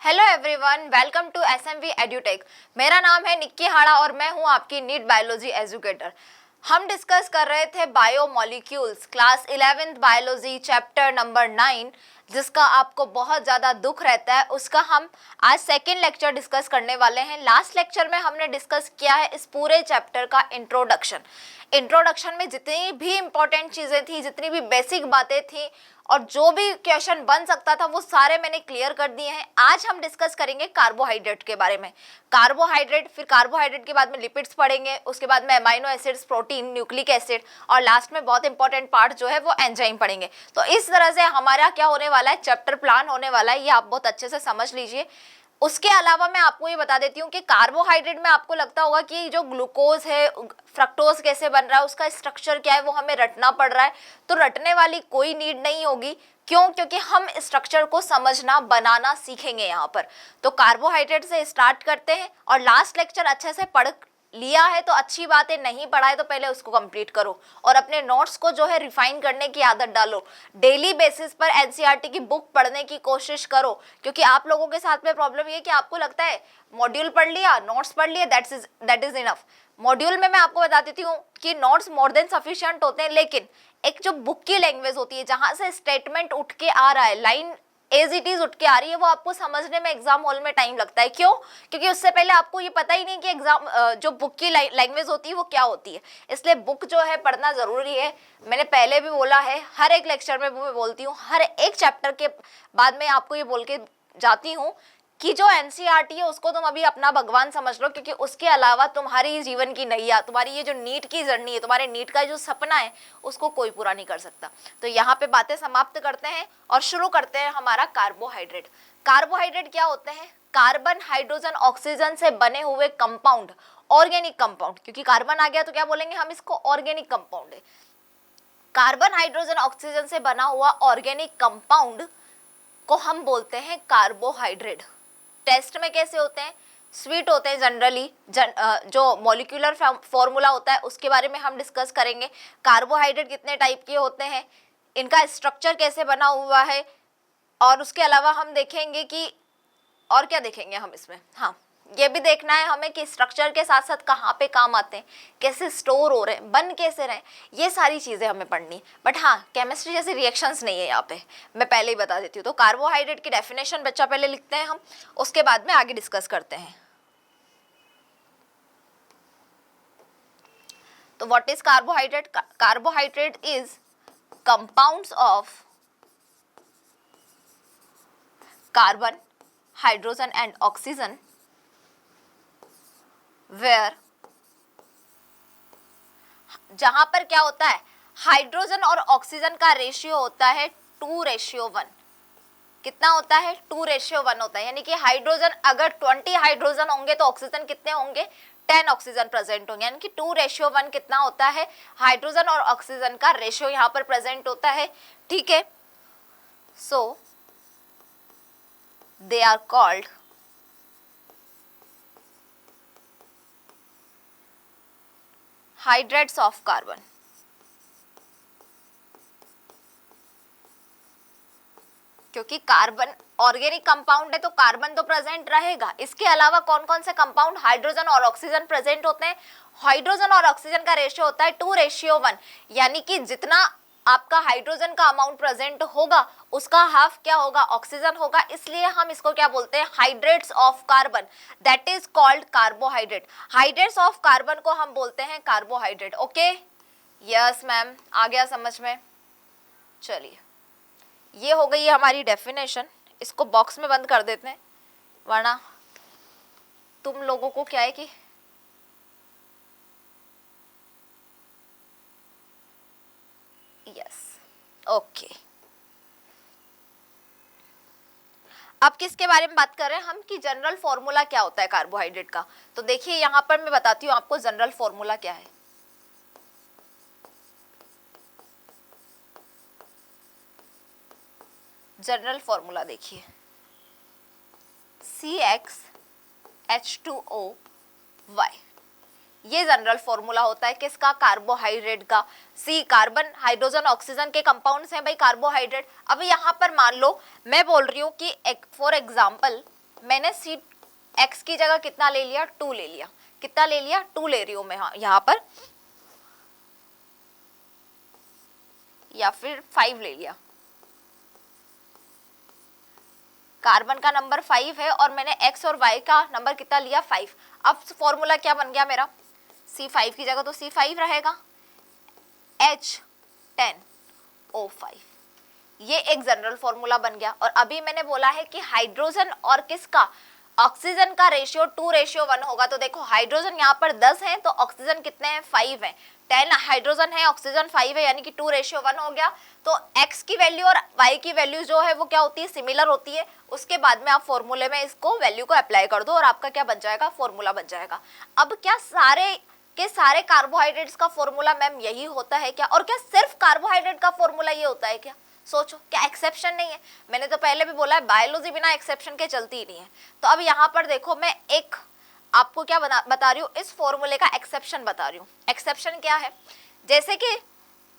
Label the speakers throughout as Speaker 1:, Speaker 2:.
Speaker 1: Hello everyone, welcome to SMV Edutech. मेरा नाम है निक्की हाड़ा और मैं हूं आपकी नीट बायोलॉजी एजुकेटर। हम डिस्कस कर रहे थे biomolecules, class 11th biology, chapter number 9, जिसका आपको बहुत ज़्यादा दुख रहता है। उसका हम आज सेकेंड लेक्चर डिस्कस करने वाले हैं। लास्ट लेक्चर में हमने डिस्कस किया है इस पूरे चैप्टर का इंट्रोडक्शन में जितनी भी इंपॉर्टेंट चीज़ें थी, जितनी भी बेसिक बातें थी और जो भी क्वेश्चन बन सकता था वो सारे मैंने क्लियर कर दिए हैं। आज हम डिस्कस करेंगे कार्बोहाइड्रेट के बारे में। कार्बोहाइड्रेट, फिर कार्बोहाइड्रेट के बाद में लिपिड्स पढ़ेंगे, उसके बाद में amino acids, protein, nucleic acid और लास्ट में बहुत इंपॉर्टेंट पार्ट जो है वो एंजाइम पढ़ेंगे। तो इस तरह से हमारा क्या होने वाला है, चैप्टर प्लान होने वाला है, ये आप बहुत अच्छे से समझ लीजिए। उसके अलावा मैं आपको ये बता देती हूँ कि कार्बोहाइड्रेट में आपको लगता होगा कि जो ग्लूकोज है, फ्रक्टोज कैसे बन रहा है, उसका स्ट्रक्चर क्या है, वो हमें रटना पड़ रहा है। तो रटने वाली कोई नीड नहीं होगी। क्यों? क्योंकि हम स्ट्रक्चर को समझना, बनाना सीखेंगे यहाँ पर। तो कार्बोहाइड्रेट से स्टार्ट करते हैं और लास्ट लेक्चर अच्छे से पढ़ लिया है तो अच्छी बात है, नहीं पढ़ा है तो पहले उसको कंप्लीट करो और अपने नोट्स को जो है रिफाइन करने की आदत डालो। डेली बेसिस पर एनसीईआरटी की बुक पढ़ने की कोशिश करो, क्योंकि आप लोगों के साथ में प्रॉब्लम ये कि आपको लगता है मॉड्यूल पढ़ लिया, नोट्स पढ़ लिए, दैट इज इनफ। मॉड्यूल में मैं आपको बता देती हूँ कि नोट्स मोर देन सफिशिएंट होते हैं, लेकिन एक जो बुक की लैंग्वेज होती है, जहां से स्टेटमेंट उठ के आ रहा है, लाइन एज इट इज उठ के आ रही है, वो आपको समझने में एग्जाम हॉल में टाइम लगता है। क्यों? क्योंकि उससे पहले आपको ये पता ही नहीं कि एग्जाम जो बुक की लैंग्वेज होती है वो क्या होती है। इसलिए बुक जो है पढ़ना जरूरी है। मैंने पहले भी बोला है, हर एक लेक्चर में मैं बोलती हूँ, हर एक चैप्टर के बाद में आपको ये बोल के जाती हूँ कि जो एनसीईआरटी है उसको तुम अभी अपना भगवान समझ लो, क्योंकि उसके अलावा तुम्हारी जीवन की नैया, तुम्हारी ये जो नीट की जर्नी है, तुम्हारे नीट का जो सपना है, उसको कोई पूरा नहीं कर सकता। तो यहाँ पे बातें समाप्त करते हैं और शुरू करते हैं हमारा कार्बोहाइड्रेट। कार्बोहाइड्रेट क्या होते हैं? कार्बन, हाइड्रोजन, ऑक्सीजन से बने हुए कंपाउंड, ऑर्गेनिक कंपाउंड। क्योंकि कार्बन आ गया तो क्या बोलेंगे हम इसको? ऑर्गेनिक कंपाउंड है। कार्बन, हाइड्रोजन, ऑक्सीजन से बना हुआ ऑर्गेनिक कंपाउंड को हम बोलते हैं कार्बोहाइड्रेट। टेस्ट में कैसे होते हैं? स्वीट होते हैं जनरली। जो मॉलिक्यूलर फॉर्मूला होता है उसके बारे में हम डिस्कस करेंगे। कार्बोहाइड्रेट कितने टाइप के होते हैं, इनका स्ट्रक्चर कैसे बना हुआ है, और उसके अलावा हम देखेंगे कि और क्या देखेंगे हम इसमें। हाँ, ये भी देखना है हमें कि स्ट्रक्चर के साथ साथ कहाँ पे काम आते हैं, कैसे स्टोर हो रहे हैं, बन कैसे रहे हैं, ये सारी चीज़ें हमें पढ़नी। बट हाँ, केमिस्ट्री जैसे रिएक्शंस नहीं है यहाँ पे, मैं पहले ही बता देती हूँ। तो कार्बोहाइड्रेट की डेफिनेशन बच्चा पहले लिखते हैं हम, उसके बाद में आगे डिस्कस करते हैं। तो what is carbohydrate? Carbohydrate is compounds of carbon, hydrogen and oxygen where, जहां पर क्या होता है, हाइड्रोजन और ऑक्सीजन का रेशियो होता है 2:1। कितना होता है? 2:1 होता है। यानी कि हाइड्रोजन, अगर 20 हाइड्रोजन होंगे तो ऑक्सीजन कितने होंगे? 10 ऑक्सीजन प्रेजेंट होंगे। यानी कि 2:1 कितना होता है? हाइड्रोजन और ऑक्सीजन का रेशियो यहाँ पर प्रेजेंट होता है। ठीक है, so they are called hydrates of carbon. क्योंकि कार्बन ऑर्गेनिक कंपाउंड है तो कार्बन तो प्रेजेंट रहेगा। इसके अलावा कौन कौन से कंपाउंड, हाइड्रोजन और ऑक्सीजन प्रेजेंट होते हैं। हाइड्रोजन और ऑक्सीजन का रेशियो होता है 2:1। यानी कि जितना आपका हाइड्रोजन का अमाउंट प्रेजेंट होगा उसका हाफ क्या होगा? ऑक्सीजन होगा। इसलिए हम इसको क्या बोलते हैं? Hydrates of carbon, that is called carbohydrate. Hydrates of carbon को हम बोलते हैं कार्बोहाइड्रेट। ओके, यस मैम, आ गया समझ में। चलिए, ये हो गई है हमारी डेफिनेशन। इसको बॉक्स में बंद कर देते हैं, वरना तुम लोगों को क्या है कि यस, ओके। अब किसके बारे में बात कर रहे हैं हम कि जनरल फॉर्मूला क्या होता है कार्बोहाइड्रेट का। तो देखिए यहाँ पर मैं बताती हूँ आपको जनरल फॉर्मूला क्या है। जनरल फॉर्मूला देखिए, CxH2O(Y), ये जनरल फॉर्मूला होता है किसका? कार्बोहाइड्रेट का। सी, कार्बन, हाइड्रोजन, ऑक्सीजन के कंपाउंड्स हैं भाई कार्बोहाइड्रेट। अब यहाँ पर मान लो मैं बोल रही हूँ कि फॉर एग्जाम्पल मैंने सी एक्स की जगह कितना ले लिया, 2 ले लिया, कितना ले लिया, 2 ले रही हूं मैं यहाँ पर, या फिर 5 ले लिया। कार्बन का नंबर 5 है और मैंने x और y का नंबर कितना लिया, 5। अब फॉर्मूला क्या बन गया मेरा, C5 की जगह तो C5 रहेगा, H10O5, ये एक जनरल फॉर्मूला बन गया। और अभी मैंने बोला है कि हाइड्रोजन और किसका, ऑक्सीजन का रेशियो 2:1 होगा। तो देखो हाइड्रोजन यहाँ पर 10 है तो ऑक्सीजन कितने हैं, 5 है, 10 हाइड्रोजन है, ऑक्सीजन 5 है, यानी कि 2:1 हो गया। तो x की वैल्यू और y की वैल्यू जो है वो क्या होती है, सिमिलर होती है। उसके बाद में आप फॉर्मूले में इसको वैल्यू को अप्लाई कर दो और आपका क्या बन जाएगा, फॉर्मूला बन जाएगा। अब क्या सारे के सारे कार्बोहाइड्रेट्स का फॉर्मूला मैम यही होता है क्या, और क्या सिर्फ कार्बोहाइड्रेट का फॉर्मूला ये होता है क्या, सोचो, क्या एक्सेप्शन नहीं है। मैंने तो पहले भी बोला है बायोलॉजी बिना एक्सेप्शन के चलती ही नहीं है। तो अब यहाँ पर देखो मैं एक आपको क्या बता रही हूँ, इस फॉर्मूले का एक्सेप्शन बता रही हूँ। एक्सेप्शन क्या है, जैसे कि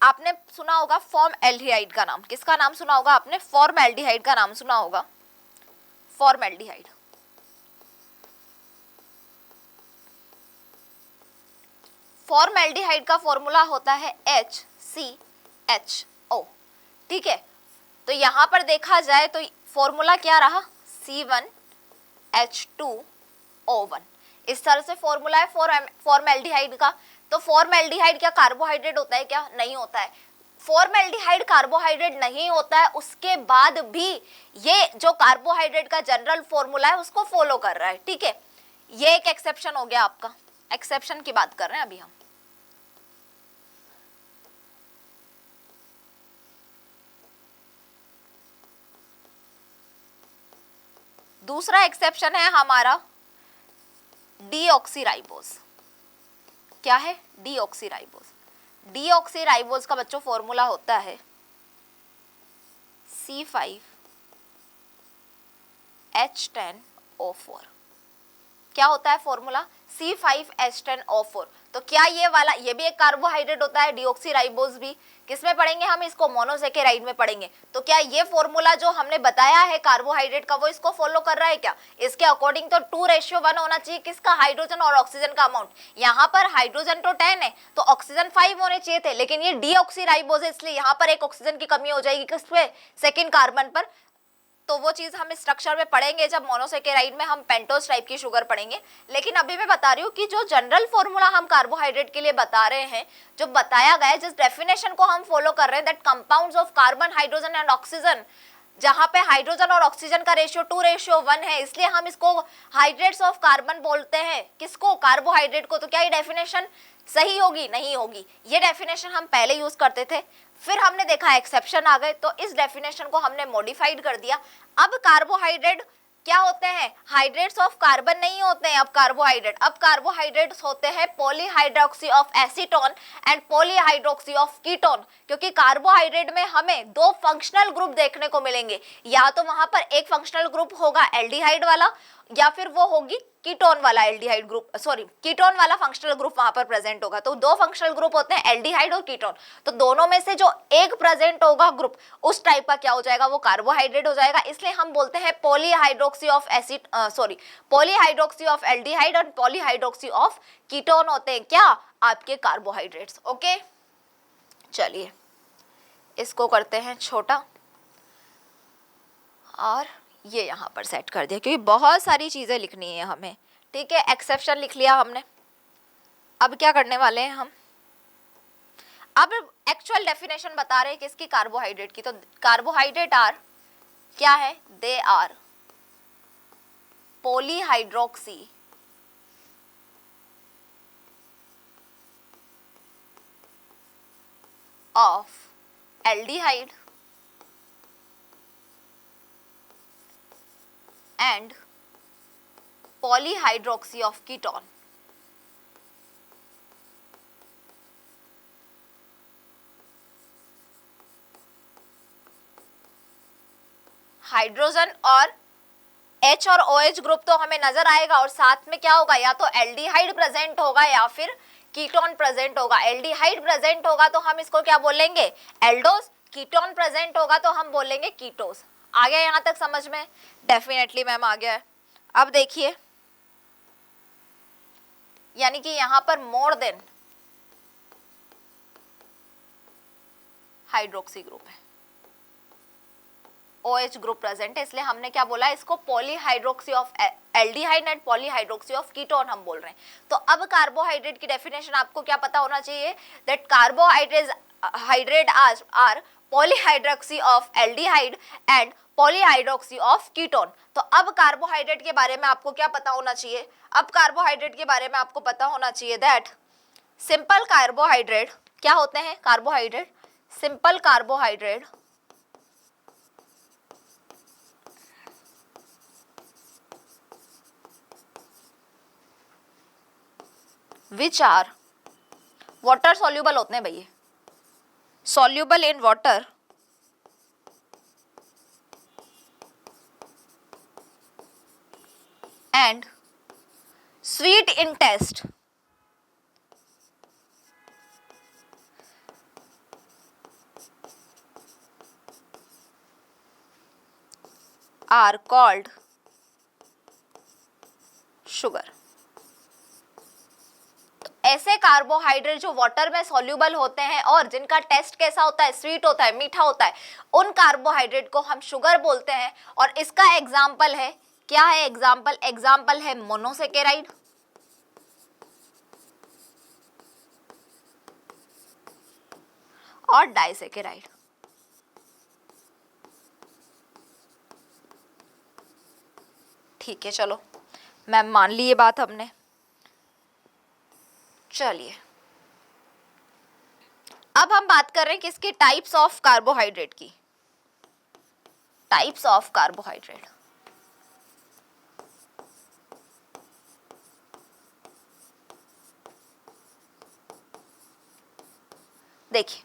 Speaker 1: आपने सुना होगा फॉर्मएल्डिहाइड का नाम, किसका नाम सुना होगा आपने, फॉर्मएल्डिहाइड का नाम सुना होगा, फॉर्मएल्डिहाइड। फॉर्मएल्डिहाइड का फॉर्मूला होता है HCHO, ठीक है। तो यहां पर देखा जाए तो फॉर्मूला क्या रहा, C1H2O1, इस तरह से फॉर्मूला है फॉर्मएल्डिहाइड का। तो फॉर्मएल्डिहाइड क्या कार्बोहाइड्रेट होता है क्या, नहीं होता है। फॉर्मएल्डिहाइड कार्बोहाइड्रेट नहीं होता है, उसके बाद भी ये जो कार्बोहाइड्रेट का जनरल फॉर्मूला है उसको फॉलो कर रहा है, ठीक है। ये एक एक्सेप्शन हो गया आपका, एक्सेप्शन की बात कर रहे हैं अभी हम। दूसरा एक्सेप्शन है हमारा डीऑक्सीराइबोज। क्या है, डीऑक्सीराइबोज। डीऑक्सीराइबोज का बच्चों फॉर्मूला होता है C5H10O4। क्या होता है फॉर्मूला, C5H10O4। तो क्या ये वाला, ये भी एक कार्बोहाइड्रेट होता है, डीऑक्सीराइबोज भी। किसमें पढ़ेंगे हम इसको, मोनोसेकेराइड में पढ़ेंगे। तो क्या ये फॉर्मूला जो हमने बताया है कार्बोहाइड्रेट का वो इसको फॉलो कर रहा है क्या, इसके अकॉर्डिंग तो 2:1 होना चाहिए, किसका, हाइड्रोजन और ऑक्सीजन का अमाउंट। यहाँ पर हाइड्रोजन तो 10 है तो ऑक्सीजन 5 होने चाहिए थे, लेकिन ये डीऑक्सीराइबोज है इसलिए यहाँ पर एक ऑक्सीजन की कमी हो जाएगी, किस पे, सेकेंड कार्बन पर। तो वो चीज हम स्ट्रक्चर में पढ़ेंगे जब मोनोसेकेराइड में हम पेंटोज टाइप की शुगर पढ़ेंगे। लेकिन अभी मैं बता रही हूँ कि जो जनरल फॉर्मूला हम कार्बोहाइड्रेट के लिए बता रहे हैं, जो बताया गया है, जिस डेफिनेशन को हम फॉलो कर रहे हैं, that compounds of carbon, hydrogen and oxygen, जहां पे हाइड्रोजन और ऑक्सीजन का रेशियो 2:1 है, इसलिए हम इसको हाइड्रेट्स ऑफ कार्बन बोलते हैं, किसको, कार्बोहाइड्रेट को। तो क्या ये डेफिनेशन सही होगी, नहीं होगी। ये डेफिनेशन हम पहले यूज करते थे, फिर हमने देखा एक्सेप्शन आ गए तो इस डेफिनेशन को हमने मॉडिफाइड कर दिया। अब कार्बोहाइड्रेट क्या होते हैं, हाइड्रेट्स ऑफ कार्बन नहीं होते हैं अब कार्बोहाइड्रेट, अब कार्बोहाइड्रेट्स होते हैं polyhydroxy of acetone and polyhydroxy of ketone. क्योंकि कार्बोहाइड्रेट में हमें 2 फंक्शनल ग्रुप देखने को मिलेंगे, या तो वहां पर एक फंक्शनल ग्रुप होगा एल्डिहाइड वाला, या फिर वो होगी कीटोन वाला एल्डिहाइड ग्रुप, सॉरी कीटोन वाला फंक्शनल ग्रुप वहां पर प्रेजेंट होगा। तो 2 फंक्शनल ग्रुप होते हैं एल्डिहाइड और कीटोन, तो दोनों में से जो एक प्रेजेंट होगा ग्रुप, उस टाइप का क्या हो जाएगा, वो कार्बोहाइड्रेट हो जाएगा। इसलिए हम बोलते हैं polyhydroxy of acid, sorry polyhydroxy of aldehyde और पॉलीहाइड्रोक्सी ऑफ कीटोन होते हैं क्या, आपके कार्बोहाइड्रेट्स। ओके, चलिए इसको करते हैं छोटा और ये यहाँ पर सेट कर दिया, क्योंकि बहुत सारी चीजें लिखनी है हमें, ठीक है। एक्सेप्शन लिख लिया हमने, अब क्या करने वाले हैं हम, अब एक्चुअल डेफिनेशन बता रहे हैं किसकी, कार्बोहाइड्रेट की। तो कार्बोहाइड्रेट आर क्या है, they are polyhydroxy of aldehyde and polyhydroxy of ketone। Hydrogen और H और OH ग्रुप तो हमें नजर आएगा, और साथ में क्या होगा, या तो एल्डिहाइड प्रेजेंट होगा या फिर कीटोन प्रेजेंट होगा। एल्डिहाइड प्रेजेंट होगा तो हम इसको क्या बोलेंगे, एल्डोस। कीटोन प्रेजेंट होगा तो हम बोलेंगे कीटोस। आ गया यहाँ तक समझ में, डेफिनेटली मैम आ गया है। अब देखिए, यानी कि यहां पर मोर देन हाइड्रोक्सी ग्रुप है, OH ग्रुप प्रेजेंट है, इसलिए हमने क्या बोला, इसको polyhydroxy of aldehyde and polyhydroxy of ketone हम बोल रहे हैं। तो अब कार्बोहाइड्रेट की डेफिनेशन आपको क्या पता होना चाहिए, that carbohydrate are polyhydroxy of aldehyde and polyhydroxy of ketone. तो अब कार्बोहाइड्रेट के बारे में आपको क्या पता होना चाहिए, अब कार्बोहाइड्रेट के बारे में आपको पता होना चाहिए दैट सिंपल कार्बोहाइड्रेट क्या होते हैं, carbohydrate, simple carbohydrate which are water soluble होते हैं भैया, soluble in water and sweet in taste are called sugar। ऐसे कार्बोहाइड्रेट जो वाटर में सॉल्यूबल होते हैं और जिनका टेस्ट कैसा होता है, स्वीट होता है, मीठा होता है, उन कार्बोहाइड्रेट को हम शुगर बोलते हैं। और इसका एग्जाम्पल है, क्या है एग्जाम्पल, एग्जाम्पल है मोनोसेकेराइड, और डाइसेकेराइड। ठीक है, चलो मैम मान ली ये बात हमने। चलिए अब हम बात कर रहे हैं किसकी, टाइप्स ऑफ कार्बोहाइड्रेट की, टाइप्स ऑफ कार्बोहाइड्रेट। देखिए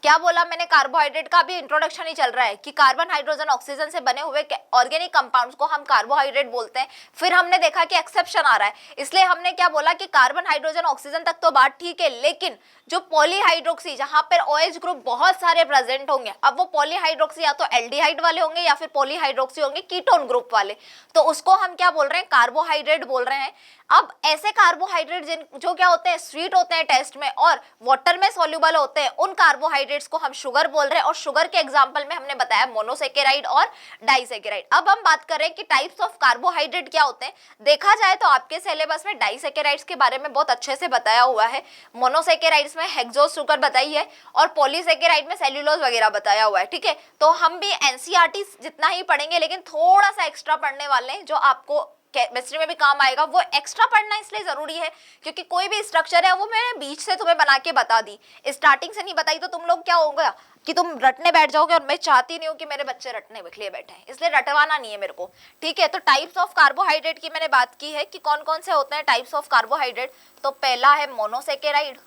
Speaker 1: क्या बोला मैंने, कार्बोहाइड्रेट का भी इंट्रोडक्शन ही चल रहा है कि कार्बन, हाइड्रोजन, ऑक्सीजन से बने हुए ऑर्गेनिक कंपाउंड्स को हम कार्बोहाइड्रेट बोलते हैं। फिर हमने देखा कि एक्सेप्शन आ रहा है, इसलिए हमने क्या बोला कि कार्बन, हाइड्रोजन, ऑक्सीजन तक तो बात ठीक है, लेकिन जो पॉलीहाइड्रोक्सी जहां पर OH ग्रुप बहुत सारे प्रेजेंट होंगे, अब वो पॉलीहाइड्रोक्सी या तो एल्डिहाइड वाले होंगे या फिर पॉलीहाइड्रोक्सी होंगे कीटोन ग्रुप वाले, तो उसको हम क्या बोल रहे हैं, कार्बोहाइड्रेट बोल रहे हैं। अब ऐसे कार्बोहाइड्रेट जो क्या होते हैं, स्वीट होते हैं टेस्ट में और वाटर में सॉल्युबल होते हैं, उन कार्बोहाइड्रेट्स को हम शुगर बोल रहे हैं। और शुगर के एग्जांपल में हमने बताया मोनोसेकेराइड और डाइसेकेराइड। अब हम बात कर रहे हैं कि टाइप्स ऑफ कार्बोहाइड्रेट क्या होते हैं। देखा जाए तो आपके सिलेबस में डाइसेकेराइड्स के बारे में बहुत अच्छे से बताया हुआ है, मोनोसेकेराइड्स में हेक्सोस शुगर बताई है और पॉलीसेकेराइड में सेल्यूलोज वगैरह बताया हुआ है। ठीक है, तो हम भी एनसीईआरटी जितना ही पढ़ेंगे, लेकिन थोड़ा सा एक्स्ट्रा पढ़ने वाले हैं जो आपको केमिस्ट्री में भी काम आएगा। वो एक्स्ट्रा पढ़ना इसलिए जरूरी है क्योंकि कोई भी स्ट्रक्चर है वो मैंने बीच से तुम्हें बना के बता दी, स्टार्टिंग से नहीं बताई तो तुम लोग क्या होगा कि तुम रटने बैठ जाओगे, और मैं चाहती नहीं हूँ कि मेरे बच्चे रटने लिए बैठे हैं, इसलिए रटवाना नहीं है मेरे को। ठीक है, तो टाइप्स ऑफ कार्बोहाइड्रेट की मैंने बात की है कि कौन कौन से होते हैं टाइप्स ऑफ कार्बोहाइड्रेट। तो पहला है मोनोसेकेराइड,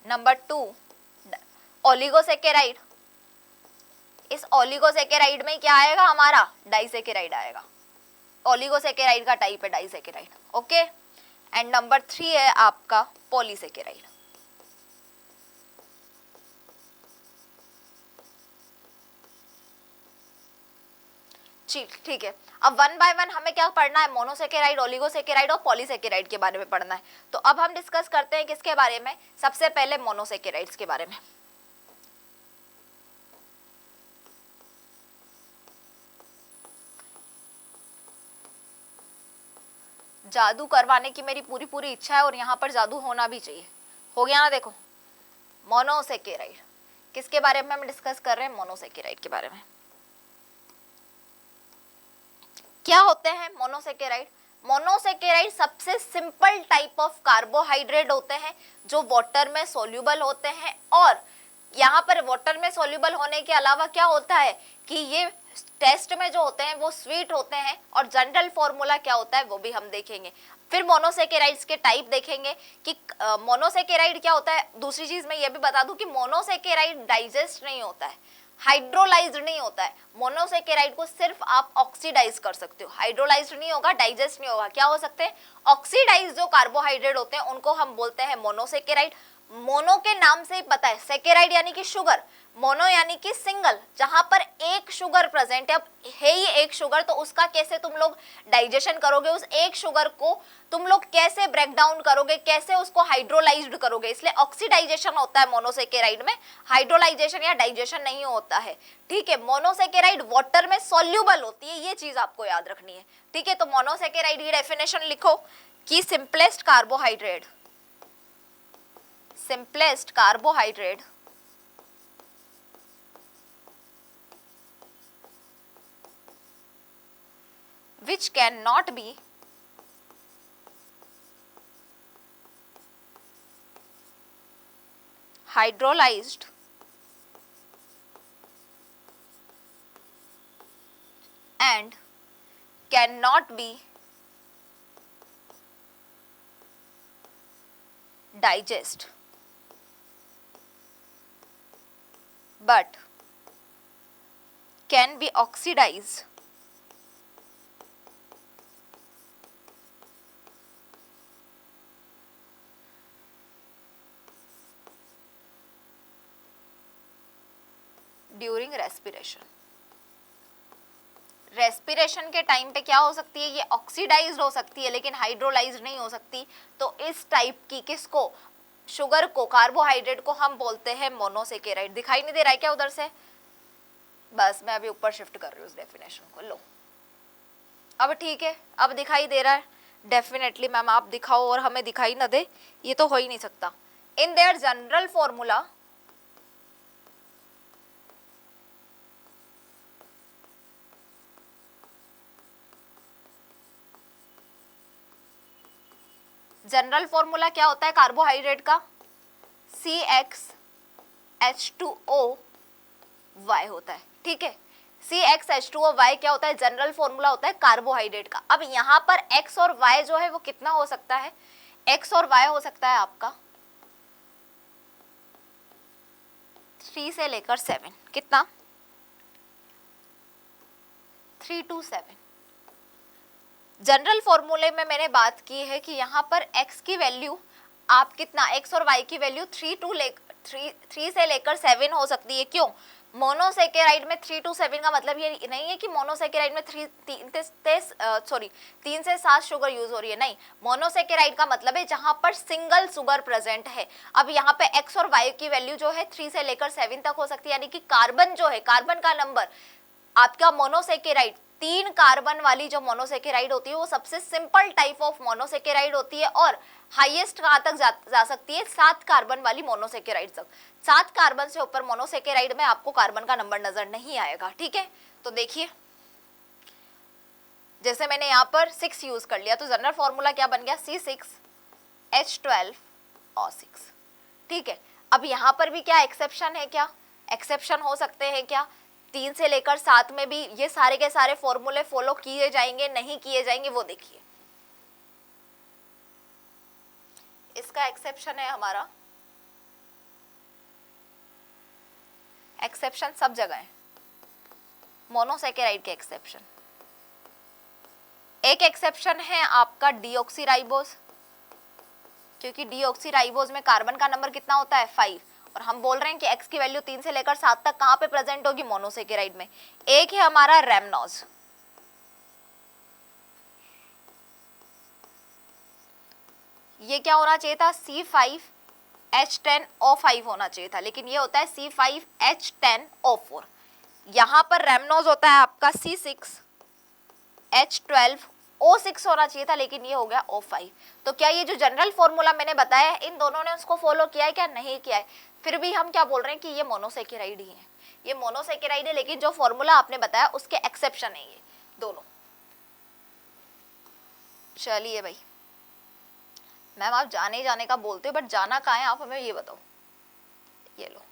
Speaker 1: नंबर 2 ओलिगोसेकेराइड। इस ओलिगोसेकेराइड में क्या आएगा हमारा, डाइसेकेराइड आएगा। ओलिगोसेकेराइड का टाइप है डाइसेकेराइड। ओके, एंड नंबर 3 है आपका पॉलीसेकेराइड। ठीक है, अब वन बाय वन हमें क्या पढ़ना है, मोनोसेकेराइड, ओलिगोसेकेराइड और पॉलीसेकेराइड के बारे में पढ़ना है। तो अब हम डिस्कस करते हैं किसके बारे में, सबसे पहले मोनोसेकेराइड्स के बारे में। जादू करवाने की मेरी पूरी पूरी इच्छा है और यहाँ पर जादू होना भी चाहिए। हो गया ना, देखो मोनोसेकेराइड किसके बारे में हम डिस्कस कर रहे हैं, मोनोसेकेराइड के बारे में। क्या होते हैं मोनोसेकेराइड? मोनोसेकेराइड सबसे सिंपल टाइप ऑफ कार्बोहाइड्रेट होते हैं जो वाटर में सोल्यूबल होते हैं, और यहाँ पर वाटर में सोल्यूबल होने के अलावा क्या होता है कि ये टेस्ट में जो होते हैं वो स्वीट होते हैं, और जनरल फॉर्मूला क्या होता है वो भी हम देखेंगे। फिर मोनोसेकेराइड्स के टाइप देखेंगे कि मोनोसेकेराइड क्या होता है। दूसरी चीज मैं ये भी बता दूं कि मोनोसेकेराइड डाइजेस्ट नहीं होता है, हाइड्रोलाइज्ड नहीं होता है। मोनोसेकेराइड को सिर्फ आप ऑक्सीडाइज कर सकते हो, हाइड्रोलाइज्ड नहीं होगा, डाइजेस्ट नहीं होगा। क्या हो सकते हैं, ऑक्सीडाइज जो कार्बोहाइड्रेट होते हैं उनको हम बोलते हैं मोनोसेकेराइड। मोनो के नाम से ही पता है, सेकेराइड यानी कि शुगर, मोनो यानी कि सिंगल, जहां पर एक शुगर प्रेजेंट है। अब है ही एक शुगर, तो उसका कैसे तुम लोग डाइजेशन करोगे, उस एक शुगर को तुम लोग कैसे ब्रेक डाउन करोगे, कैसे उसको हाइड्रोलाइज्ड करोगे। इसलिए ऑक्सीडाइजेशन होता है मोनोसेकेराइड में, हाइड्रोलाइजेशन या डाइजेशन नहीं होता है। ठीक है, मोनोसेकेराइड वाटर में सॉल्यूबल होती है, ये चीज आपको याद रखनी है। ठीक है, तो मोनोसेकेराइड की डेफिनेशन लिखो कि simplest carbohydrate, simplest carbohydrate which cannot be hydrolyzed and cannot be digest but can be oxidized during respiration. Respiration के टाइम पे क्या हो सकती है, ये ऑक्सीडाइज्ड हो सकती है लेकिन हाइड्रोलाइज्ड नहीं हो सकती। तो इस टाइप की किसको, शुगर को, कार्बोहाइड्रेट को हम बोलते हैं मोनोसेकेराइड। दिखाई नहीं दे रहा है क्या उधर से? बस मैं अभी ऊपर शिफ्ट कर रही हूँ उस डेफिनेशन को। लो अब ठीक है, अब दिखाई दे रहा है डेफिनेटली। मैम आप दिखाओ और हमें दिखाई ना दे, ये तो हो ही नहीं सकता। In their general formula general formula क्या होता है कार्बोहाइड्रेट का, CxH2O होता है। ठीक है, CxH2O क्या होता है, जनरल फॉर्मूला होता है कार्बोहाइड्रेट का। अब यहाँ पर X और Y जो है वो कितना हो सकता है, X और Y हो सकता है आपका 3 से लेकर 7, कितना 3 to 7। जनरल फॉर्मूले में मैंने बात की है कि यहाँ पर x की वैल्यू आप कितना, x और y की वैल्यू 3 से लेकर 7 हो सकती है। क्यों, मोनोसेकेराइड में 3 to 7 का मतलब ये नहीं है कि मोनोसेकेराइड में 3 से 7 शुगर यूज हो रही है, नहीं। मोनोसेकेराइड का मतलब है जहां पर सिंगल शुगर प्रेजेंट है। अब यहाँ पे x और y की वैल्यू जो है 3 से लेकर 7 तक हो सकती है, यानी कि कार्बन जो है, कार्बन का नंबर आपका मोनोसेकेराइड, 3 कार्बन वाली जो मोनोसेकेराइड होती है वो सबसे सिंपल टाइप ऑफ मोनोसेकेराइड होती है और हाईएस्ट कहां तक जा सकती है, 7 कार्बन वाली मोनोसेकेराइड तक। 7 कार्बन से ऊपर मोनोसेकेराइड में आपको कार्बन का नंबर नजर नहीं आएगा। ठीक है, तो देखिए जैसे मैंने यहाँ पर 6 यूज कर लिया, तो जनरल फॉर्मूला क्या बन गया, C6H12O6। ठीक है, अब यहाँ पर भी क्या एक्सेप्शन है, क्या एक्सेप्शन हो सकते हैं क्या, 3 से लेकर 7 में भी ये सारे के सारे फॉर्मूले फॉलो किए जाएंगे नहीं किए जाएंगे, वो देखिए। इसका एक्सेप्शन है हमारा, एक्सेप्शन सब जगह है, मोनोसेकेराइड के एक्सेप्शन। एक एक्सेप्शन है आपका डीऑक्सीराइबोज, क्योंकि डीऑक्सीराइबोज में कार्बन का नंबर कितना होता है 5, और हम बोल रहे हैं कि x की वैल्यू 3 से लेकर 7 तक कहां पे प्रेजेंट होगी, मोनोसेकेराइड में। एक है हमारा रेमनोज, ये क्या होना चाहिए था, C5H10O5 होना चाहिए था, लेकिन ये होता है C5H10O4। यहां पर रेमनोज होता है आपका C6H12O6 होना चाहिए था, लेकिन ये हो गया O5। तो क्या ये जो जनरल फॉर्मूला मैंने बताया है, इन दोनों ने उसको फॉलो किया है क्या, नहीं किया है। फिर भी हम क्या बोल रहे हैं कि ये मोनोसेकेराइड ही है, ये मोनोसेकेराइड है, लेकिन जो फॉर्मूला आपने बताया उसके एक्सेप्शन है ये दोनों। चलिए भाई, मैम आप जाने जाने का बोलते हो, बट जाना कहाँ है आप हमें ये बताओ। ये लो,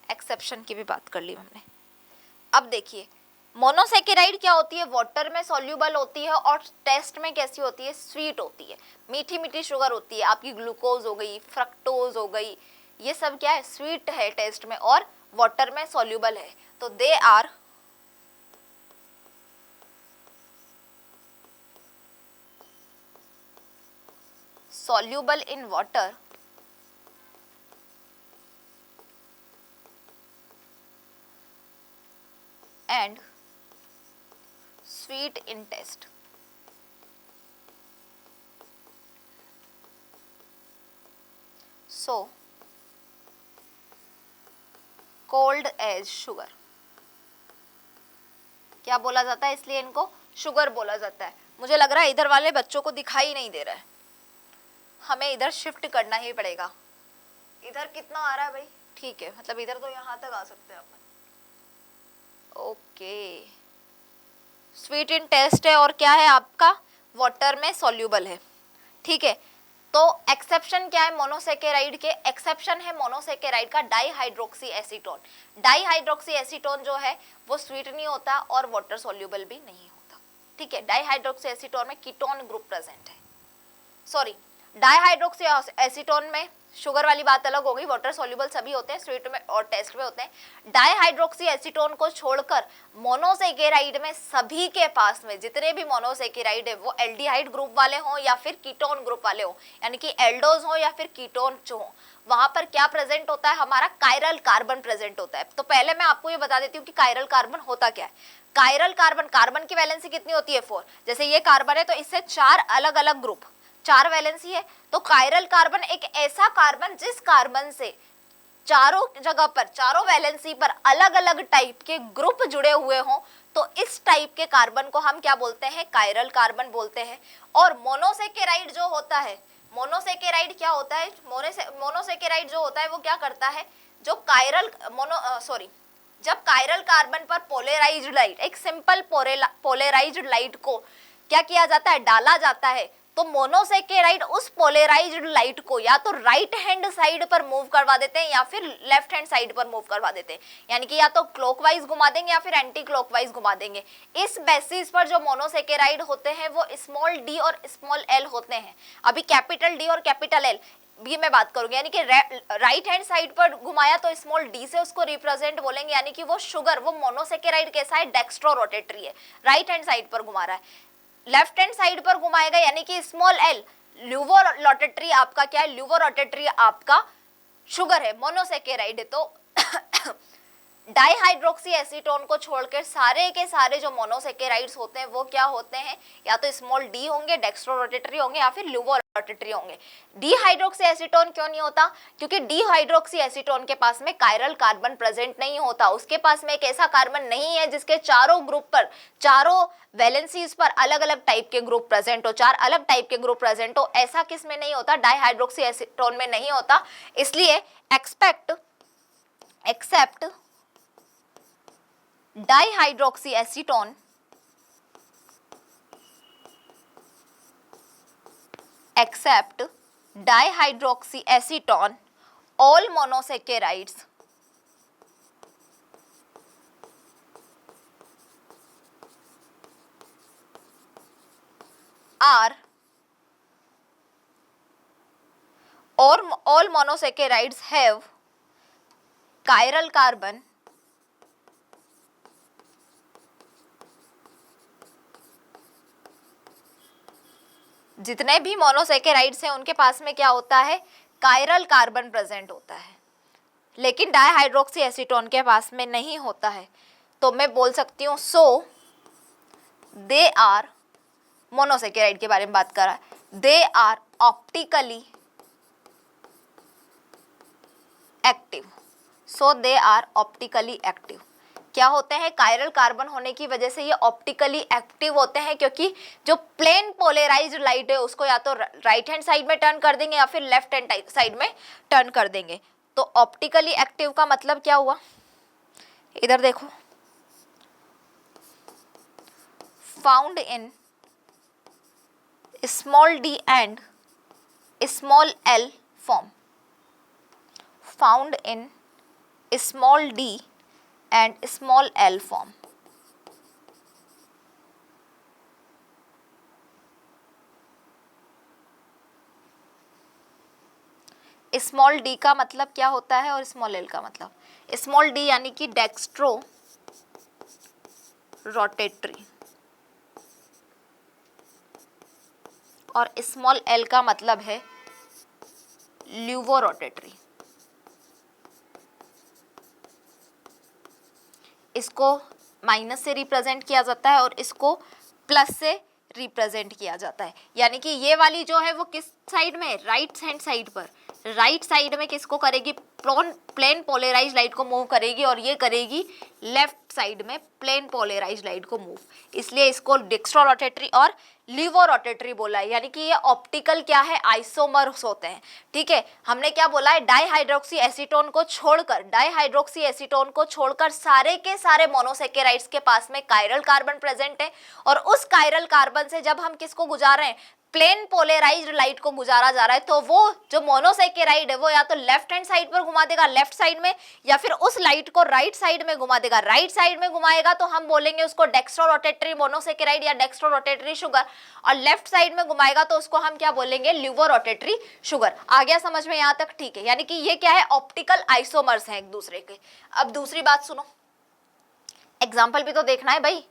Speaker 1: एक्सेप्शन की भी बात कर ली हमने। अब देखिए मोनोसेकेराइड क्या होती है, वाटर में सॉल्यूबल होती है और टेस्ट में कैसी होती है, स्वीट होती है, मीठी मीठी शुगर होती है। आपकी ग्लूकोज हो गई, फ्रक्टोज हो गई, ये सब क्या है, स्वीट है टेस्ट में और वाटर में सॉल्यूबल है। तो they are soluble in water sweet in taste, so called as sugar. क्या बोला जाता है, इसलिए इनको शुगर बोला जाता है। मुझे लग रहा है इधर वाले बच्चों को दिखाई नहीं दे रहा है, हमें इधर शिफ्ट करना ही पड़ेगा। इधर कितना आ रहा है भाई, ठीक है, मतलब इधर तो यहाँ तक आ सकते हैं अपन। ओके, स्वीट इन टेस्ट है और क्या है आपका, वाटर में सॉल्यूबल है, ठीक है। तो एक्सेप्शन क्या है मोनोसेकेराइड के, एक्सेप्शन है मोनोसेकेराइड का डाईहाइड्रोक्सी एसीटोन। डाईहाइड्रोक्सी एसीटोन जो है वो स्वीट नहीं होता और वाटर सॉल्यूबल भी नहीं होता, ठीक है। डाईहाइड्रोक्सी एसीटोन में कीटोन ग्रुप प्रेजेंट है, सॉरी डाईहाइड्रोक्सी एसीटोन में शुगर वाली बात अलग होगी, वाटर सॉल्यूबल सभी होते हैं, स्वीट में और टेस्ट में होते हैं। डाईहाइड्रोक्सी एसीटोन को छोड़कर मोनोसेकेराइड में सभी के पास में जितने भी मोनोसेकेराइड है वो एल्डिहाइड ग्रुप वाले हों या फिर कीटोन ग्रुप वाले हों, यानी कि एल्डोज हो या फिर कीटोन जो हो, वहां पर क्या प्रेजेंट होता है, हमारा कायरल कार्बन प्रेजेंट होता है। तो पहले मैं आपको ये बता देती हूँ कि कायरल कार्बन होता क्या है। कायरल कार्बन, कार्बन की वैलेंसी कितनी होती है 4, जैसे ये कार्बन है तो इससे 4 अलग अलग ग्रुप, 4 वैलेंसी है। तो कायरल कार्बन एक ऐसा कार्बन जिस कार्बन से चारों जगह पर, चारों वैलेंसी पर अलग अलग टाइप के ग्रुप जुड़े हुए हों, तो इस टाइप के कार्बन को हम क्या बोलते हैं, कायरल कार्बन बोलते हैं। और मोनोसेकेराइड जो होता है, मोनोसेकेराइड क्या होता है, मोनोसेकेराइड जो होता है वो क्या करता है, जो कायरल जब कायरल कार्बन पर पोलराइज्ड लाइट, एक सिंपल पोलराइज्ड लाइट को क्या किया जाता है, डाला जाता है, तो मोनोसेकेराइड उस पोलराइज्ड लाइट को या तो राइट हैंड साइड पर मूव करवा देते हैं या फिर लेफ्ट हैंड साइड पर मूव करवा देते हैं, यानी कि या तो क्लॉकवाइज घुमा देंगे या फिर एंटी क्लॉकवाइज घुमा देंगे। इस बेसिस पर जो मोनोसेकेराइड होते हैं वो स्मॉल डी और स्मॉल एल होते हैं। अभी कैपिटल डी और कैपिटल एल भी मैं बात करूंगी, यानी कि राइट हैंड साइड पर घुमाया तो स्मॉल डी से उसको रिप्रेजेंट बोलेंगे, यानी कि वो शुगर, वो मोनोसेकेराइड कैसा है, डेक्स्ट्रो रोटेटरी है, राइट हैंड साइड पर घुमा रहा है। लेफ्ट हैंड साइड पर घुमाएगा यानी कि स्मॉल एल, ल्यूवो रोटेटरी आपका क्या है, ल्यूवो रोटेटरी आपका शुगर है, मोनोसेकेराइड है। तो डाईहाइड्रोक्सी एसीटोन को छोड़कर सारे के सारे जो मोनोसेकेराइड्स होते हैं वो क्या होते हैं, या तो स्मॉल डी होंगे, डेक्स्ट्रो रोटेटरी होंगे या फिर ल्यूवो रोटेटरी होंगे। डीहाइड्रोक्सी एसीटोन क्यों नहीं होता, क्योंकि डीहाइड्रोक्सी एसीटोन के पास में कायरल कार्बन प्रेजेंट नहीं होता, उसके पास में एक ऐसा कार्बन नहीं है जिसके चारों ग्रुप पर, चारों वैलेंसीज पर अलग अलग टाइप के ग्रुप प्रेजेंट हो, 4 अलग टाइप के ग्रुप प्रेजेंट हो, ऐसा किस में नहीं होता, डाईहाइड्रोक्सी एसीटोन में नहीं होता। इसलिए except dihydroxy acetone except dihydroxyacetone, all monosaccharides are, or all monosaccharides have chiral carbon जितने भी मोनोसेकेराइड्स हैं उनके पास में क्या होता है, कायरल कार्बन प्रेजेंट होता है, लेकिन डाईहाइड्रोक्सी एसीटोन के पास में नहीं होता है। तो मैं बोल सकती हूँ सो दे आर, मोनोसेकेराइड के बारे में बात कर रहा है, they are optically active, so they are optically active. क्या होते हैं, कायरल कार्बन होने की वजह से ये ऑप्टिकली एक्टिव होते हैं, क्योंकि जो प्लेन पोलराइज्ड लाइट है उसको या तो राइट हैंड साइड में टर्न कर देंगे या फिर लेफ्ट हैंड साइड में टर्न कर देंगे। तो ऑप्टिकली एक्टिव का मतलब क्या हुआ, इधर देखो, found in small D and small L form, found in small D and small l form। Small D का मतलब क्या होता है और स्मॉल एल का मतलब, स्मॉल डी यानी कि डेक्स्ट्रो रोटेटरी और स्मॉल एल का मतलब है ल्यूवो रोटेटरी। इसको माइनस से रिप्रेजेंट किया जाता है और इसको प्लस से रिप्रेजेंट किया जाता है। यानी कि ये वाली जो है वो किस साइड में, राइट हैंड साइड पर, राइट साइड में किसको करेगी, प्लेन पोलराइज लाइट को मूव करेगी, और ये करेगी लेफ्ट साइड में प्लेन पोलराइज लाइट को मूव। इसलिए इसको डेक्स्ट्रो रोटेटरी और लीवो रोटेटरी बोला है। यानी कि ये ऑप्टिकल क्या है, आइसोमर्स होते हैं। ठीक है, हमने क्या बोला है, डाईहाइड्रोक्सी एसीटोन को छोड़कर, डाईहाइड्रोक्सी एसीटोन को छोड़कर सारे के सारे मोनोसेकेराइड्स के पास में कायरल कार्बन प्रेजेंट है, और उस कायरल कार्बन से जब हम किसको गुजार रहे हैं, प्लेन पोलराइज्ड लाइट को गुजारा जा रहा है, तो वो जो मोनोसेकेराइड है वो या तो लेफ्ट हैंड साइड पर घुमा देगा लेफ्ट साइड में, या फिर उस लाइट को राइट साइड में घुमा देगा राइट साइड में घुमाएगा, तो हम बोलेंगे उसको डेक्स्ट्रो रोटेटरी मोनोसेकेराइड या डेक्स्ट्रो रोटेटरी शुगर, और लेफ्ट साइड में घुमाएगा तो उसको हम क्या बोलेंगे, ल्यूवो रोटेटरी शुगर। आ गया समझ में यहाँ तक? ठीक है, यानी कि ये क्या है, ऑप्टिकल आइसोमर्स हैं एक दूसरे के। अब दूसरी बात सुनो, एग्जाम्पल भी तो देखना है भाई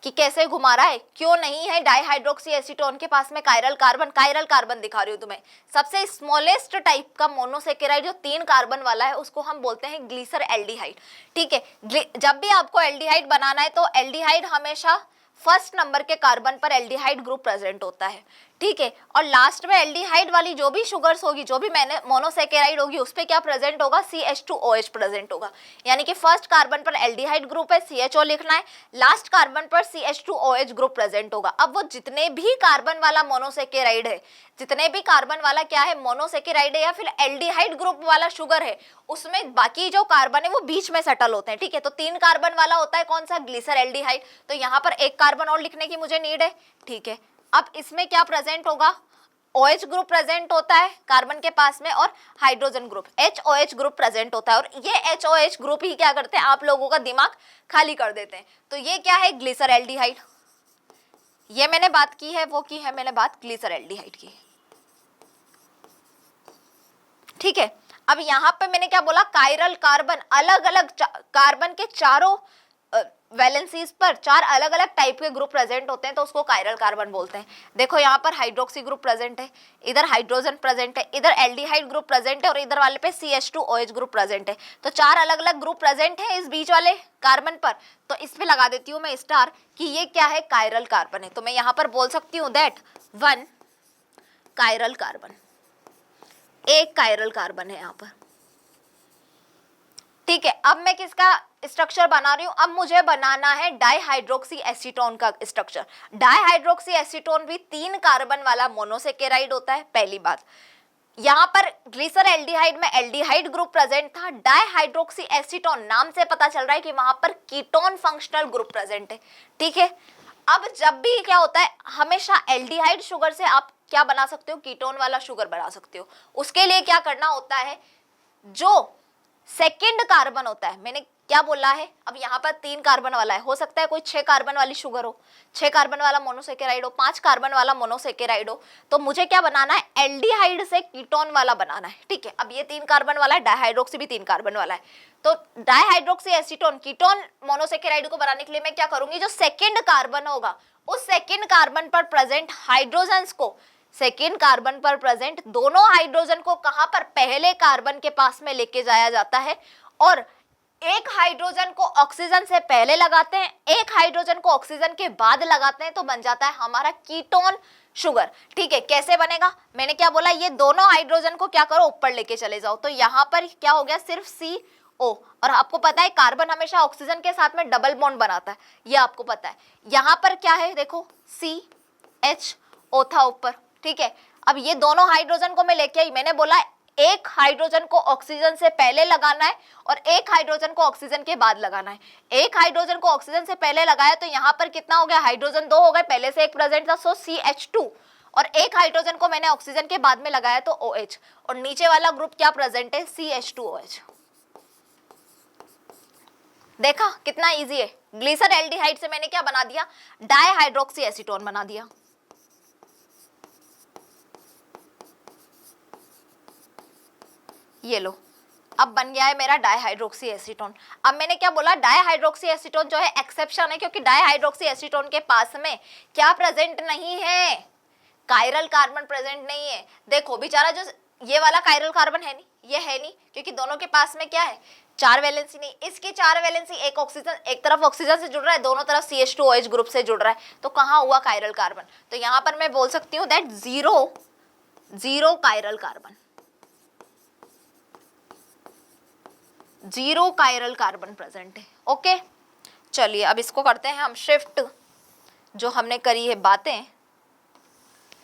Speaker 1: कि कैसे घुमा रहा है, क्यों नहीं है डाईहाइड्रोक्सी एसीटोन के पास में कायरल कार्बन दिखा रही हूँ तुम्हें। सबसे स्मॉलेस्ट टाइप का मोनोसेकेराइड जो 3 कार्बन वाला है उसको हम बोलते हैं ग्लीसर एल्डिहाइड। ठीक है, जब भी आपको एल्डिहाइड बनाना है तो एल्डिहाइड हमेशा फर्स्ट नंबर के कार्बन पर एल्डिहाइड ग्रुप प्रेजेंट होता है। ठीक है, और लास्ट में एल्डिहाइड वाली जो भी शुगर्स होगी, जो भी मैंने मोनोसेकेराइड होगी, उस पे क्या प्रेजेंट होगा, CH2OH प्रेजेंट होगा। यानी कि फर्स्ट कार्बन पर एल्डिहाइड ग्रुप है, CHO लिखना है, लास्ट कार्बन पर CH2OH ग्रुप प्रेजेंट होगा। अब वो जितने भी कार्बन वाला मोनोसेकेराइड है, जितने भी कार्बन वाला क्या है, मोनोसेकेराइड है या फिर एल्डिहाइड ग्रुप वाला शुगर है, उसमें बाकी जो कार्बन है वो बीच में सेटल होते हैं। ठीक है, तो 3 कार्बन वाला होता है कौन सा, ग्लीसर एल्डिहाइड। तो यहाँ पर एक कार्बन और लिखने की मुझे नीड है। ठीक है, अब इसमें क्या प्रेजेंट होगा, OH ग्रुप प्रेजेंट होता है कार्बन के पास में, और hydrogen group HOH group present होता है, और ये HOH ग्रुप ही क्या करते हैं, आप लोगों का दिमाग खाली कर देते हैं। तो ये क्या है, ग्लीसर एल्डिहाइड। ये मैंने बात की है, वो की है मैंने बात ग्लीसर एल्डिहाइड की। ठीक है, अब यहाँ पे मैंने क्या बोला, कायरल कार्बन, अलग अलग कार्बन के चारों वैलेंसीज पर 4 अलग अलग टाइप के ग्रुप प्रेजेंट होते हैं, तो उसको कायरल कार्बन बोलते हैं। देखो यहाँ पर हाइड्रोक्सी ग्रुप प्रेजेंट है, इधर हाइड्रोजन प्रेजेंट है, इधर एल्डिहाइड ग्रुप प्रेजेंट है, और इधर वाले पे CH2OH ग्रुप प्रेजेंट है। तो 4 अलग अलग ग्रुप प्रेजेंट है इस बीच वाले कार्बन पर। तो इस पे लगा देती हूँ मैं स्टार कि ये क्या है, कायरल कार्बन है। तो मैं यहाँ पर बोल सकती हूँ दैट 1 कायरल कार्बन, एक कायरल कार्बन है यहाँ पर। ठीक है, अब मैं किसका स्ट्रक्चर बना रही हूं, अब मुझे बनाना है डाईहाइड्रोक्सी एसीटोन का स्ट्रक्चर। डाईहाइड्रोक्सी एसीटोन भी 3 कार्बन वाला मोनोसेकेराइड होता है, पहली बात। यहां पर ग्लीसर एल्डिहाइड में एल्डिहाइड ग्रुप प्रेजेंट था, डाईहाइड्रोक्सी एसीटोन नाम से पता चल रहा है कि वहां पर कीटोन फंक्शनल ग्रुप प्रेजेंट है। ठीक है, अब जब भी क्या होता है, हमेशा एल्डिहाइड शुगर से आप क्या बना सकते हो, कीटोन वाला शुगर बना सकते हो। उसके लिए क्या करना होता है, जो सेकेंड कार्बन होता है, मैंने क्या बोला है, अब यहाँ पर 3 कार्बन वाला है, हो सकता है कोई 6 कार्बन वाली शुगर हो, 6 कार्बन वाला मोनोसेकेराइड हो, 5 कार्बन वाला मोनोसेकेराइड हो, तो मुझे क्या बनाना है, एल्डिहाइड से कीटोन वाला बनाना है। ठीक है, अब ये 3 कार्बन वाला है, डाईहाइड्रोक्सी भी 3 कार्बन वाला है, तो डाईहाइड्रोक्सी एसीटोन कीटोन मोनोसेकेराइड को बनाने के लिए मैं क्या करूंगी, जो सेकेंड कार्बन होगा उस सेकेंड कार्बन पर प्रेजेंट हाइड्रोजन्स को, सेकेंड कार्बन पर प्रेजेंट दोनों हाइड्रोजन को कहां पर, पहले कार्बन के पास में लेके जाया जाता है, और एक हाइड्रोजन को ऑक्सीजन से पहले लगाते हैं, एक हाइड्रोजन को ऑक्सीजन के बाद लगाते हैं, तो बन जाता है हमारा कीटोन शुगर। ठीक है, कैसे बनेगा, मैंने क्या बोला, ये दोनों हाइड्रोजन को क्या करो, ऊपर लेके चले जाओ, तो यहां पर क्या हो गया, सिर्फ CO। और आपको पता है कार्बन हमेशा ऑक्सीजन के साथ में डबल बॉन्ड बनाता है, ये आपको पता है। यहां पर क्या है, देखो CHO था ऊपर। ठीक है, अब ये दोनों हाइड्रोजन को मैं लेके आई, मैंने बोला एक हाइड्रोजन को ऑक्सीजन से पहले लगाना है और एक हाइड्रोजन को ऑक्सीजन के बाद लगाना है। एक हाइड्रोजन को ऑक्सीजन से पहले लगाया तो यहाँ पर कितना हो गया, हाइड्रोजन 2 हो गए, पहले से एक प्रेजेंट था, सो CH2, और एक हाइड्रोजन को मैंने ऑक्सीजन के बाद में लगाया तो OH, और नीचे वाला ग्रुप क्या प्रेजेंट है, CH2OH। देखा कितना इजी है, ग्लीसर एल्डिहाइड से मैंने क्या बना दिया, डाईहाइड्रोक्सी एसीटोन बना दिया। ये लो, अब बन गया है मेरा डाईहाइड्रोक्सी एसीटोन। अब मैंने क्या बोला, डाईहाइड्रोक्सी एसीटोन जो है एक्सेप्शन है, क्योंकि डाईहाइड्रोक्सी एसीटोन के पास में क्या प्रेजेंट नहीं है, कायरल कार्बन प्रेजेंट नहीं है। देखो बेचारा जो ये वाला कायरल कार्बन है नहीं, ये है नहीं, क्योंकि दोनों के पास में क्या है, चार वैलेंसी नहीं, इसकी चार वैलेंसी, एक ऑक्सीजन, एक तरफ ऑक्सीजन से जुड़ रहा है, दोनों तरफ CH2OH ग्रुप से जुड़ रहा है, तो कहाँ हुआ कायरल कार्बन। तो यहाँ पर मैं बोल सकती हूँ that zero chiral carbon, zero chiral carbon present है। ओके, चलिए अब इसको करते हैं हम शिफ्ट, जो हमने करी है बातें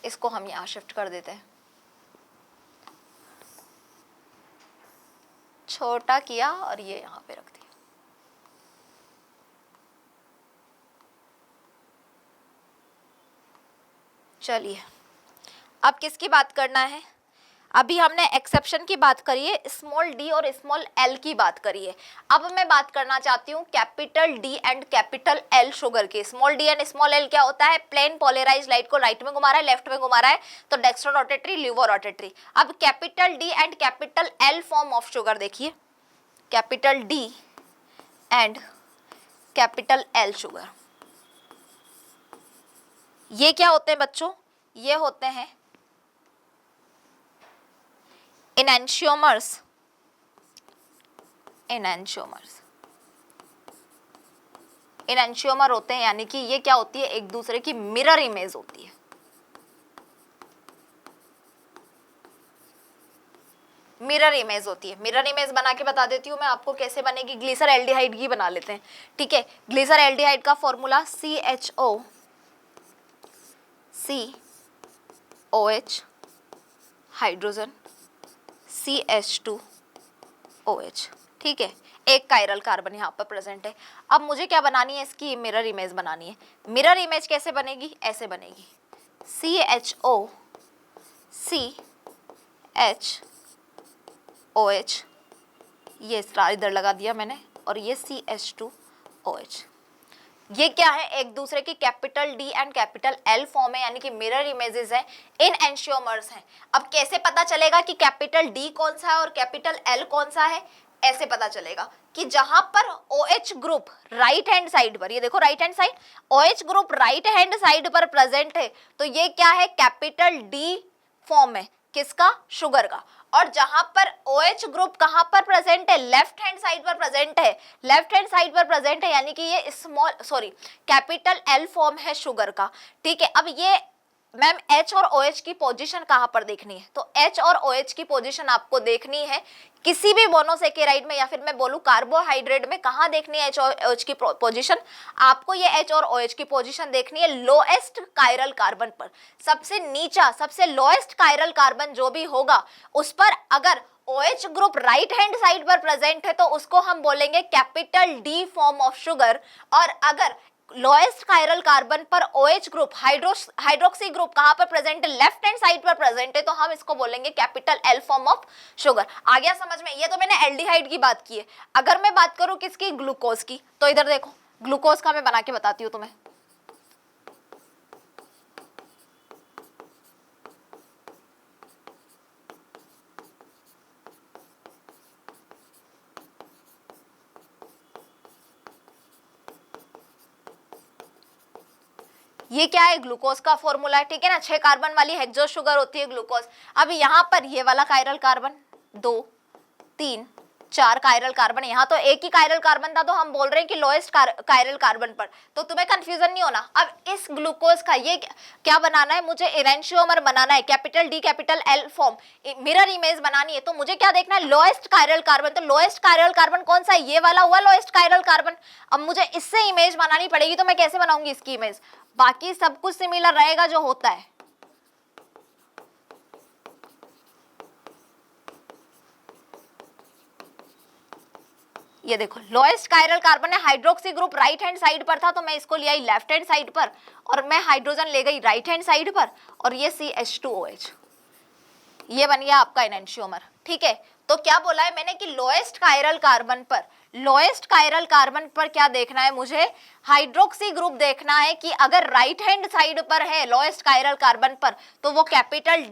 Speaker 1: इसको हम यहाँ शिफ्ट कर देते हैं, छोटा किया और ये यहाँ पे रख दिया। चलिए अब किसकी बात करना है, अभी हमने एक्सेप्शन की बात करी है, स्मॉल डी और स्मॉल एल की बात करी है। अब मैं बात करना चाहती हूँ capital D and capital L sugar की। Small D and small L क्या होता है, प्लेन पोलराइज लाइट को राइट में घुमा रहा है, लेफ्ट में घुमा रहा है, तो डेक्स्ट्रो रोटेटरी, लिवो रोटेटरी। अब capital D and capital L form of sugar देखिए, capital D and capital L sugar, ये क्या होते हैं बच्चों, ये होते हैं enantiomers, enantiomer होते हैं, यानी कि ये क्या होती है, एक दूसरे की मिरर इमेज होती है। मिरर इमेज होती है। मिरर इमेज बना के बता देती हूँ मैं आपको कैसे बनेगी, ग्लिसर एल्डिहाइड की बना लेते हैं, ठीक है। ग्लिसर एल्डिहाइड का फॉर्मूला CHOCOH हाइड्रोजन CH2OH, ठीक है, एक कायरल कार्बन यहाँ पर प्रेजेंट है। अब मुझे क्या बनानी है, इसकी मिरर इमेज बनानी है। मिरर इमेज कैसे बनेगी, ऐसे बनेगी, CHOCH, ये स्टार इधर लगा दिया मैंने, और ये CH2OH। ये क्या है, एक दूसरे की capital D and capital L form है, यानी कि मिरर इमेजेस हैं, इन एंशियोमर्स हैं। अब कैसे पता चलेगा कि कैपिटल डी कौन सा है और कैपिटल एल कौन सा है, ऐसे पता चलेगा कि जहां पर OH group right hand side पर, ये देखो right hand side, OH group right hand side पर प्रेजेंट है, तो ये क्या है, कैपिटल डी फॉर्म है, किसका, शुगर का। और जहां पर OH ग्रुप कहां पर प्रेजेंट है, लेफ्ट हैंड साइड पर प्रेजेंट है, लेफ्ट हैंड साइड पर प्रेजेंट है, यानी कि ये कैपिटल एल फॉर्म है शुगर का, ठीक है। अब ये मैम H और OH की पोजीशन कहां पर देखनी है, तो H और OH की पोजीशन आपको देखनी है किसी भी मोनोसेकेराइड में, या फिर मैं बोलूं कार्बोहाइड्रेट में, कहां देखनी है H और OH की पोजीशन, आपको ये H और OH की पोजीशन देखनी है लोएस्ट कायरल कार्बन पर। सबसे नीचा, सबसे लोएस्ट कायरल कार्बन जो भी होगा उस पर अगर OH group right hand side पर प्रेजेंट है तो उसको हम बोलेंगे capital D form of sugar, और अगर लोएस्ट कायरल कार्बन पर OH ग्रुप हाइड्रोक्सी ग्रुप कहां पर प्रेजेंट है, लेफ्ट हैंड साइड पर प्रेजेंट है, तो हम इसको बोलेंगे capital L form of sugar. आ गया समझ में, ये तो मैंने एल्डिहाइड की बात की है। अगर मैं बात करूं किसकी, ग्लूकोज की, तो इधर देखो ग्लूकोज का मैं बना के बताती हूँ तुम्हें। ये क्या है, ग्लूकोज का फॉर्मूला है, ठीक है ना, 6 कार्बन वाली हेक्सो शुगर होती है ग्लूकोज। अब यहाँ पर ये वाला कायरल कार्बन, 2 3 4 कायरल कार्बन, यहाँ तो एक ही कायरल कार्बन था, तो हम बोल रहे हैं कि लोएस्ट कायरल कार्बन पर, तो तुम्हें कंफ्यूजन नहीं होना। अब इस ग्लूकोज का ये क्या बनाना है, मुझे एरेंशियोमर बनाना है, capital D capital L form, mirror image बनानी है, तो मुझे क्या देखना है, लोएस्ट कायरल कार्बन। तो लोएस्ट कायरल कार्बन कौन सा है, ये वाला हुआ लोएस्ट कायरल कार्बन। अब मुझे इससे इमेज बनानी पड़ेगी, तो मैं कैसे बनाऊंगी इसकी इमेज, बाकी सब कुछ सिमिलर रहेगा जो होता है। ये देखो लोएस्ट कायरल कार्बन है, hydroxy group right hand side पर था, तो मैं इसको ले आई लेफ्ट हैंड साइड पर, और मैं हाइड्रोजन ले गई राइट हैंड साइड पर, और ये CH2OH, ये बन गया आपका एनेंशियोमर, ठीक है। तो क्या बोला है मैंने कि लोएस्ट कायरल कार्बन पर, लोएस्ट कायरल कार्बन पर क्या देखना है मुझे, हाइड्रोक्सी ग्रुप देखना है कि अगर राइट हैंड साइड पर है लोएस्ट कायरल कार्बन पर, तो वो capital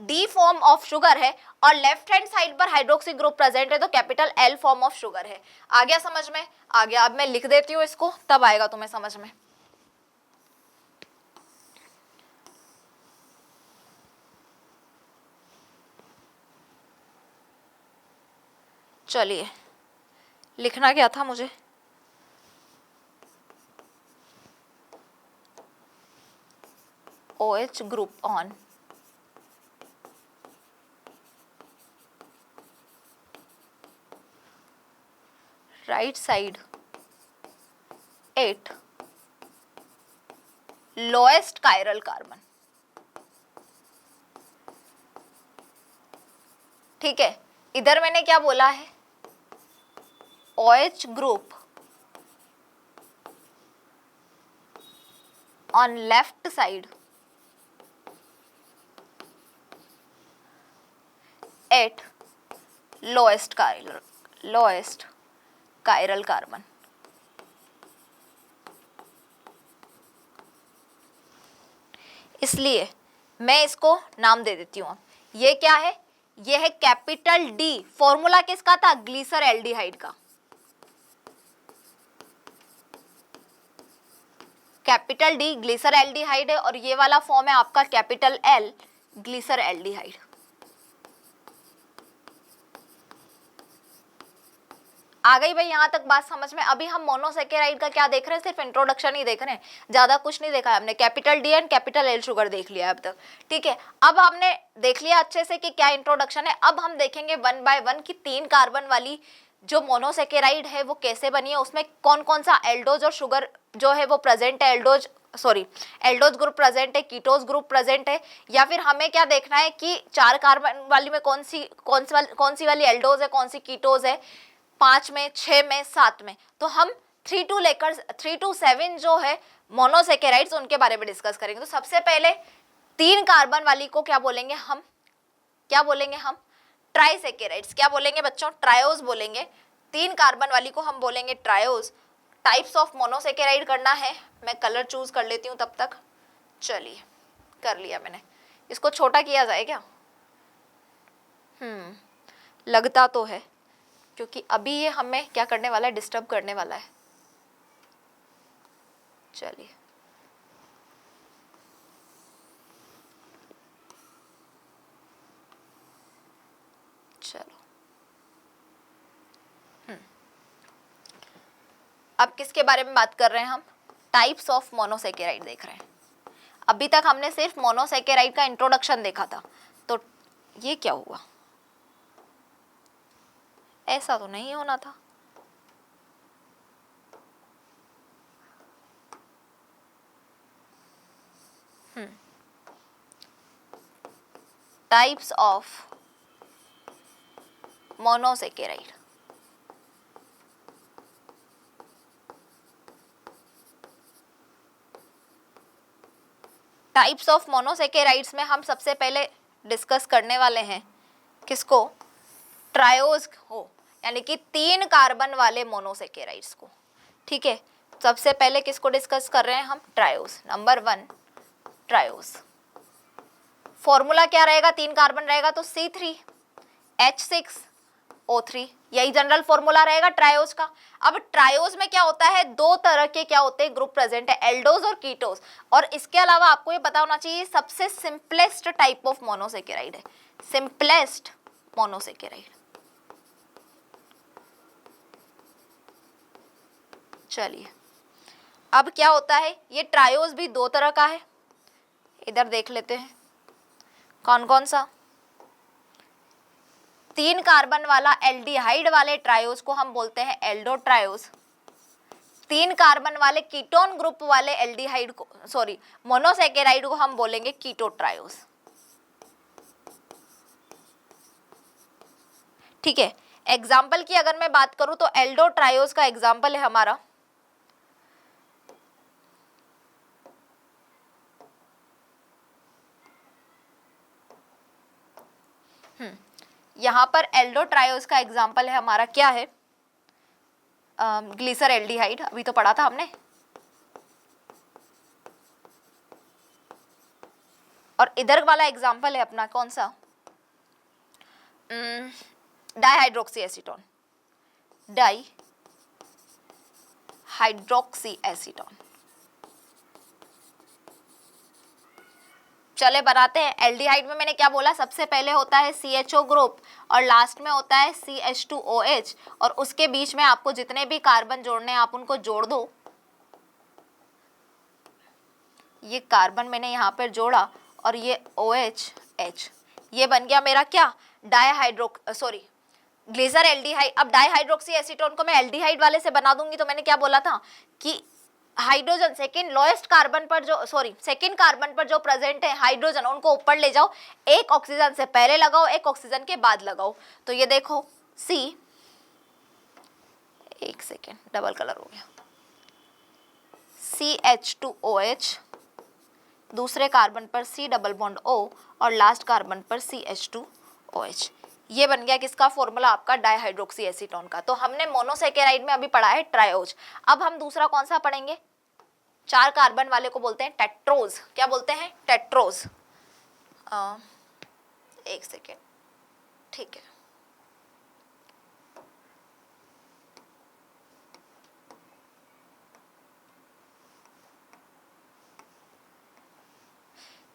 Speaker 1: D form of sugar है, और लेफ्ट हैंड साइड पर हाइड्रोक्सी ग्रुप प्रेजेंट है तो capital L form of sugar है। आ गया समझ में, आ गया। अब मैं लिख देती हूँ इसको, तब आएगा तुम्हें समझ में। चलिए लिखना क्या था मुझे? OH group on right side 8 lowest chiral carbon. ठीक है, इधर मैंने क्या बोला है? OH group on left side 8 lowest chiral carbon. इसलिए मैं इसको नाम दे देती हूँ। ये क्या है? ये है कैपिटल डी। फॉर्मूला किसका था? ग्लीसर एल्डिहाइड का। कैपिटल डी ग्लीसर एल्डिहाइड है और ये वाला फॉर्म है आपका कैपिटल एल ग्लीसर एल्डिहाइड। आ गई भाई यहां तक बात समझ में? अभी हम मोनोसेकेराइड का क्या देख रहे हैं? सिर्फ इंट्रोडक्शन ही देख रहे हैं, ज्यादा कुछ नहीं देखा है हमने। Capital D and capital L sugar देख लिया है अब तक। ठीक है, अब हमने देख लिया अच्छे से कि क्या इंट्रोडक्शन है। अब हम देखेंगे वन बाय वन कि 3 कार्बन वाली जो मोनोसेकेराइड है वो कैसे बनी है, उसमें कौन कौन सा एल्डोज और शुगर जो है वो प्रेजेंट है। एल्डोज ग्रुप प्रेजेंट है, कीटोज ग्रुप प्रेजेंट है, या फिर हमें क्या देखना है कि 4 कार्बन वाली में कौन सी वाली एल्डोज है, कौन सी कीटोज है, 5 में, 6 में, 7 में। तो हम 3 to 7 जो है मोनोसेकेराइड्स उनके बारे में डिस्कस करेंगे। तो सबसे पहले 3 कार्बन वाली को क्या बोलेंगे हम? ट्राइसेकेराइड्स। क्या बोलेंगे बच्चों? ट्रायोज बोलेंगे। 3 कार्बन वाली को हम बोलेंगे ट्रायोज। टाइप्स ऑफ मोनोसेकेराइड करना है, मैं कलर चूज कर लेती हूँ तब तक। चलिए, कर लिया मैंने। इसको छोटा किया जाए क्या? लगता तो है, क्योंकि अभी ये हमें क्या करने वाला है? डिस्टर्ब करने वाला है। चलिए, चलो। अब किसके बारे में बात कर रहे हैं हम? टाइप्स ऑफ मोनोसेकेराइड देख रहे हैं। अभी तक हमने सिर्फ मोनोसेकेराइड का इंट्रोडक्शन देखा था। तो ये क्या हुआ? ऐसा तो नहीं होना था। Types of monosaccharide. Types of monosaccharides में हम सबसे पहले डिस्कस करने वाले हैं किसको? ट्रायोज हो, यानी कि 3 कार्बन वाले मोनोसेकेराइड्स को। ठीक है, सबसे पहले किसको डिस्कस कर रहे हैं हम? ट्रायोज। Number 1 triose. फॉर्मूला क्या रहेगा? 3 कार्बन रहेगा तो C3H6O3, यही जनरल फॉर्मूला रहेगा ट्रायोज का। अब ट्रायोज में क्या होता है? 2 तरह के क्या होते हैं? ग्रुप प्रेजेंट है, एल्डोज और कीटोज। और इसके अलावा आपको ये पता होना चाहिए सबसे सिंपलेस्ट टाइप ऑफ मोनोसेकेराइड है, सिंपलेस्ट मोनोसेकेराइड। चलिए, अब क्या होता है? ये ट्रायोज भी 2 तरह का है। इधर देख लेते हैं कौन कौन सा। 3 कार्बन वाला एल्डिहाइड वाले ट्रायोज को हम बोलते हैं एल्डो ट्रायोज। 3 कार्बन वाले कीटोन ग्रुप वाले एल्डिहाइड को, मोनोसेकेराइड को हम बोलेंगे कीटो ट्रायोज। ठीक है, एग्जाम्पल की अगर मैं बात करूं तो एल्डो ट्रायोज का एग्जाम्पल है हमारा यहां पर एल्डो ट्रायोज का एग्जाम्पल है हमारा क्या है? ग्लीसर एल्डिहाइड, अभी तो पढ़ा था हमने। और इधर वाला एग्जाम्पल है अपना कौन सा? Dihydroxy acetone. Dihydroxy acetone. चले बनाते हैं। एल्डिहाइड में मैंने क्या बोला, सबसे पहले होता है CHO ग्रुप और लास्ट में होता है CH2OH, और उसके बीच में आपको जितने भी कार्बन जोड़ने हैं आप उनको जोड़ दो। ये कार्बन मैंने यहाँ पर जोड़ा और ये OH, ये बन गया मेरा क्या, ग्लिसर एल्डिहाइड। अब डाइहाइड्रोक्सी एसीटोन को मैं एल्डिहाइड वाले से बना दूंगी तो मैंने क्या बोला था कि हाइड्रोजन सेकंड कार्बन पर जो प्रेजेंट है हाइड्रोजन, उनको ऊपर ले जाओ, एक ऑक्सीजन से पहले लगाओ, एक ऑक्सीजन के बाद लगाओ। तो ये देखो एक सेकेंड डबल कलर हो गया, CH2OH, दूसरे कार्बन पर C डबल बॉन्ड O और लास्ट कार्बन पर CH2OH। ये बन गया किसका फॉर्मूला, आपका डाइहाइड्रोक्सी एसीटोन का। तो हमने मोनोसैकेराइड में अभी पढ़ा है ट्रायोज। अब हम दूसरा कौन सा पढ़ेंगे, 4 कार्बन वाले को बोलते हैं टेट्रोज। क्या बोलते हैं, टेट्रोज। एक सेकेंड, ठीक है।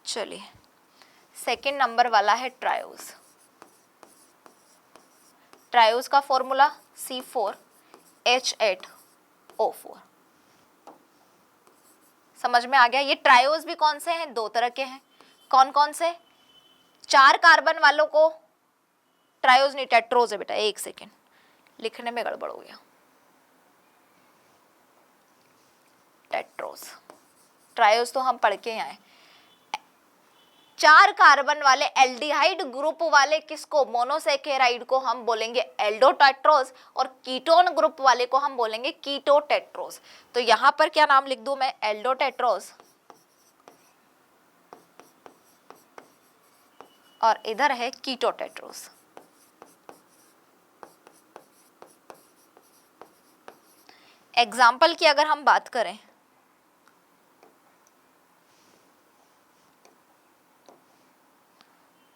Speaker 1: चलिए, सेकेंड नंबर वाला है ट्रायोज। ट्रायोज का फॉर्मूला C4H8O4। समझ में आ गया। ये ट्रायोज भी कौन से हैं, 2 तरह के हैं। कौन कौन से, 4 कार्बन वालों को ट्रायोज नहीं, टेट्रोज है बेटा। एक सेकेंड, लिखने में गड़बड़ हो गया। टेट्रोज, ट्रायोज तो हम पढ़ के आए। 4 कार्बन वाले एल्डिहाइड ग्रुप वाले किसको, मोनोसैकेराइड को हम बोलेंगे एल्डोटेट्रोज, और कीटोन ग्रुप वाले को हम बोलेंगे कीटोटेट्रोज। तो यहां पर क्या नाम लिख दूं मैं, एल्डोटेट्रोज, और इधर है कीटोटेट्रोज। एग्जाम्पल की अगर हम बात करें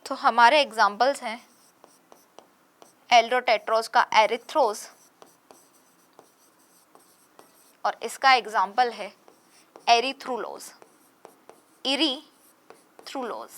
Speaker 1: तो हमारे एग्जाम्पल्स हैं एल्डोटेट्रोज का एरिथ्रोज, और इसका एग्जाम्पल है एरिथ्रुलोज, इरीथ्रुलोज।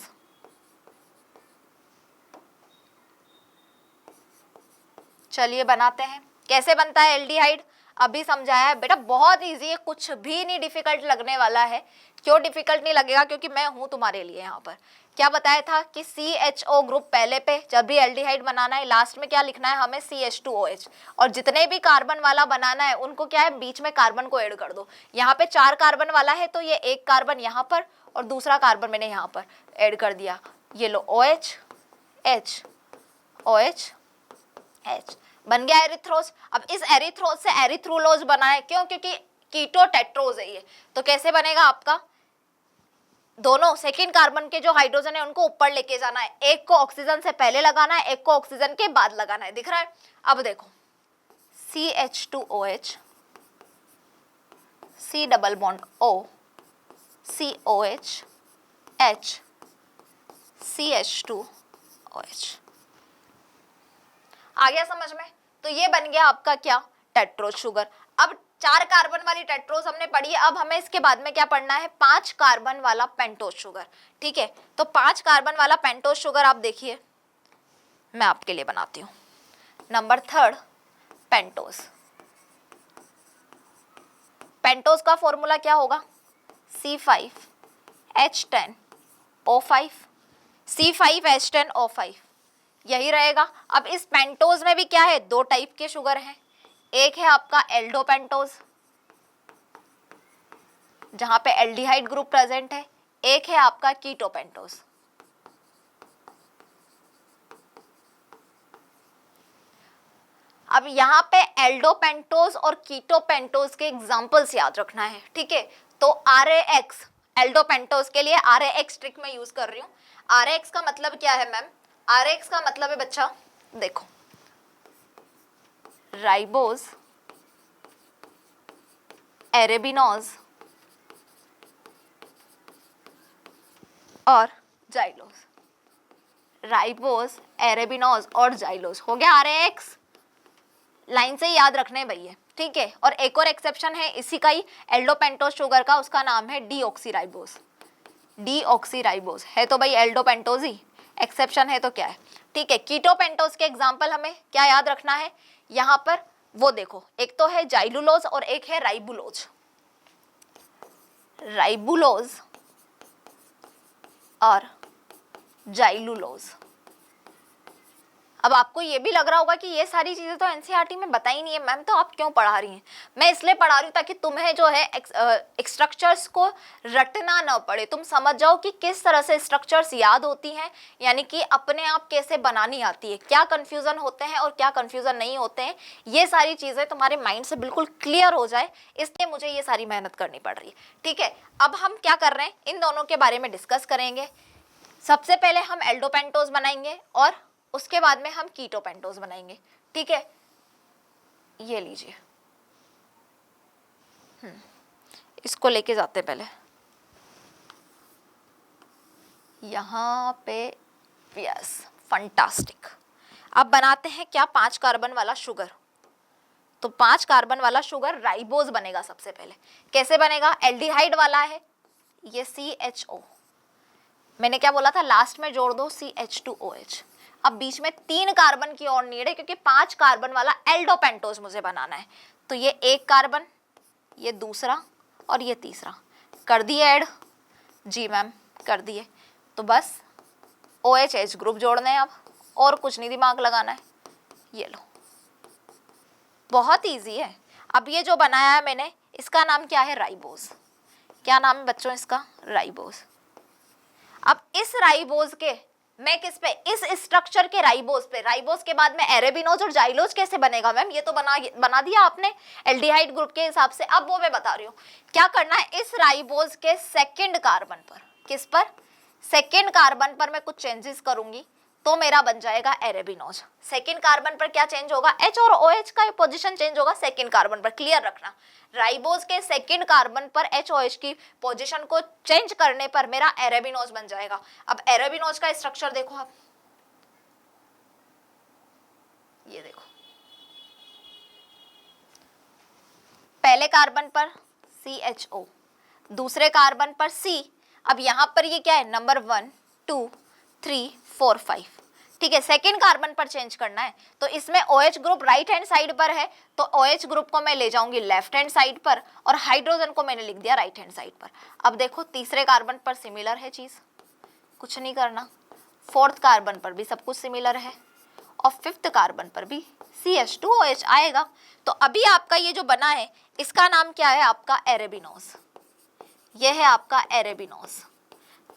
Speaker 1: चलिए बनाते हैं। कैसे बनता है एल्डिहाइड, अभी समझाया है बेटा, बहुत इजी है, कुछ भी नहीं डिफिकल्ट लगने वाला है। क्यों डिफिकल्ट नहीं लगेगा, क्योंकि मैं हूं तुम्हारे लिए यहाँ पर। क्या बताया था कि CHO ग्रुप पहले पे, जब भी एल्डिहाइड बनाना है लास्ट में क्या लिखना है हमें, CH2OH, और जितने भी कार्बन वाला बनाना है उनको क्या है, बीच में कार्बन को ऐड कर दो। यहाँ पे 4 कार्बन वाला है तो ये एक कार्बन यहाँ पर और दूसरा कार्बन मैंने यहाँ पर ऐड कर दिया। ये लो OH, H, OH, H, बन गया एरिथ्रोज। अब इस एरिथ्रोज से एरिथ्रुलोज बना है, क्यों, क्योंकि कीटोटेट्रोज है ये। तो कैसे बनेगा आपका, दोनों सेकेंड कार्बन के जो हाइड्रोजन है उनको ऊपर लेके जाना है, एक को ऑक्सीजन से पहले लगाना है, एक को ऑक्सीजन के बाद लगाना है। दिख रहा है। अब देखो CH2OH, C double bond O, COH, H, CH2OH। आ गया समझ में। तो ये बन गया आपका क्या, टेट्रोज शुगर। अब 4 कार्बन वाली टेट्रोज हमने पढ़ी है। अब हमें इसके बाद में क्या पढ़ना है, 5 कार्बन वाला पेंटोज शुगर। ठीक है, तो 5 कार्बन वाला पेंटोज शुगर आप देखिए, मैं आपके लिए बनाती हूँ। Number 3 pentose. पेंटोज का फॉर्मूला क्या होगा, C5H10O5, C5H10O5 यही रहेगा। अब इस पेंटोज में भी क्या है, 2 टाइप के शुगर हैं। एक है आपका एल्डोपेंटोज, जहां पे एल्डिहाइड ग्रुप प्रेजेंट है, एक है आपका कीटोपेंटोज। अब यहाँ पे एल्डोपेंटोज और कीटोपेंटोज के एग्जांपल्स याद रखना है। ठीक है, तो RAX एल्डोपेंटोज के लिए RAX ट्रिक में यूज कर रही हूँ। RAX का मतलब क्या है मैम, RAX का मतलब है बच्चा, देखो, राइबोज, एरेबिनोज और जाइलोज। राइबोज, एरेबिनोज और जाइलोज हो गया RAX। लाइन से याद रखने भैया। ठीक है, और एक और एक्सेप्शन है इसी का ही, एल्डोपेंटोज शुगर का, उसका नाम है डीऑक्सीराइबोज। डीऑक्सीराइबोज है तो भाई एल्डोपेंटोज ही, एक्सेप्शन है तो क्या है, ठीक है। कीटोपेंटोज के एग्जाम्पल हमें क्या याद रखना है यहाँ पर, वो देखो एक तो है जाइलुलोज और एक है राइबुलोज। राइबुलोज और जाइलुलोज। अब आपको ये भी लग रहा होगा कि ये सारी चीजें तो एनसीईआरटी में बताई नहीं है मैम, तो आप क्यों पढ़ा रही हैं? मैं इसलिए पढ़ा रही हूँ ताकि तुम्हें जो है स्ट्रक्चर्स को रटना ना पड़े, तुम समझ जाओ कि किस तरह से स्ट्रक्चर्स याद होती हैं, यानी कि अपने आप कैसे बनानी आती है, क्या कंफ्यूजन होते हैं और क्या कंफ्यूजन नहीं होते हैं, ये सारी चीजें तुम्हारे माइंड से बिल्कुल क्लियर हो जाए, इसलिए मुझे ये सारी मेहनत करनी पड़ रही है, ठीक है। अब हम क्या कर रहे हैं, इन दोनों के बारे में डिस्कस करेंगे। सबसे पहले हम एल्डोपेंटोज बनाएंगे और उसके बाद में हम कीटोपेंटोज बनाएंगे, ठीक है। ये लीजिए, इसको लेके जाते पहले यहां पे, यस फंटास्टिक। अब बनाते हैं क्या, 5 कार्बन वाला शुगर। तो 5 कार्बन वाला शुगर राइबोज बनेगा सबसे पहले। कैसे बनेगा, एल्डिहाइड वाला है ये CHO, मैंने क्या बोला था लास्ट में जोड़ दो CH2OH। अब बीच में 3 कार्बन की और नीड है क्योंकि 5 कार्बन वाला एल्डोपेंटोज मुझे बनाना है। तो ये 1 कार्बन, ये दूसरा और ये तीसरा कर दिए ऐड, जी मैम कर दिए। तो बस OH ग्रुप जोड़ने हैं अब, और कुछ नहीं दिमाग लगाना है। ये लो, बहुत इजी है। अब ये जो बनाया है मैंने, इसका नाम क्या है, राइबोज। क्या नाम है बच्चों इसका, राइबोज। अब इस राइबोज के मैं किस पे, इस स्ट्रक्चर के राइबोज पे, राइबोज के बाद में एरेबिनोज और जाइलोज कैसे बनेगा मैम, ये तो बना दिया आपने एल्डिहाइड ग्रुप के हिसाब से। अब वो मैं बता रही हूँ क्या करना है, इस राइबोज के सेकंड कार्बन पर, किस पर, सेकंड कार्बन पर मैं कुछ चेंजेस करूंगी तो मेरा बन जाएगा एरेबिनोज। सेकंड कार्बन पर क्या चेंज होगा, H और OH का पोजीशन चेंज होगा सेकंड कार्बन पर, क्लियर रखना। राइबोज के सेकंड कार्बन पर HOH की पोजीशन को चेंज करने पर मेरा एरेबिनोज बन जाएगा। अब एरेबिनोज का स्ट्रक्चर देखो आप, ये देखो, पहले कार्बन पर CHO, दूसरे कार्बन पर C। अब यहां पर ये क्या है, नंबर 1 2 3 4 5, ठीक है। सेकंड कार्बन पर चेंज करना है तो इसमें OH group right hand side पर है, तो OH ग्रुप को मैं ले जाऊंगी लेफ्ट हैंड साइड पर और हाइड्रोजन को मैंने लिख दिया राइट हैंड साइड पर। अब देखो तीसरे कार्बन पर सिमिलर है चीज, कुछ नहीं करना। फोर्थ कार्बन पर भी सब कुछ सिमिलर है और फिफ्थ कार्बन पर भी CH2OH आएगा। तो अभी आपका ये जो बना है इसका नाम क्या है, आपका एरेबिनोज। ये है आपका एरेबिनोज।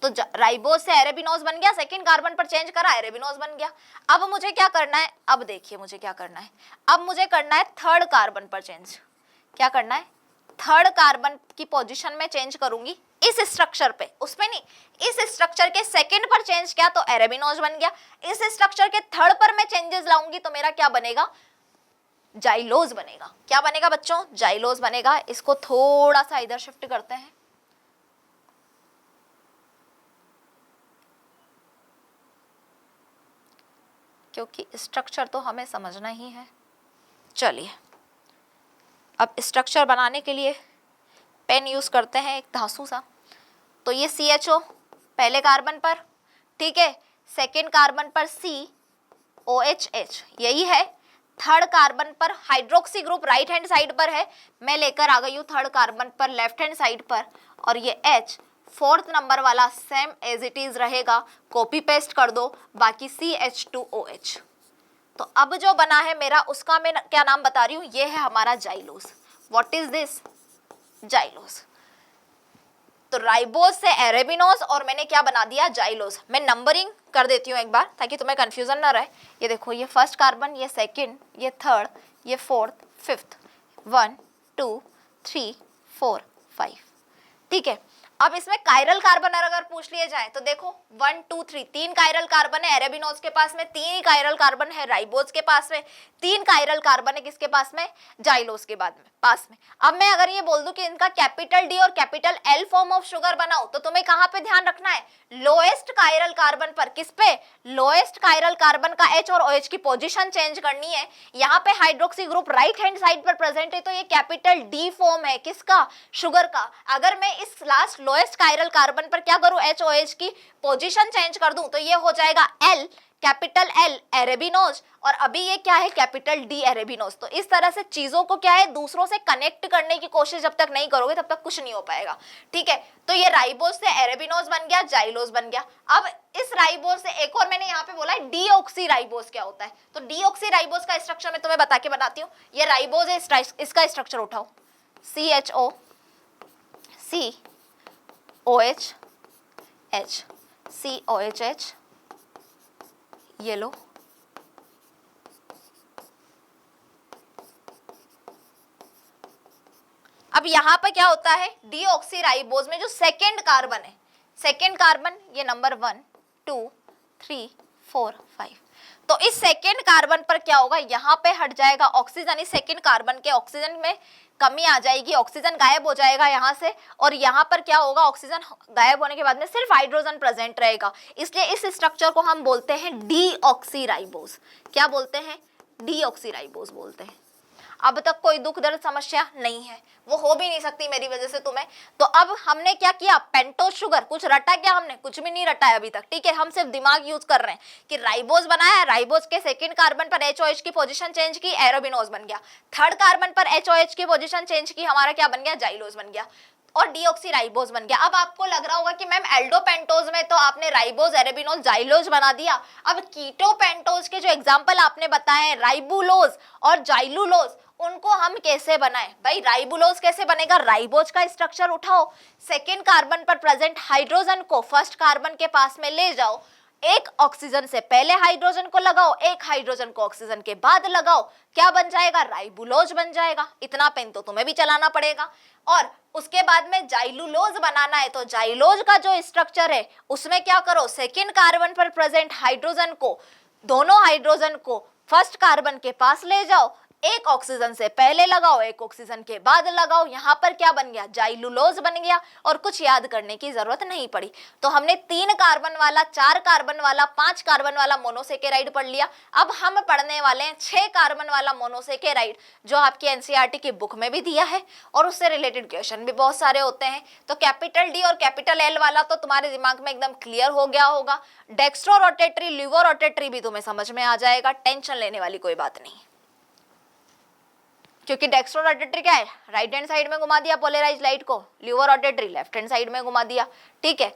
Speaker 1: तो राइबोज से एरेबिनोज बन गया, सेकंड कार्बन पर चेंज करा एरेबिनोज बन गया। अब मुझे क्या करना है, अब देखिए मुझे क्या करना है, अब मुझे करना है थर्ड कार्बन पर चेंज। क्या करना है, थर्ड कार्बन की पोजीशन में चेंज करूंगी इस स्ट्रक्चर पे, उस पे नहीं, इस स्ट्रक्चर के सेकंड पर चेंज किया तो एरेबिनोज बन गया। इस स्ट्रक्चर के थर्ड पर मैं चेंजेस लाऊंगी तो मेरा क्या बनेगा, जाइलोज बनेगा। क्या बनेगा बच्चों, जाइलोज बनेगा। इसको थोड़ा सा इधर शिफ्ट करते हैं, क्योंकि स्ट्रक्चर तो हमें समझना ही है। चलिए अब स्ट्रक्चर बनाने के लिए पेन यूज करते हैं एक धांसू सा। तो ये CHO पहले कार्बन पर, ठीक है, सेकेंड कार्बन पर COHH यही है, थर्ड कार्बन पर hydroxy group right hand side पर है, मैं लेकर आ गई हूँ थर्ड कार्बन पर लेफ्ट हैंड साइड पर, और ये H फोर्थ नंबर वाला सेम एज इट इज रहेगा, कॉपी पेस्ट कर दो, बाकी CH2OH। तो अब जो बना है मेरा उसका मैं क्या नाम बता रही हूँ, ये है हमारा xylose. What is this, xylose. तो राइबोज से एरेबिनोज और मैंने क्या बना दिया, जाइलोज। मैं नंबरिंग कर देती हूँ एक बार ताकि तुम्हें कंफ्यूजन ना रहे। ये देखो, ये फर्स्ट कार्बन, ये सेकंड, ये थर्ड, ये फोर्थ, फिफ्थ, 1 2 3 4 5, ठीक है। अब इसमें कायरल कार्बन अगर पूछ लिए जाए तो देखो 1 2 3 तीन कायरल कार्बन है एरेबिनोज के पास में, 3 ही कायरल कार्बन है राइबोज के पास में, 3 कायरल कार्बन है किसके पास में, जाइलोज के बाद में पास में। अब मैं अगर ये बोल दूं कि इनका कैपिटल D और capital L form of sugar बनाओ तो तुम्हें कहां पे ध्यान रखना है, लोएस्ट कायरल कार्बन पर। किस पे, लोएस्ट कायरल कार्बन का H और OH की पोजीशन चेंज करनी है। यहाँ पे hydroxy group right hand side पर प्रेजेंट है तो ये कैपिटल D फॉर्म है किसका, शुगर का। अगर मैं इस लास्ट लोएस्ट कायरल कार्बन पर क्या करूं, HOH की पोजीशन चेंज कर दूं तो ये हो जाएगा L, कैपिटल L एरेबिनोज, और अभी ये क्या है, कैपिटल D एरेबिनोज। तो इस तरह से चीजों को क्या है, दूसरों से कनेक्ट करने की कोशिश जब तक नहीं करोगे तब तक कुछ नहीं हो पाएगा, ठीक है। तो ये राइबोज से एरेबिनोज बन गया, जाइलोज बन गया। अब इस राइबोज से एक और मैंने यहाँ पे बोला है डीऑक्सी राइबोज क्या होता है, तो डीऑक्सी राइबोज का स्ट्रक्चर मैं तुम्हें बता के बताती हूँ। ये राइबोज है, इसका स्ट्रक्चर उठाओ, CHO COH H COH H, ये लो, अब यहां पर क्या होता है, डीऑक्सीराइबोज में जो सेकेंड कार्बन है, सेकेंड कार्बन ये नंबर 1 2 3 4 5, तो इस सेकेंड कार्बन पर क्या होगा, यहाँ पे हट जाएगा ऑक्सीजन, इस सेकेंड कार्बन के ऑक्सीजन में कमी आ जाएगी, ऑक्सीजन गायब हो जाएगा यहाँ से, और यहाँ पर क्या होगा, ऑक्सीजन गायब होने के बाद में सिर्फ हाइड्रोजन प्रेजेंट रहेगा, इसलिए इस स्ट्रक्चर को हम बोलते हैं डीऑक्सीराइबोज। क्या बोलते हैं, डीऑक्सीराइबोज बोलते हैं। अब तक कोई दुख दर्द समस्या नहीं है, वो हो भी नहीं सकती मेरी वजह से तुम्हें। तो अब हमने क्या किया, पेंटोज शुगर, कुछ रटा क्या हमने, कुछ भी नहीं रटा है अभी तक, ठीक है। हम सिर्फ दिमाग यूज कर रहे हैं कि राइबोज बनाया, राइबोज के सेकंड कार्बन पर HOH की पोजीशन चेंज की, एरोबिनोज बन गया, थर्ड कार्बन पर HOH की पोजीशन चेंज की, हमारा क्या बन गया, जाइलोज बन गया, और डीऑक्सीराइबोज बन गया। अब आपको लग रहा होगा कि मैम एल्डोपेंटोज में तो आपने राइबोज एरेबिनोज जाइलोज बना दिया, अब कीटोपेंटोज के जो एग्जांपल आपने बताए राइबुलोज और जाइलुलोज, उनको हम कैसे बनाएं भाई। राइबुलोज कैसे बनेगा, राइबोज का स्ट्रक्चर उठाओ, सेकेंड कार्बन पर प्रेजेंट हाइड्रोजन को फर्स्ट कार्बन के पास में ले जाओ, एक ऑक्सीजन से पहले हाइड्रोजन को लगाओ, एक हाइड्रोजन को ऑक्सीजन के बाद लगाओ, क्या बन जाएगा, राइबुलोज बन जाएगा। इतना पेन तो तुम्हें भी चलाना पड़ेगा। और उसके बाद में जाइलुलोज बनाना है, तो जाइलोज का जो स्ट्रक्चर है उसमें क्या करो, सेकेंड कार्बन पर प्रेजेंट हाइड्रोजन को, दोनों हाइड्रोजन को फर्स्ट कार्बन के पास ले जाओ, एक ऑक्सीजन से पहले लगाओ, एक ऑक्सीजन के बाद लगाओ, यहाँ पर क्या बन गया, जाइलुलोज बन गया, और कुछ याद करने की जरूरत नहीं पड़ी। तो हमने 3 कार्बन वाला, 4 कार्बन वाला, 5 कार्बन वाला मोनोसेकेराइड पढ़ लिया। अब हम पढ़ने वाले हैं 6 कार्बन वाला मोनोसेकेराइड, जो आपकी एनसीईआरटी की बुक में भी दिया है, और उससे रिलेटेड क्वेश्चन भी बहुत सारे होते हैं। तो कैपिटल डी और कैपिटल एल वाला तो तुम्हारे दिमाग में एकदम क्लियर हो गया होगा, डेक्स्ट्रो रोटेटरी, लिवो रोटेटरी भी तुम्हें समझ में आ जाएगा, टेंशन लेने वाली कोई बात नहीं, क्योंकि डेक्स्ट्रो रोटेटरी क्या है, राइट हैंड साइड में घुमा दिया पोलराइज लाइट को, laevorotatory left hand side में घुमा दिया, ठीक है।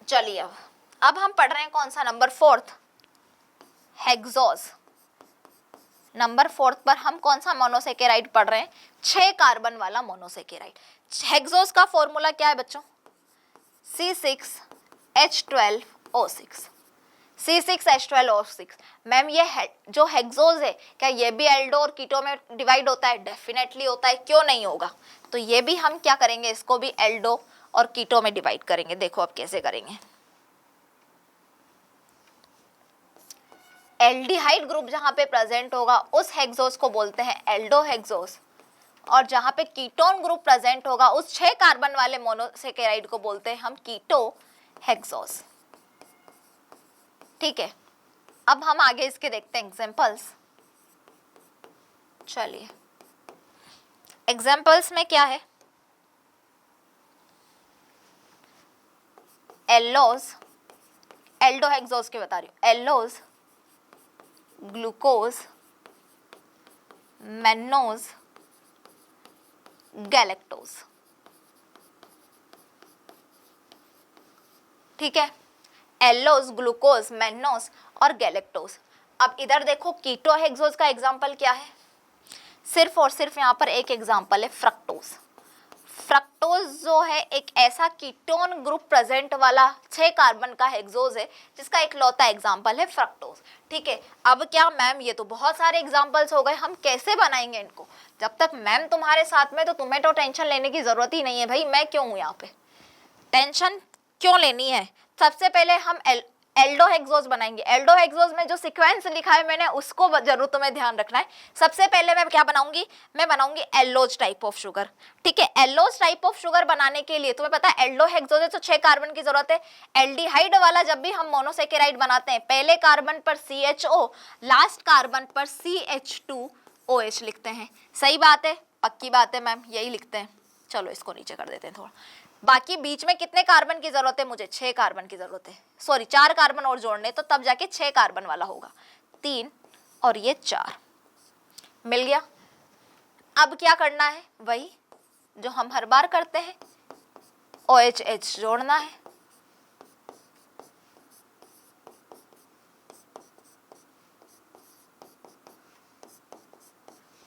Speaker 1: चलिए अब हम पढ़ रहे हैं कौन सा, नंबर 4 हेक्सोज। नंबर 4 पर हम कौन सा मोनोसेकेराइड पढ़ रहे हैं, 6 कार्बन वाला मोनोसेकेराइड। हेक्सोज का फॉर्मूला क्या है बच्चों, C6H12O6, C6H12O6। मैम ये जो हेक्सोज है क्या ये भी एल्डो और कीटो में डिवाइड होता है, डेफिनेटली होता है, क्यों नहीं होगा। तो ये भी हम क्या करेंगे, इसको भी एल्डो और कीटो में डिवाइड करेंगे। देखो अब कैसे करेंगे, एल्डिहाइड ग्रुप जहां पे प्रेजेंट होगा उस हेक्सोज को बोलते हैं एल्डो हेक्सोज, और जहां पे कीटोन ग्रुप प्रेजेंट होगा उस 6 कार्बन वाले मोनोसेकेराइड को बोलते हैं हम कीटो हेक्सोज, ठीक है। अब हम आगे इसके देखते हैं एग्जांपल्स। चलिए एग्जांपल्स में क्या है, एल्लोज, एल्डोहेक्सोज के बता रही हूँ, एल्लोज, ग्लूकोज, मैन्नोज, गैलेक्टोज, ठीक है, एल्लोज, ग्लूकोज, मैन्नोज और गैलेक्टोज। अब इधर देखो कीटो हेक्सोज का एग्जांपल क्या है, सिर्फ और सिर्फ यहाँ पर एक एग्जांपल है फ्रक्टोज। फ्रक्टोज जो है एक ऐसा कीटोन ग्रुप प्रेजेंट वाला 6 कार्बन का हेक्सोज है जिसका इकलौता एग्जांपल है फ्रक्टोज, ठीक है। अब क्या मैम ये तो बहुत सारे एग्जांपल्स हो गए, हम कैसे बनाएंगे इनको। जब तक मैम तुम्हारे साथ में तो तुम्हें तो टेंशन लेने की जरूरत ही नहीं है भाई, मैं क्यों हूँ यहाँ पे, टेंशन क्यों लेनी है। सबसे पहले हम एल्डोहेक्सोज बनाएंगे। एल्डोहेक्सोज में जो सीक्वेंस लिखा है मैंने उसको जरूर तुम्हें ध्यान रखना है। सबसे पहले मैं क्या बनाऊंगी, मैं बनाऊंगी एल्लोज टाइप ऑफ शुगर, ठीक है। एल्लोज टाइप ऑफ शुगर बनाने के लिए तुम्हें पता है एल्डोहेक्सोज है तो 6 कार्बन की जरूरत है। एल्डिहाइड वाला जब भी हम मोनोसेकेराइड बनाते हैं पहले कार्बन पर CHO, लास्ट कार्बन पर CH2OH लिखते हैं। सही बात है, पक्की बात है मैम, यही लिखते हैं। चलो इसको नीचे कर देते हैं थोड़ा। बाकी बीच में कितने कार्बन की जरूरत है मुझे? 6 कार्बन की जरूरत है, सॉरी 4 कार्बन और जोड़ने, तो तब जाके 6 कार्बन वाला होगा। 3 और ये 4 मिल गया। अब क्या करना है? वही जो हम हर बार करते हैं, OHH जोड़ना है।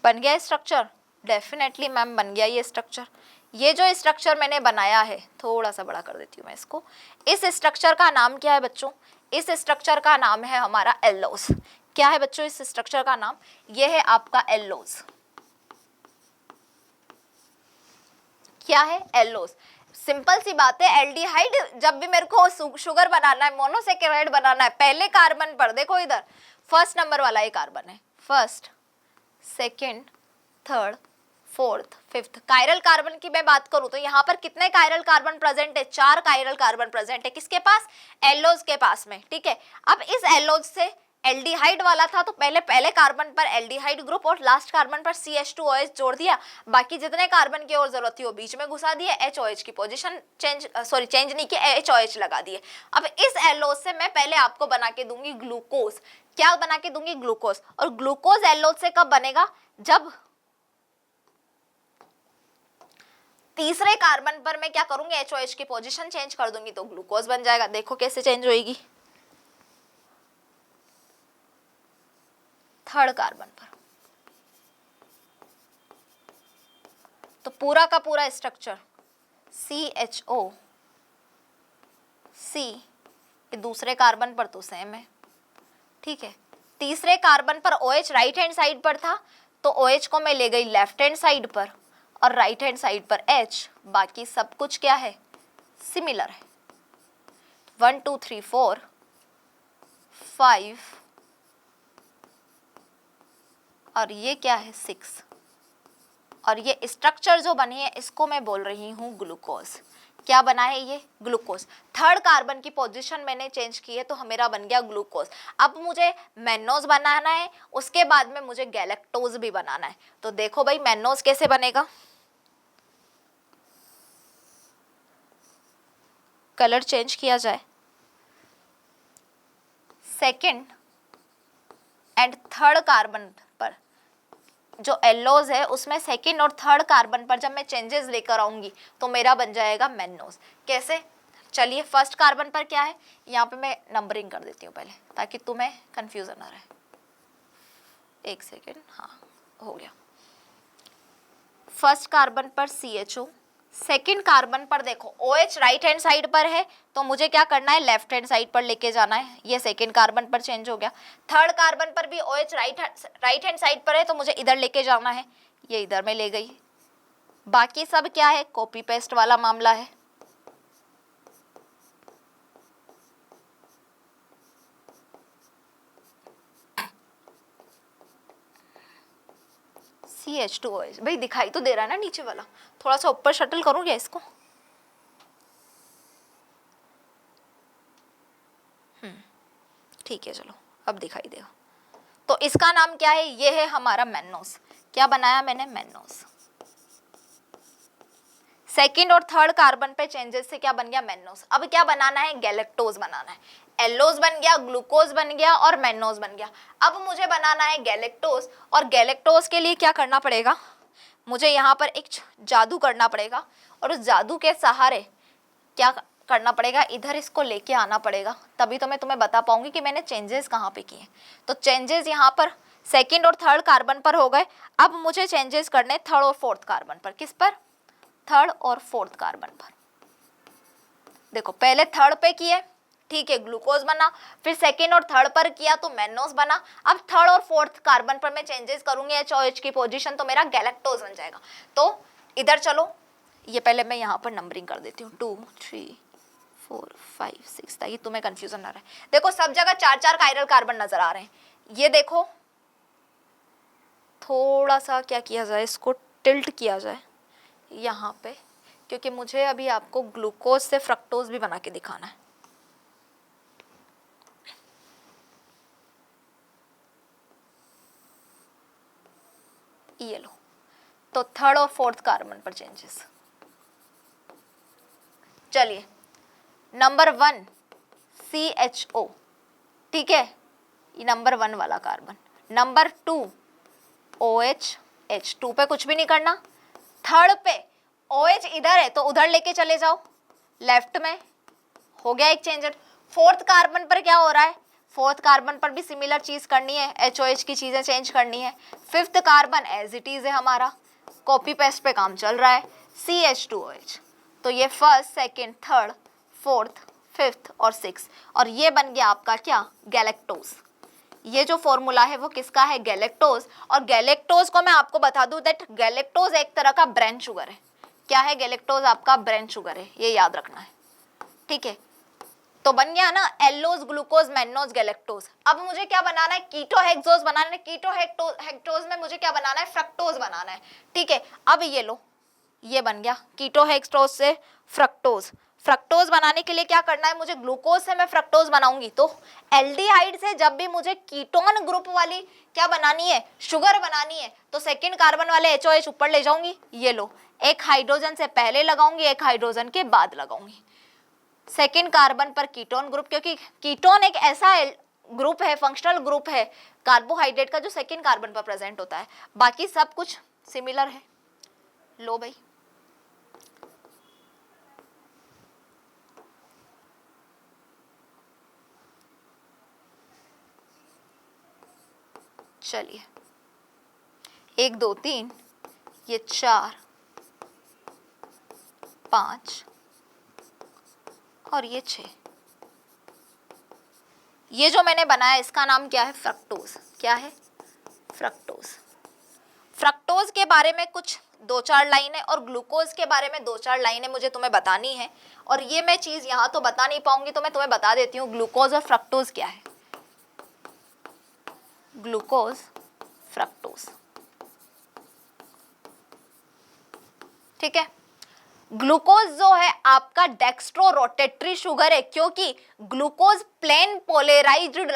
Speaker 1: बन गया स्ट्रक्चर? डेफिनेटली मैम बन गया ये स्ट्रक्चर। ये जो स्ट्रक्चर मैंने बनाया है, थोड़ा सा बड़ा कर देती हूँ मैं इसको। इस स्ट्रक्चर का नाम क्या है बच्चों? इस स्ट्रक्चर का नाम है हमारा एल्लोस। क्या है बच्चों इस स्ट्रक्चर का नाम? ये है आपका एल्लोस। क्या है? एल्लोस। सिंपल सी बात है, एल्डिहाइड जब भी मेरे को शुगर बनाना है, मोनोसेकेराइड बनाना है, पहले कार्बन पर देखो इधर फर्स्ट नंबर वाला ये कार्बन है, first, second, third, fourth, fifth. Chiral carbon की मैं बात करूं तो यहाँ पर कितने कायरल कार्बन प्रेजेंट है? 4 कायरल कार्बन प्रेजेंट है। किसके पास? एल्लोज के पास में, ठीक है। अब इस एल्लोज से एल्डिहाइड वाला था तो पहले कार्बन पर एल्डिहाइड ग्रुप और लास्ट कार्बन पर CH2OH जोड़ दिया। बाकी जितने कार्बन की और जरूरत थी वो बीच में घुसा दिए, HOH की पोजीशन चेंज नहीं की, HOH लगा दिए। अब इस एल्लोज से मैं पहले आपको बना के दूंगी ग्लूकोज। क्या बना के दूंगी? ग्लूकोज। और ग्लूकोज एल्लोज से कब बनेगा? जब तीसरे कार्बन पर मैं क्या करूंगी? HOH की पोजीशन चेंज कर दूंगी तो ग्लूकोज बन जाएगा। देखो कैसे चेंज होएगी। थर्ड कार्बन पर तो पूरा का पूरा स्ट्रक्चर CHO C, ये दूसरे कार्बन पर तो सेम है, ठीक है। तीसरे कार्बन पर OH राइट हैंड साइड पर था तो OH को मैं ले गई लेफ्ट हैंड साइड पर और राइट हैंड साइड पर H। बाकी सब कुछ क्या है? सिमिलर है। 1 2 3 4 5 और ये क्या है? 6। और ये स्ट्रक्चर जो बनी है इसको मैं बोल रही हूँ ग्लूकोज। क्या बना है ये? ग्लूकोज। थर्ड कार्बन की पोजीशन मैंने चेंज की है तो मेरा बन गया ग्लूकोज। अब मुझे मैनोज बनाना है, उसके बाद में मुझे गैलेक्टोज भी बनाना है। तो देखो भाई मैनोज कैसे बनेगा। कलर चेंज किया जाए। सेकेंड एंड थर्ड कार्बन पर जो एल्लोज है उसमें सेकेंड और थर्ड कार्बन पर जब मैं चेंजेस लेकर आऊंगी तो मेरा बन जाएगा मैनोज। कैसे? चलिए फर्स्ट कार्बन पर क्या है, यहाँ पे मैं नंबरिंग कर देती हूँ पहले ताकि तुम्हें कंफ्यूजन ना रहे। एक सेकेंड, हाँ हो गया। फर्स्ट कार्बन पर CHO, सेकेंड कार्बन पर देखो OH राइट हैंड साइड पर है तो मुझे क्या करना है? लेफ्ट हैंड साइड पर लेके जाना है। ये सेकेंड कार्बन पर चेंज हो गया। थर्ड कार्बन पर भी OH राइट हैंड साइड पर है तो मुझे इधर लेके जाना है। ये इधर में ले गई। बाकी सब क्या है? कॉपी पेस्ट वाला मामला है। CH2OH भाई दिखाई तो दे रहा है ना नीचे वाला? थोड़ा सा ऊपर शटल करूँ क्या इसको? ठीक है चलो अब दिखाई देगा। तो इसका नाम क्या है? ये है हमारा मैनोस। क्या बनाया मैंने? मैनोस। सेकेंड और थर्ड कार्बन पे चेंजेस से क्या बन गया? मैनोस। अब क्या बनाना है? गैलेक्टोज बनाना है। एल्लोज बन गया, ग्लूकोज बन गया और मैनोज बन गया। अब मुझे बनाना है गैलेक्टोज और गैलेक्टोज के लिए क्या करना पड़ेगा? मुझे यहाँ पर एक जादू करना पड़ेगा और उस जादू के सहारे क्या करना पड़ेगा? इधर इसको लेके आना पड़ेगा, तभी तो मैं तुम्हें बता पाऊंगी कि मैंने चेंजेस कहाँ पे किए। तो चेंजेस यहाँ पर सेकेंड और थर्ड कार्बन पर हो गए। अब मुझे चेंजेस करने थर्ड और फोर्थ कार्बन पर। किस पर? थर्ड और फोर्थ कार्बन पर। देखो पहले थर्ड पे किए, ठीक है, ग्लूकोज बना, फिर सेकेंड और थर्ड पर किया तो मैनोस बना। अब थर्ड और फोर्थ कार्बन पर मैं चेंजेस करूंगी HOH की पोजीशन तो मेरा गैलेक्टोज बन जाएगा। तो इधर चलो, ये पहले मैं यहाँ पर नंबरिंग कर देती हूँ 2 3 4 5 6 ताकि तुम्हें कंफ्यूजन ना रहे। देखो सब जगह 4 कायरल कार्बन नजर आ रहे हैं। ये देखो थोड़ा सा क्या किया जाए, इसको टिल्ट किया जाए यहाँ पे, क्योंकि मुझे अभी आपको ग्लूकोज से फ्रक्टोज भी बना के दिखाना है। ये लो, तो थर्ड और फोर्थ कार्बन पर चेंजेस। चलिए, नंबर 1 CHO, ठीक है, ये नंबर 1 वाला कार्बन। नंबर 2 OH, H2 पे कुछ भी नहीं करना। थर्ड पे OH इधर है तो उधर लेके चले जाओ, लेफ्ट में, हो गया एक चेंजर। फोर्थ कार्बन पर क्या हो रहा है, फोर्थ कार्बन पर भी सिमिलर चीज करनी है, HOH की चीजें चेंज करनी है। Fifth carbon as it is है हमारा, कॉपी पेस्ट पे काम चल रहा है, CH2OH। तो ये first, second, third, fourth, fifth और सिक्स, और ये बन गया आपका क्या, गैलेक्टोज। ये जो फॉर्मूला है वो किसका है, गैलेक्टोज। और गैलेक्टोज को मैं आपको बता दूं दैट गैलेक्टोज एक तरह का ब्रांड शुगर है। क्या है, गैलेक्टोज आपका ब्रांड शुगर है, ये याद रखना है, ठीक है। तो बन गया ना एल्लोज, ग्लूकोज, मैन्नोज, गैलेक्टोज। अब मुझे क्या बनाना है, कीटो हेक्सोज बनाना है। कीटो हेक्टोज में मुझे क्या बनाना है, फ्रक्टोज बनाना है, ठीक है। अब ये लो, ये बन गया कीटो हेक्सोज से फ्रक्टोज। फ्रक्टोज बनाने के लिए क्या करना है, मुझे ग्लूकोज से मैं फ्रक्टोज बनाऊंगी, तो एल्डिहाइड से जब भी मुझे कीटोन ग्रुप वाली क्या बनानी है, शुगर बनानी है, तो सेकंड कार्बन वाले HOH ऊपर ले जाऊंगी। ये लो, एक हाइड्रोजन से पहले लगाऊंगी, एक हाइड्रोजन के बाद लगाऊंगी। सेकेंड कार्बन पर कीटोन ग्रुप, क्योंकि कीटोन एक ऐसा ग्रुप है, फंक्शनल ग्रुप है कार्बोहाइड्रेट का जो सेकेंड कार्बन पर प्रेजेंट होता है। बाकी सब कुछ सिमिलर है। लो भाई, चलिए, 1 2 3, ये 4 5 और ये 6। ये जो मैंने बनाया इसका नाम क्या है, फ्रक्टोज। क्या है, फ्रक्टोज। फ्रक्टोज के बारे में कुछ 2-4 लाइनें और ग्लूकोज के बारे में 2-4 लाइनें मुझे तुम्हें बतानी है। और ये मैं चीज यहाँ तो बता नहीं पाऊंगी, तो मैं तुम्हें बता देती हूँ ग्लूकोज और फ्रक्टोज क्या है। ग्लूकोज, फ्रक्टोज, ठीक है। ग्लूकोज जो है आपका डेक्स्ट्रो रोटेटरी शुगर है, क्योंकि ग्लूकोज प्लेन पोलराइज्ड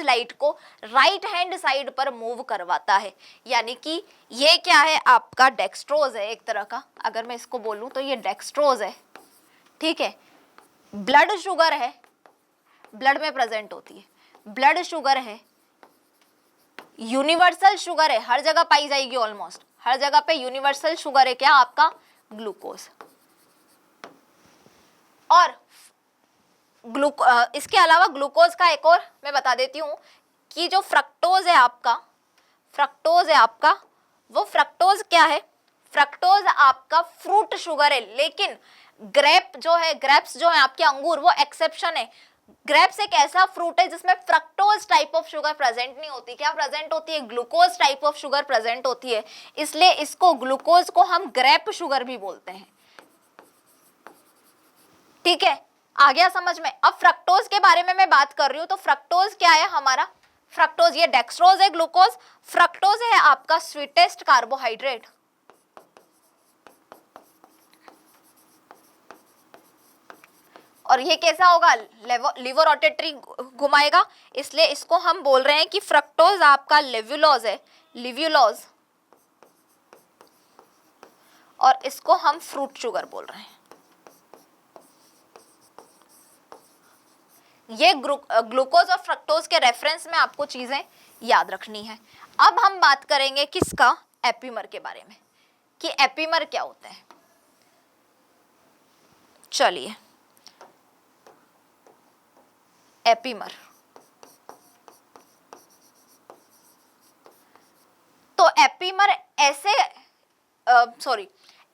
Speaker 1: लाइट को राइट हैंड साइड पर मूव करवाता है। यानी कि ये क्या है, आपका डेक्स्ट्रोज है एक तरह का, अगर मैं इसको बोलूं तो ये डेक्स्ट्रोज है, ठीक है। ब्लड शुगर है, ब्लड में प्रेजेंट होती है, ब्लड शुगर है, यूनिवर्सल शुगर है, हर जगह पाई जाएगी, ऑलमोस्ट हर जगह पे यूनिवर्सल शुगर है क्या, आपका ग्लूकोज। और इसके अलावा ग्लूकोज का एक और मैं बता देती हूँ कि जो फ्रक्टोज है आपका, वो फ्रक्टोज क्या है, फ्रक्टोज आपका फ्रूट शुगर है। लेकिन ग्रेप्स जो है आपके अंगूर, वो एक्सेप्शन है। ग्रेप्स एक ऐसा फ्रूट है जिसमें fructose type of sugar present नहीं होती। क्या प्रेजेंट होती है, glucose type of sugar present होती है, इसलिए इसको ग्लूकोज को हम ग्रेप शुगर भी बोलते हैं, ठीक है। आ गया समझ में। अब फ्रक्टोज के बारे में मैं बात कर रही हूं, तो फ्रक्टोज क्या है हमारा, फ्रक्टोज, ये डेक्स्ट्रोज है ग्लूकोज, फ्रक्टोज है आपका स्वीटेस्ट कार्बोहाइड्रेट। और ये कैसा होगा, लिवर रोटेटरी घुमाएगा, इसलिए इसको हम बोल रहे हैं कि फ्रक्टोज आपका लिव्युलोज है, लिव्युलोज, और इसको हम फ्रूट शुगर बोल रहे हैं। ये ग्लूकोज और फ्रक्टोज के रेफरेंस में आपको चीजें याद रखनी है। अब हम बात करेंगे किसका, एपीमर के बारे में, कि एपीमर क्या होता है। चलिए, एपीमर, तो एपीमर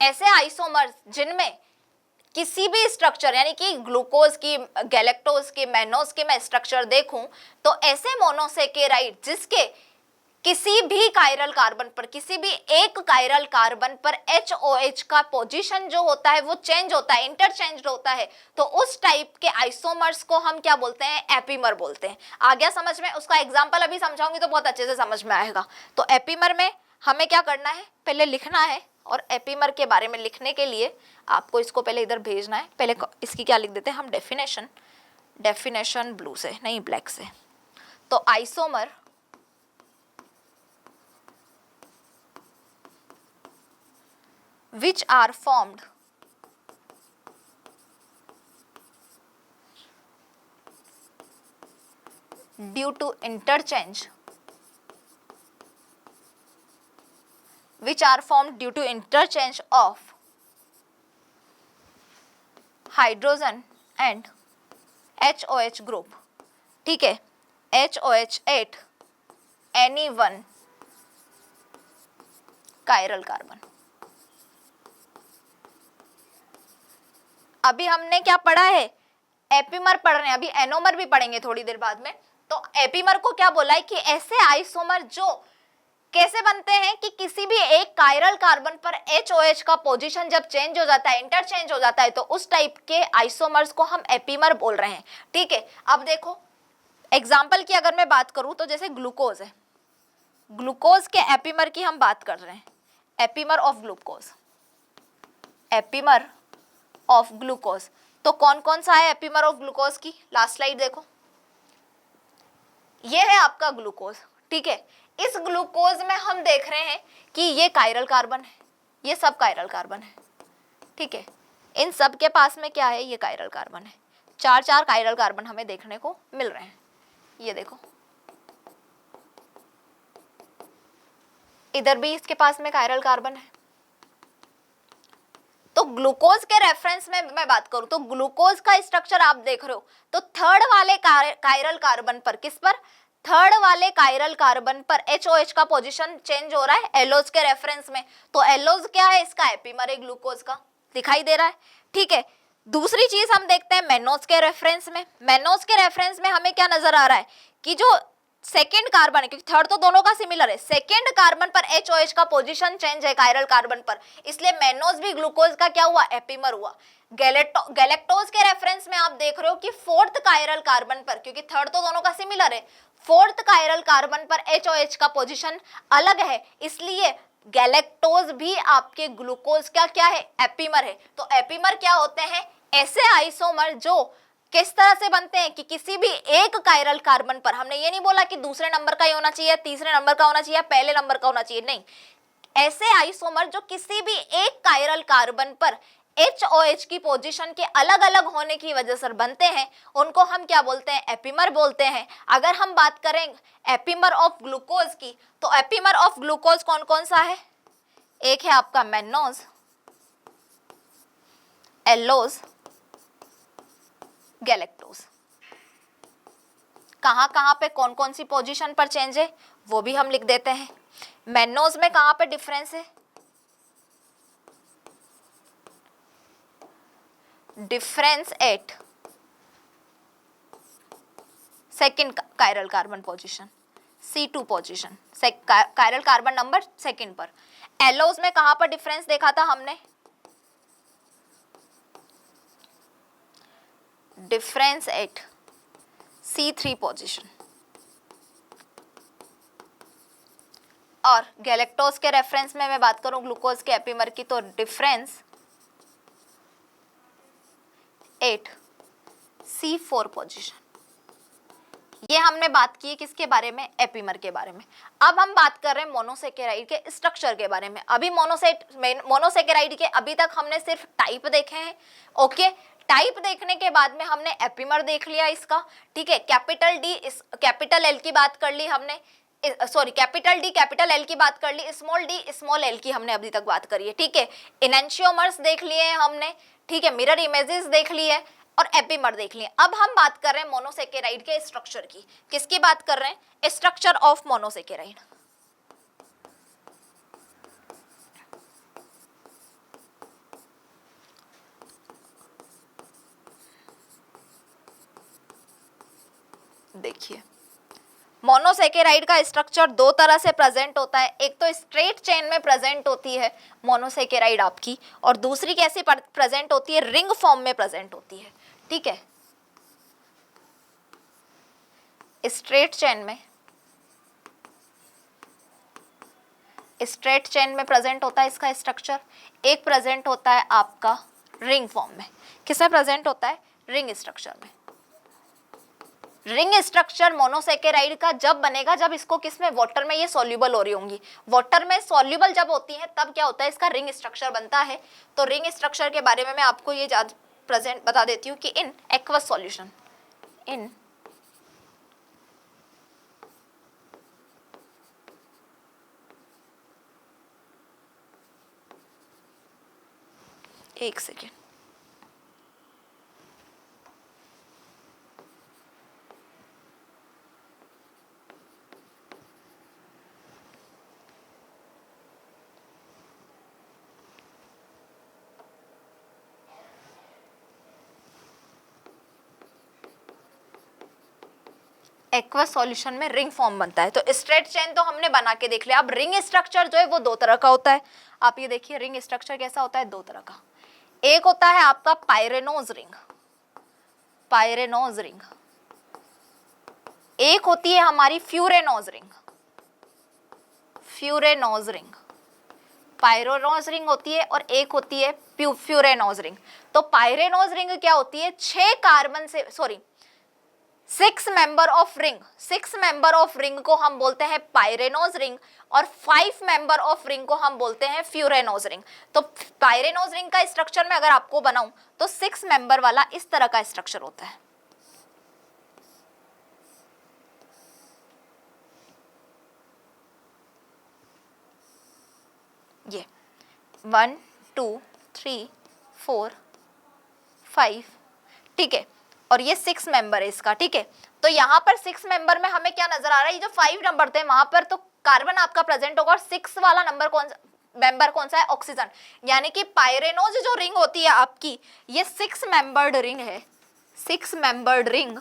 Speaker 1: ऐसे आइसोमर्स जिनमें किसी भी स्ट्रक्चर, यानी कि ग्लूकोज की, गैलेक्टोज की, मैनोज की मैं स्ट्रक्चर देखूं, तो ऐसे मोनोसेकेराइड जिसके किसी भी कायरल कार्बन पर, किसी भी एक कायरल कार्बन पर HOH का पोजीशन जो होता है वो चेंज होता है, इंटरचेंज होता है, तो उस टाइप के आइसोमर्स को हम क्या बोलते हैं, एपीमर बोलते हैं। आ गया समझ में। उसका एग्जांपल अभी समझाऊंगी तो बहुत अच्छे से समझ में आएगा। तो एपीमर में हमें क्या करना है, पहले लिखना है, और एपीमर के बारे में लिखने के लिए आपको इसको पहले इधर भेजना है। पहले इसकी क्या लिख देते हैं हम, डेफिनेशन ब्लू से नहीं ब्लैक से। तो isomer which are formed due to interchange, which are formed due to interchange of hydrogen and HOH group. ठीक है, HOH8 Ni1 कायरल कार्बन। अभी हमने क्या पढ़ा है, एपीमर पढ़ रहे हैं, अभी एनोमर भी पढ़ेंगे थोड़ी देर बाद में। तो एपीमर को क्या बोला है कि ऐसे आइसोमर जो कैसे बनते हैं कि किसी भी एक कायरल कार्बन पर HOH का पोजीशन जब चेंज हो जाता है, इंटरचेंज हो जाता है, तो उस टाइप के आइसोमर्स को हम एपीमर बोल रहे हैं। ठीक है, अब देखो एग्जांपल की अगर मैं बात करूं तो जैसे ग्लूकोज है, ग्लूकोज के एपीमर की हम बात कर रहे हैं, epimer of glucose, epimer of glucose. तो कौन कौन सा है एपीमर ऑफ ग्लूकोज की, लास्ट स्लाइड देखो, ये है आपका ग्लूकोज। ठीक है, इस ग्लूकोज में हम देख रहे हैं कि ये कायरल कार्बन है, ये सब कायरल कार्बन है। ठीक है, इन सब के पास में क्या है, ये कायरल कार्बन है, चार चार कायरल कार्बन हमें देखने को मिल रहे हैं। ये देखो इधर भी इसके पास में कायरल कार्बन है। तो ग्लूकोज के रेफरेंस में मैं बात करूं तो ग्लूकोज का स्ट्रक्चर आप देख रहे हो, तो थर्ड वाले कायरल कार्बन पर, किस पर, थर्ड वाले कायरल कार्बन पर HOH का पोजीशन चेंज हो रहा है एलोज के रेफरेंस में। तो एलोज क्या है, इसका एपीमर है ग्लूकोज का, दिखाई दे रहा है। ठीक है, दूसरी चीज हम देखते हैं मेनोज के रेफरेंस में। मेनोज के रेफरेंस में हमें क्या नजर आ रहा है कि जो सेकेंड कार्बन है, क्योंकि थर्ड तो दोनों का सिमिलर है, सेकेंड कार्बन पर HOH का पोजीशन चेंज है कायरल कार्बन पर, इसलिए मेनोज भी ग्लूकोज का क्या हुआ, एपीमर हुआ। गैलेक्टोज के रेफरेंस में आप देख रहे हो कि फोर्थ कायरल कार्बन पर, क्योंकि थर्ड तो दोनों का सिमिलर है, फोर्थ कायरल कार्बन पर HOH का पोजीशन अलग है, इसलिए गैलेक्टोज भी आपके ग्लूकोज का क्या है, एपीमर है। तो एपीमर क्या होते हैं, ऐसे आइसोमर जो किस तरह से बनते हैं कि किसी भी एक कायरल कार्बन पर, हमने ये नहीं बोला कि दूसरे नंबर का ही होना चाहिए, तीसरे नंबर का होना चाहिए, पहले नंबर का होना चाहिए, नहीं, ऐसे आइसोमर जो किसी भी एक कायरल कार्बन पर HOH की पोजीशन के अलग अलग होने की वजह से बनते हैं, उनको हम क्या बोलते हैं, एपीमर बोलते हैं। अगर हम बात करें एपीमर ऑफ ग्लूकोज की, तो एपीमर ऑफ ग्लूकोज कौन कौन सा है, एक है आपका मेनोज, एलोज, गैलेक्टोज। कहां कहां पे कौन कौन सी पोजीशन पर चेंज है वो भी हम लिख देते हैं। मेनोज में कहां पे डिफरेंस है, difference at second chiral carbon position, C2 position, chiral carbon number second पर। एलोज में कहां पर डिफरेंस देखा था हमने, डिफरेंस एट C3 पोजीशन। और गैलेक्टोज के रेफरेंस में मैं बात करूं ग्लूकोज के एपीमर की, तो डिफरेंस 8 C4 पोजीशन। ये हमने बात की किसके बारे में, एपीमर के बारे में। अब हम बात कर रहे हैं मोनोसेकेराइड के स्ट्रक्चर के बारे में। अभी मोनोसेकेराइड के अभी तक हमने सिर्फ टाइप देखे हैं। ओके, टाइप देखने के बाद में हमने एपीमर देख लिया इसका। ठीक है, कैपिटल डी कैपिटल एल की बात कर ली हमने, sorry capital D capital L की बात कर ली, स्मॉल डी स्मॉल एल की हमने अभी तक बात करी है। ठीक है, इनेंशियोमर्स देख लिए हैं हमने, ठीक है, मिरर इमेजेस देख ली है और एपीमर देख लिए। अब हम बात कर रहे हैं मोनोसेकेराइड के स्ट्रक्चर की। किसकी बात कर रहे हैं, स्ट्रक्चर ऑफ मोनोसेकेराइड। देखिए, मोनोसेकेराइड का स्ट्रक्चर दो तरह से प्रेजेंट होता है। एक तो स्ट्रेट चेन में प्रेजेंट होती है मोनोसेकेराइड आपकी, और दूसरी कैसी प्रेजेंट होती है, रिंग फॉर्म में प्रेजेंट होती है। ठीक है, स्ट्रेट चेन में प्रेजेंट होता है इसका स्ट्रक्चर। एक प्रेजेंट होता है आपका रिंग फॉर्म में। किसमें प्रेजेंट होता है, रिंग स्ट्रक्चर में। रिंग स्ट्रक्चर मोनोसेकेराइड का जब बनेगा जब इसको किसमें, वाटर में ये सॉल्युबल हो रही होंगी। वाटर में सॉल्युबल जब होती है तब क्या होता है, इसका रिंग स्ट्रक्चर बनता है। तो रिंग स्ट्रक्चर के बारे में मैं आपको ये प्रेजेंट बता देती हूँ कि इन एक्वस सॉल्यूशन, इन एक सेकेंड, एक्वस सॉल्यूशन में रिंग फॉर्म बनता है। तो स्ट्रेट चेन तो हमने बना के देख लिया। अब रिंग स्ट्रक्चर जो है वो दो तरह का होता है। आप ये देखिए रिंग स्ट्रक्चर कैसा होता है, दो तरह का। एक होता है आपका पायरेनोज रिंग, पायरेनोज रिंग। एक होती है हमारी फ्यूरेनोज रिंग, फ्यूरेनोज रिंग। पायरेनोज रिंग होती है और एक होती है फ्यूरेनोज रिंग। तो पायरेनोज रिंग क्या होती है, 6 कार्बन से, sorry 6 member of ring, 6 member of ring को हम बोलते हैं पायरेनोज रिंग और 5 मेंबर ऑफ रिंग को हम बोलते हैं फ्यूरेनोज रिंग। तो पायरेनोज रिंग का स्ट्रक्चर में अगर आपको बनाऊं तो 6 मेंबर वाला इस तरह का स्ट्रक्चर होता है। ये 1 2 3 4 5, ठीक है, और ये 6 मेंबर है इसका, ठीक है। तो यहाँ पर 6 मेंबर में हमें क्या नजर आ रहा है, ये जो 5 नंबर थे वहां पर तो कार्बन आपका प्रेजेंट होगा और 6 वाला नंबर कौन सा, मेंबर कौन सा है, ऑक्सीजन। यानी कि पायरेनोज जो रिंग होती है आपकी, ये 6 मेंबर्ड रिंग है, 6 मेंबर्ड रिंग,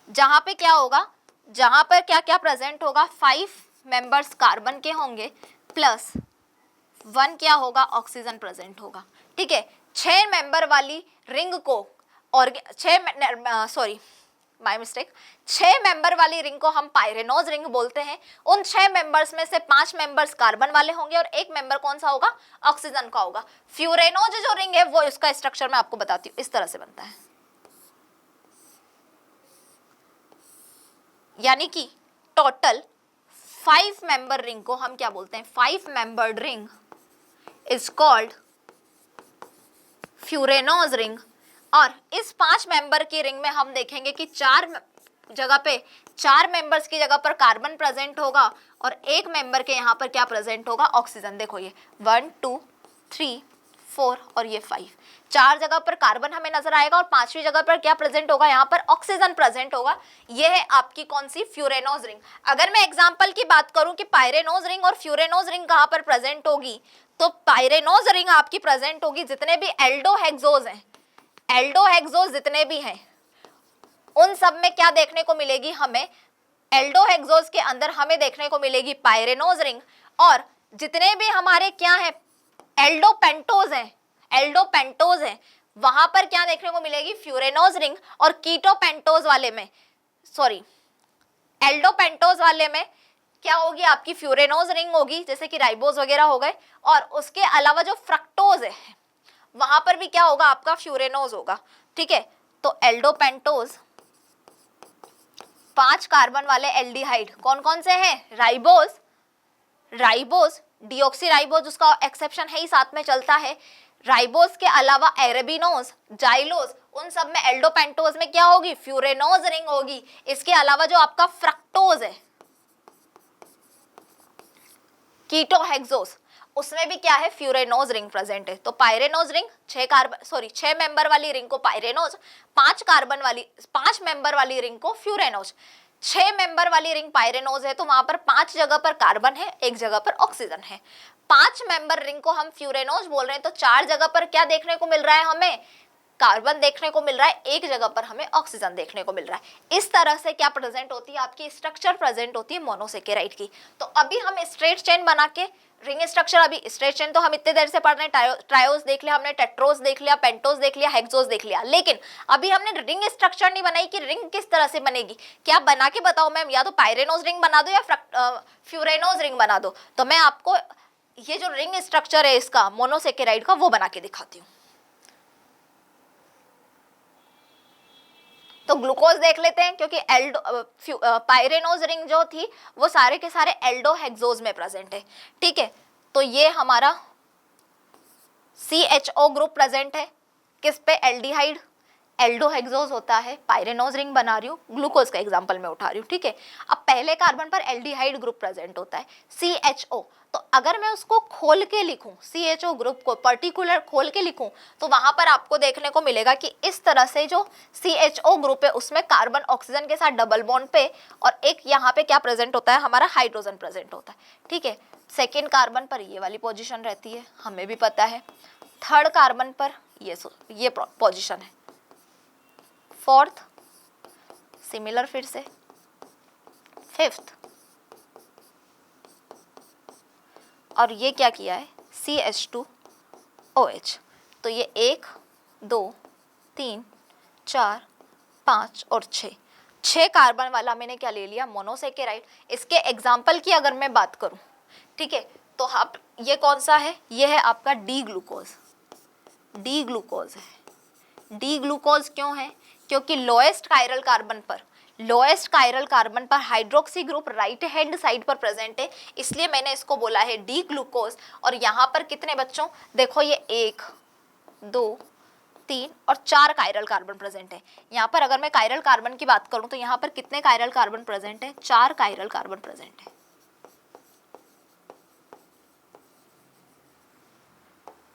Speaker 1: जहां पे क्या होगा, जहां पर क्या क्या प्रेजेंट होगा, 5 मेंबर्स कार्बन के होंगे प्लस 1 क्या होगा, ऑक्सीजन प्रेजेंट होगा, ठीक है। 6 मेंबर वाली रिंग को, और 6 माय मिस्टेक, 6 मेंबर वाली रिंग को हम पायरेनोज रिंग बोलते हैं। उन 6 मेंबर्स में से 5 मेंबर्स कार्बन वाले होंगे और 1 मेंबर कौन सा होगा, ऑक्सीजन का होगा। फ्यूरेनोज जो रिंग है वो, इसका स्ट्रक्चर मैं आपको बताती हूँ, इस तरह से बनता है। यानी कि टोटल 5 मेंबर रिंग को हम क्या बोलते हैं, 5 membered ring is called furanose ring. और इस 5 मेंबर की रिंग में हम देखेंगे कि 4 जगह पे, 4 मेंबर्स की जगह पर कार्बन प्रेजेंट होगा और 1 मेंबर के यहाँ पर क्या प्रेजेंट होगा, ऑक्सीजन। देखो ये 1 2 3 4 और ये 5, 4 जगह पर कार्बन हमें नजर आएगा और 5वीं जगह पर क्या प्रेजेंट होगा, यहाँ पर ऑक्सीजन प्रेजेंट होगा। ये है आपकी कौन सी, फ्यूरेनोज रिंग। अगर मैं एग्जांपल की बात करूं कि पायरेनोज रिंग और फ्यूरेनोज रिंग कहाँ पर प्रेजेंट होगी, तो पायरेनोज रिंग आपकी प्रेजेंट होगी जितने भी एल्डोहेक्सोज हैं, एल्डोहेक्सोज जितने भी हैं उन सब में क्या देखने को मिलेगी हमें, एल्डोहेक्सोज के अंदर हमें देखने को मिलेगी पायरेनोज रिंग। और जितने भी हमारे क्या है, एल्डोपेंटोज हैं, एल्डोपेंटोज हैं, वहां पर क्या देखने को मिलेगी, फ्यूरेनोज रिंग। और कीटोपेंटोज वाले में, सॉरी एल्डोपेंटोज वाले में क्या होगी आपकी, फ्यूरेनोज रिंग होगी, जैसे कि राइबोज वगैरह हो गए। और उसके अलावा जो फ्रक्टोज है वहां पर भी क्या होगा, आपका फ्यूरेनोज होगा, ठीक है। तो एल्डोपेंटोज 5 कार्बन वाले एल्डिहाइड कौन कौन से हैं, राइबोज, राइबोज, डीऑक्सीराइबोज उसका एक्सेप्शन है ही, साथ में चलता है। राइबोज के अलावा एरेबिनोज, जाइलोज, उन सब में एल्डोपेंटोज में क्या होगी, फ्यूरेनोज रिंग होगी। इसके अलावा जो आपका फ्रक्टोज है, कीटोहेक्सोज, उसमें भी क्या है, फ्यूरेनोज रिंग प्रेजेंट है। तो पायरेनोज रिंग 6 मेंबर वाली रिंग को पायरेनोज, 5 मेंबर वाली रिंग को फ्यूरेनोज। 6 मेंबर वाली रिंग पायरेनोज है तो वहां पर 5 जगह पर कार्बन है, 1 जगह पर ऑक्सीजन है। 5 मेंबर रिंग को हम फ्यूरेनोज बोल रहे हैं तो 4 जगह पर क्या देखने को मिल रहा है हमें, कार्बन देखने को मिल रहा है, 1 जगह पर हमें ऑक्सीजन देखने को मिल रहा है। इस तरह से क्या प्रेजेंट होती है आपकी स्ट्रक्चर प्रेजेंट होती है मोनोसेकेराइड की। तो अभी हम स्ट्रेट चेन बना के रिंग स्ट्रक्चर, अभी स्ट्रेट चेन तो हम इतने देर से पढ़ रहे हैं, ट्रायोज देख लिया हमने, टेट्रोज देख लिया, पेंटोज देख लिया, हेक्सोज देख लिया, लेकिन अभी हमने रिंग स्ट्रक्चर नहीं बनाई कि रिंग किस तरह से बनेगी। क्या बना के बताओ मैम, या तो पायरेनोज रिंग बना दो या फ्यूरेनोज रिंग बना दो। तो मैं आपको ये जो रिंग स्ट्रक्चर है इसका मोनोसेकेराइड का वो बना के दिखाती हूँ। तो ग्लूकोज देख लेते हैं, क्योंकि पायरेनोज रिंग जो थी वो सारे के सारे एल्डोहेक्सोज में प्रेजेंट है, ठीक है। तो ये हमारा CHO ग्रुप प्रेजेंट है, किस पे, एल्डिहाइड, एल्डोहेक्सोज होता है, पायरेनोज रिंग बना रही हूँ, ग्लूकोज का एग्जांपल मैं उठा रही हूँ, ठीक है। अब पहले कार्बन पर एल्डिहाइड ग्रुप प्रेजेंट होता है CHO, तो अगर मैं उसको खोल के लिखूं, CHO ग्रुप को पर्टिकुलर खोल के लिखूं, तो वहां पर आपको देखने को मिलेगा कि इस तरह से जो CHO ग्रुप है उसमें कार्बन ऑक्सीजन के साथ डबल बॉन्ड पे और एक यहाँ पे क्या प्रेजेंट होता है, हमारा हाइड्रोजन प्रेजेंट होता है, ठीक है। सेकेंड कार्बन पर ये वाली पोजिशन रहती है, हमें भी पता है। थर्ड कार्बन पर ये पोजिशन है। फोर्थ सिमिलर, फिर से फिफ्थ, और ये क्या किया है CH2OH, तो ये 1 2 3 4 5 और 6 कार्बन वाला मैंने क्या ले लिया, मोनोसेकेराइड। इसके एग्जाम्पल की अगर मैं बात करूं, ठीक है, तो आप ये कौन सा है, ये है आपका डी ग्लूकोज है। डी ग्लूकोज क्यों है, क्योंकि लोएस्ट कायरल कार्बन पर hydroxy group right hand side पर प्रेजेंट है, इसलिए मैंने इसको बोला है डी ग्लूकोज। और यहाँ पर कितने बच्चों, देखो ये 1 2 3 और 4 कायरल कार्बन प्रेजेंट है। यहाँ पर अगर मैं कायरल कार्बन की बात करूं तो यहाँ पर कितने कायरल कार्बन प्रेजेंट है, 4 कायरल कार्बन प्रेजेंट है।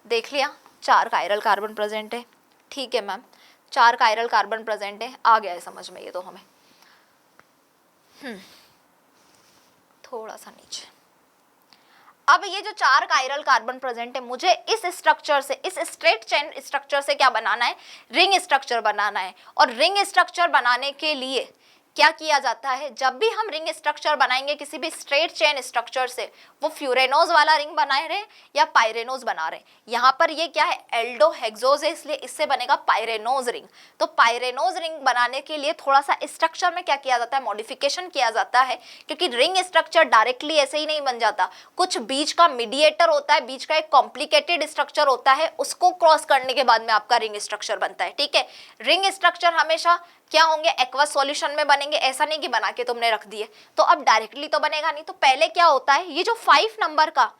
Speaker 1: देख लिया, 4 कायरल कार्बन प्रेजेंट है, ठीक है मैम, 4 कायरल कार्बन प्रेजेंट है, आ गया है समझ में ये तो हमें। थोड़ा सा नीचे। अब ये जो 4 कायरल कार्बन प्रेजेंट है, मुझे इस स्ट्रक्चर से, इस स्ट्रेट चेन स्ट्रक्चर से क्या बनाना है, रिंग स्ट्रक्चर बनाना है। और रिंग स्ट्रक्चर बनाने के लिए क्या किया जाता है, जब भी हम रिंग स्ट्रक्चर बनाएंगे किसी भी स्ट्रेट चेन स्ट्रक्चर से, वो फ्यूरेनोज वाला रिंग बना रहे या पायरेनोज बना रहे। यहाँ पर ये क्या है, एल्डोहेक्सोज है, इसलिए इससे बनेगा पायरेनोज रिंग। तो पायरेनोज रिंग बनाने के लिए थोड़ा सा स्ट्रक्चर में क्या किया जाता है, मॉडिफिकेशन किया जाता है, क्योंकि रिंग स्ट्रक्चर डायरेक्टली ऐसे ही नहीं बन जाता, कुछ बीच का मीडिएटर होता है, बीच का एक कॉम्प्लिकेटेड स्ट्रक्चर होता है, उसको क्रॉस करने के बाद में आपका रिंग स्ट्रक्चर बनता है, ठीक है। रिंग स्ट्रक्चर हमेशा क्या होंगे, एक्वस सॉल्यूशन में बनेंगे, ऐसा नहीं कि बना के तुमने रख दिए, तो अब डायरेक्टली तो बनेगा नहीं। तो पहले क्या होता है, ये जो 5 नंबर का,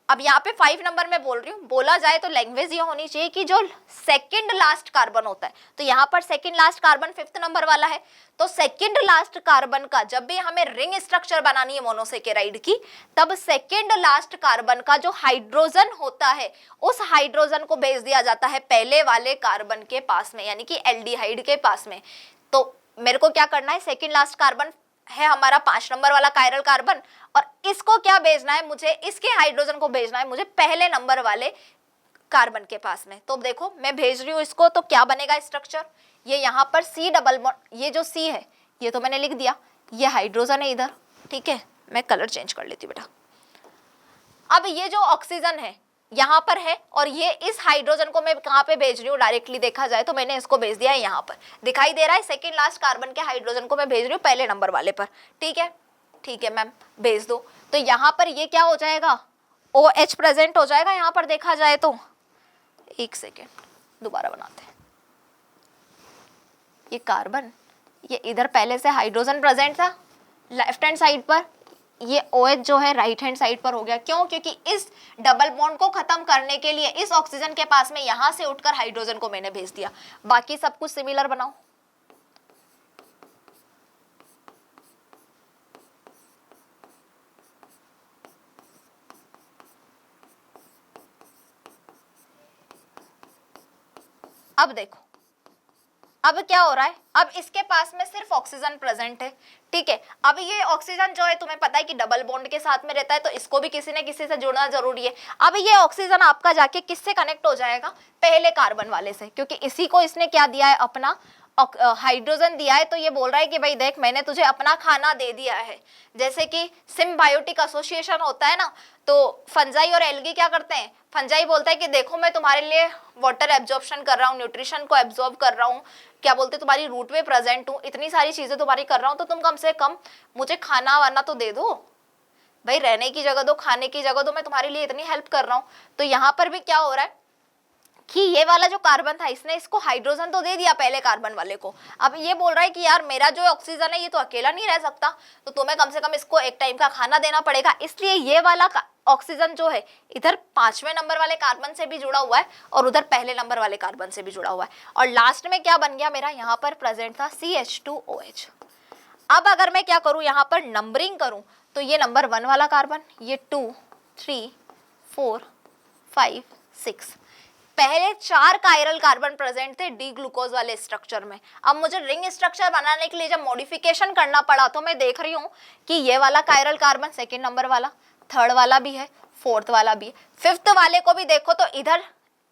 Speaker 1: अब यहाँ पे 5 नंबर में बोल रही हूँ, बोला जाए तो लैंग्वेज ये होनी चाहिए कि जो सेकंड लास्ट कार्बन होता है, तो यहाँ पर second last carbon 5th number वाला है, तो सेकंड लास्ट कार्बन का जब भी हमें रिंग स्ट्रक्चर बनानी है मोनोसेकेराइड की, तब सेकंड लास्ट कार्बन का जो हाइड्रोजन होता है, उस हाइड्रोजन को भेज दिया जाता है पहले वाले कार्बन के पास में, यानी कि एल्डिहाइड के पास में। तो मेरे को क्या करना है, सेकंड लास्ट कार्बन है हमारा 5 नंबर वाला कायरल कार्बन, और इसको क्या भेजना है, मुझे इसके हाइड्रोजन को भेजना है मुझे पहले नंबर वाले कार्बन के पास में। तो देखो मैं भेज रही हूँ इसको, तो क्या बनेगा स्ट्रक्चर, ये यहाँ पर C डबल बॉन्ड, ये जो C है ये तो मैंने लिख दिया, ये हाइड्रोजन है इधर, ठीक है। मैं कलर चेंज कर लेती बेटा। अब ये जो ऑक्सीजन है यहाँ पर है, और ये इस हाइड्रोजन को मैं कहाँ पे भेज रही हूँ, डायरेक्टली देखा जाए तो मैंने इसको भेज दिया है यहाँ पर, दिखाई दे रहा है, सेकंड लास्ट कार्बन के हाइड्रोजन को मैं भेज रही हूँ पहले नंबर वाले पर, ठीक है। ठीक है मैम, भेज दो। तो यहाँ पर ये क्या हो जाएगा, OH प्रेजेंट हो जाएगा यहाँ पर देखा जाए तो। एक सेकेंड दोबारा बनाते हैं, ये कार्बन, ये इधर पहले से हाइड्रोजन प्रेजेंट था लेफ्ट हैंड साइड पर, ये OH जो है राइट हैंड साइड पर हो गया। क्यों, क्योंकि इस डबल बॉन्ड को खत्म करने के लिए इस ऑक्सीजन के पास में यहां से उठकर हाइड्रोजन को मैंने भेज दिया। बाकी सब कुछ सिमिलर बनाओ। अब देखो अब क्या हो रहा है, अब इसके पास में सिर्फ ऑक्सीजन प्रेजेंट है, ठीक है। अब ये ऑक्सीजन जो है तुम्हें पता है कि डबल बॉन्ड के साथ में रहता है, तो इसको भी किसी न किसी से जुड़ना जरूरी है। अब ये ऑक्सीजन आपका जाके किससे कनेक्ट हो जाएगा, पहले कार्बन वाले से, क्योंकि इसी को इसने क्या दिया है, अपना हाइड्रोजन दिया है। तो ये बोल रहा है कि भाई देख मैंने तुझे अपना खाना दे दिया है। जैसे कि सिम्बायोटिक एसोसिएशन होता है ना, तो फंजाई और एल्गी क्या करते हैं, फंजाई बोलता है कि देखो मैं तुम्हारे लिए वाटर एब्जॉर्प्शन कर रहा हूँ, न्यूट्रिशन को एब्जॉर्ब कर रहा हूँ, क्या बोलते तुम्हारी रूट में प्रेजेंट हूँ, इतनी सारी चीजें तुम्हारी कर रहा हूँ, तो तुम कम से कम मुझे खाना वाना तो दे दो भाई, रहने की जगह दो, खाने की जगह दो, मैं तुम्हारे लिए इतनी हेल्प कर रहा हूँ। तो यहाँ पर भी क्या हो रहा है कि ये वाला जो कार्बन था इसने इसको हाइड्रोजन तो दे दिया पहले कार्बन वाले को, अब ये बोल रहा है कि यार मेरा जो ऑक्सीजन है ये तो अकेला नहीं रह सकता, तो तुम्हें कम से कम इसको एक टाइम का खाना देना पड़ेगा, इसलिए ये वाला ऑक्सीजन जो है इधर 5वें नंबर वाले कार्बन से भी जुड़ा हुआ है और उधर पहले नंबर वाले कार्बन से भी जुड़ा हुआ है, और लास्ट में क्या बन गया मेरा, यहाँ पर प्रेजेंट था CH2OH। अब अगर मैं क्या करूं, यहाँ पर नंबरिंग करूं, तो ये नंबर 1 वाला कार्बन, ये 2 3 4 5 6, पहले 4 कायरल कार्बन प्रेजेंट थे डी ग्लूकोज वाले स्ट्रक्चर में। अब मुझे रिंग स्ट्रक्चर बनाने के लिए जब मॉडिफिकेशन करना पड़ा तो मैं देख रही हूँ कि ये वाला कायरल कार्बन 2nd नंबर वाला, 3rd वाला भी है, 4th वाला भी है, 5th वाले को भी देखो तो इधर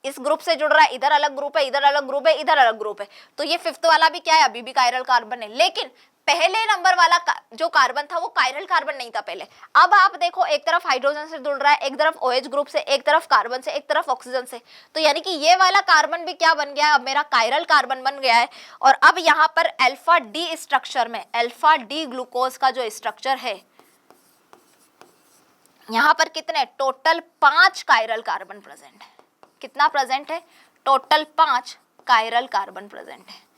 Speaker 1: इस ग्रुप से जुड़ रहा है, इधर अलग ग्रुप है, इधर अलग ग्रुप है, इधर अलग ग्रुप है, तो ये 5th वाला भी क्या है, अभी भी कायरल कार्बन है, लेकिन पहले नंबर वाला जो कार्बन था वो कायरल कार्बन नहीं था पहले। अब आप देखो एक तरफ हाइड्रोजन से जुड़ रहा है, एक तरफ OH ग्रुप से, एक तरफ कार्बन से, एक तरफ ऑक्सीजन से, तो यानी कि ये वाला कार्बन भी क्या बन गया है, अब मेरा कायरल कार्बन बन गया है। और अब यहाँ पर अल्फा डी स्ट्रक्चर में अल्फा डी ग्लूकोज का जो स्ट्रक्चर है, यहाँ पर कितने टोटल 5 कायरल कार्बन प्रेजेंट है। कितना प्रेजेंट है, टोटल 5 कायरल कार्बन प्रेजेंट है।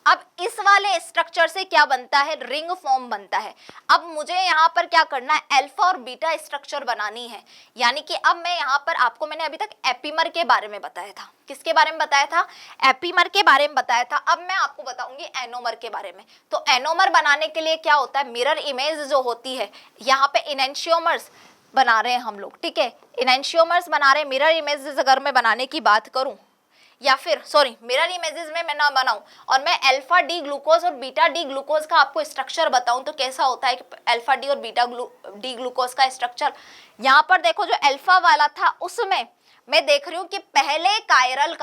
Speaker 1: अब इस वाले स्ट्रक्चर से क्या बनता है, रिंग फॉर्म बनता है। अब मुझे यहाँ पर क्या करना है, अल्फा और बीटा स्ट्रक्चर बनानी है, यानी कि अब मैं यहाँ पर आपको मैंने अभी तक एपीमर के बारे में बताया था, किसके बारे में बताया था, एपीमर के बारे में बताया था। अब मैं आपको बताऊंगी एनोमर के बारे में। तो एनोमर बनाने के लिए क्या होता है, मिरर इमेज जो होती है, यहाँ पे इनेंशियोमर्स बना रहे हैं हम लोग, ठीक है, इनेंशियोमर्स बना रहे हैं। मिरर इमेज अगर मैं बनाने की बात करूं, या फिर सॉरी मिरर इमेजेस में मैं ना बनाऊं और मैं अल्फा डी ग्लूकोज और बीटा डी ग्लूकोज का आपको स्ट्रक्चर बताऊं तो कैसा होता है कि अल्फा डी और बीटा डी ग्लूकोज का स्ट्रक्चर, यहाँ पर देखो जो अल्फा वाला था उसमें मैं देख रही हूं कि पहले कायरल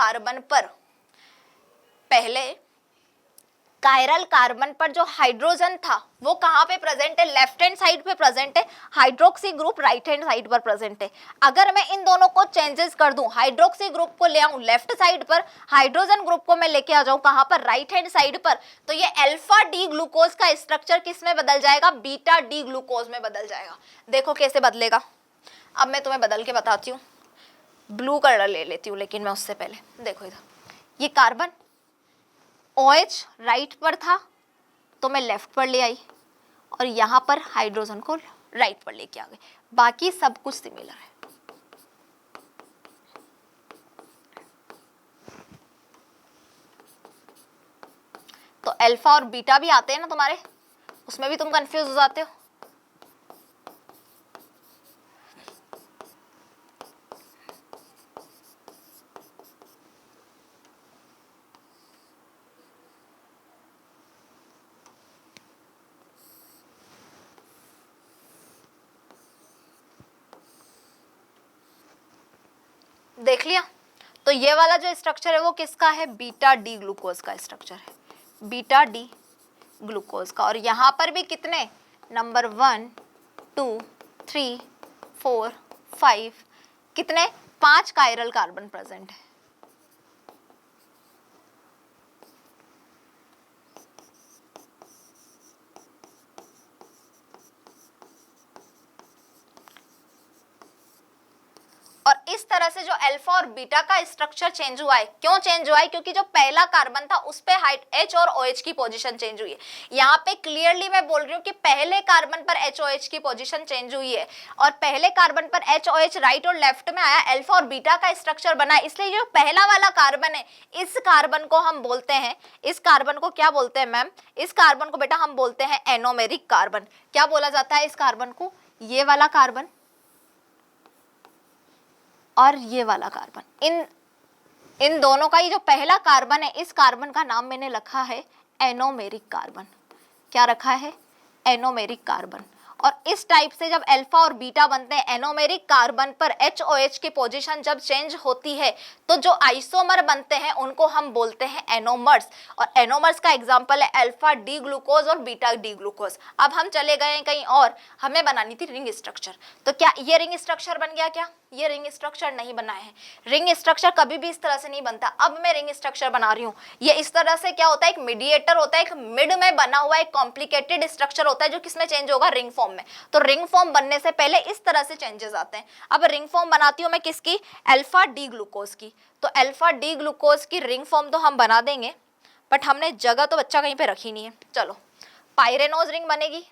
Speaker 1: कार्बन पर जो हाइड्रोजन था वो कहाँ पे प्रेजेंट है, लेफ्ट हैंड साइड पे प्रेजेंट है, hydroxy group right hand side पर प्रेजेंट है। अगर मैं इन दोनों को चेंजेस कर दूं, हाइड्रोक्सी ग्रुप को ले आऊं लेफ्ट साइड पर, हाइड्रोजन ग्रुप को मैं लेके आ जाऊं कहाँ पर, राइट हैंड साइड पर, तो ये अल्फा डी ग्लूकोज का स्ट्रक्चर किस में बदल जाएगा, बीटा डी ग्लूकोज में बदल जाएगा। देखो कैसे बदलेगा, अब मैं तुम्हें बदल के बताती हूँ। ब्लू कलर ले लेती हूँ, लेकिन मैं उससे पहले देखो इधर ये कार्बन OH राइट पर था तो मैं लेफ्ट पर ले आई, और यहाँ पर हाइड्रोजन को राइट पर लेके आ गई, बाकी सब कुछ सिमिलर है। तो अल्फा और बीटा भी आते हैं ना तुम्हारे, उसमें भी तुम कंफ्यूज हो जाते हो। देख लिया, तो ये वाला जो स्ट्रक्चर है वो किसका है, बीटा डी ग्लूकोज का स्ट्रक्चर है, बीटा डी ग्लूकोज का। और यहाँ पर भी कितने नंबर 1 2 3 4 5 कितने 5 कायरल कार्बन प्रेजेंट है। और इस तरह से जो अल्फा और बीटा का स्ट्रक्चर चेंज हुआ है, क्यों चेंज हुआ है, क्योंकि जो पहला कार्बन था उस पे H और OH की पोजीशन चेंज हुई है। यहाँ पे क्लियरली मैं बोल रही हूँ कि पहले कार्बन पर HOH की पोजीशन चेंज हुई है, और पहले कार्बन पर HOH राइट और लेफ्ट में आया, अल्फा और बीटा का स्ट्रक्चर बना, इसलिए जो पहला वाला कार्बन है इस कार्बन को हम बोलते हैं, इस कार्बन को क्या बोलते हैं मैम, इस कार्बन को बेटा हम बोलते हैं एनोमेरिक कार्बन। क्या बोला जाता है इस कार्बन को, ये वाला कार्बन और ये वाला कार्बन, इन दोनों का ही जो पहला कार्बन है, इस कार्बन का नाम मैंने रखा है एनोमेरिक कार्बन। क्या रखा है, एनोमेरिक कार्बन। और इस टाइप से जब अल्फा और बीटा बनते हैं, एनोमेरिक कार्बन पर HOH की पोजीशन जब चेंज होती है तो जो आइसोमर बनते हैं उनको हम बोलते हैं एनोमर्स। और एनोमर्स का एग्जांपल है अल्फा डी ग्लूकोज और बीटा डी ग्लूकोज। अब हम चले गए कहीं और, हमें बनानी थी रिंग स्ट्रक्चर। तो क्या ये रिंग स्ट्रक्चर बन गया, क्या ये रिंग स्ट्रक्चर नहीं बना है। रिंग स्ट्रक्चर कभी भी इस तरह से नहीं बनता। अब मैं रिंग स्ट्रक्चर बना रही हूँ, ये इस तरह से क्या होता है, एक मीडिएटर होता है, एक मिड में बना हुआ एक कॉम्प्लिकेटेड स्ट्रक्चर होता है जो किसमें चेंज होगा, रिंग फॉर्म फॉर्म में। तो रिंग फॉर्म बनने से पहले इस तरह से चेंजेस आते हैं। अब रिंग फॉर्म बनाती हूँ मैं किसकी, अल्फा डी ग्लूकोज की। तो अल्फा डी ग्लूकोज की रिंग फॉर्म तो हम बना देंगे, बट हमने जगह तो बच्चा कहीं पे रखी नहीं है। चलो, पायरेनोज रिंग बनेगी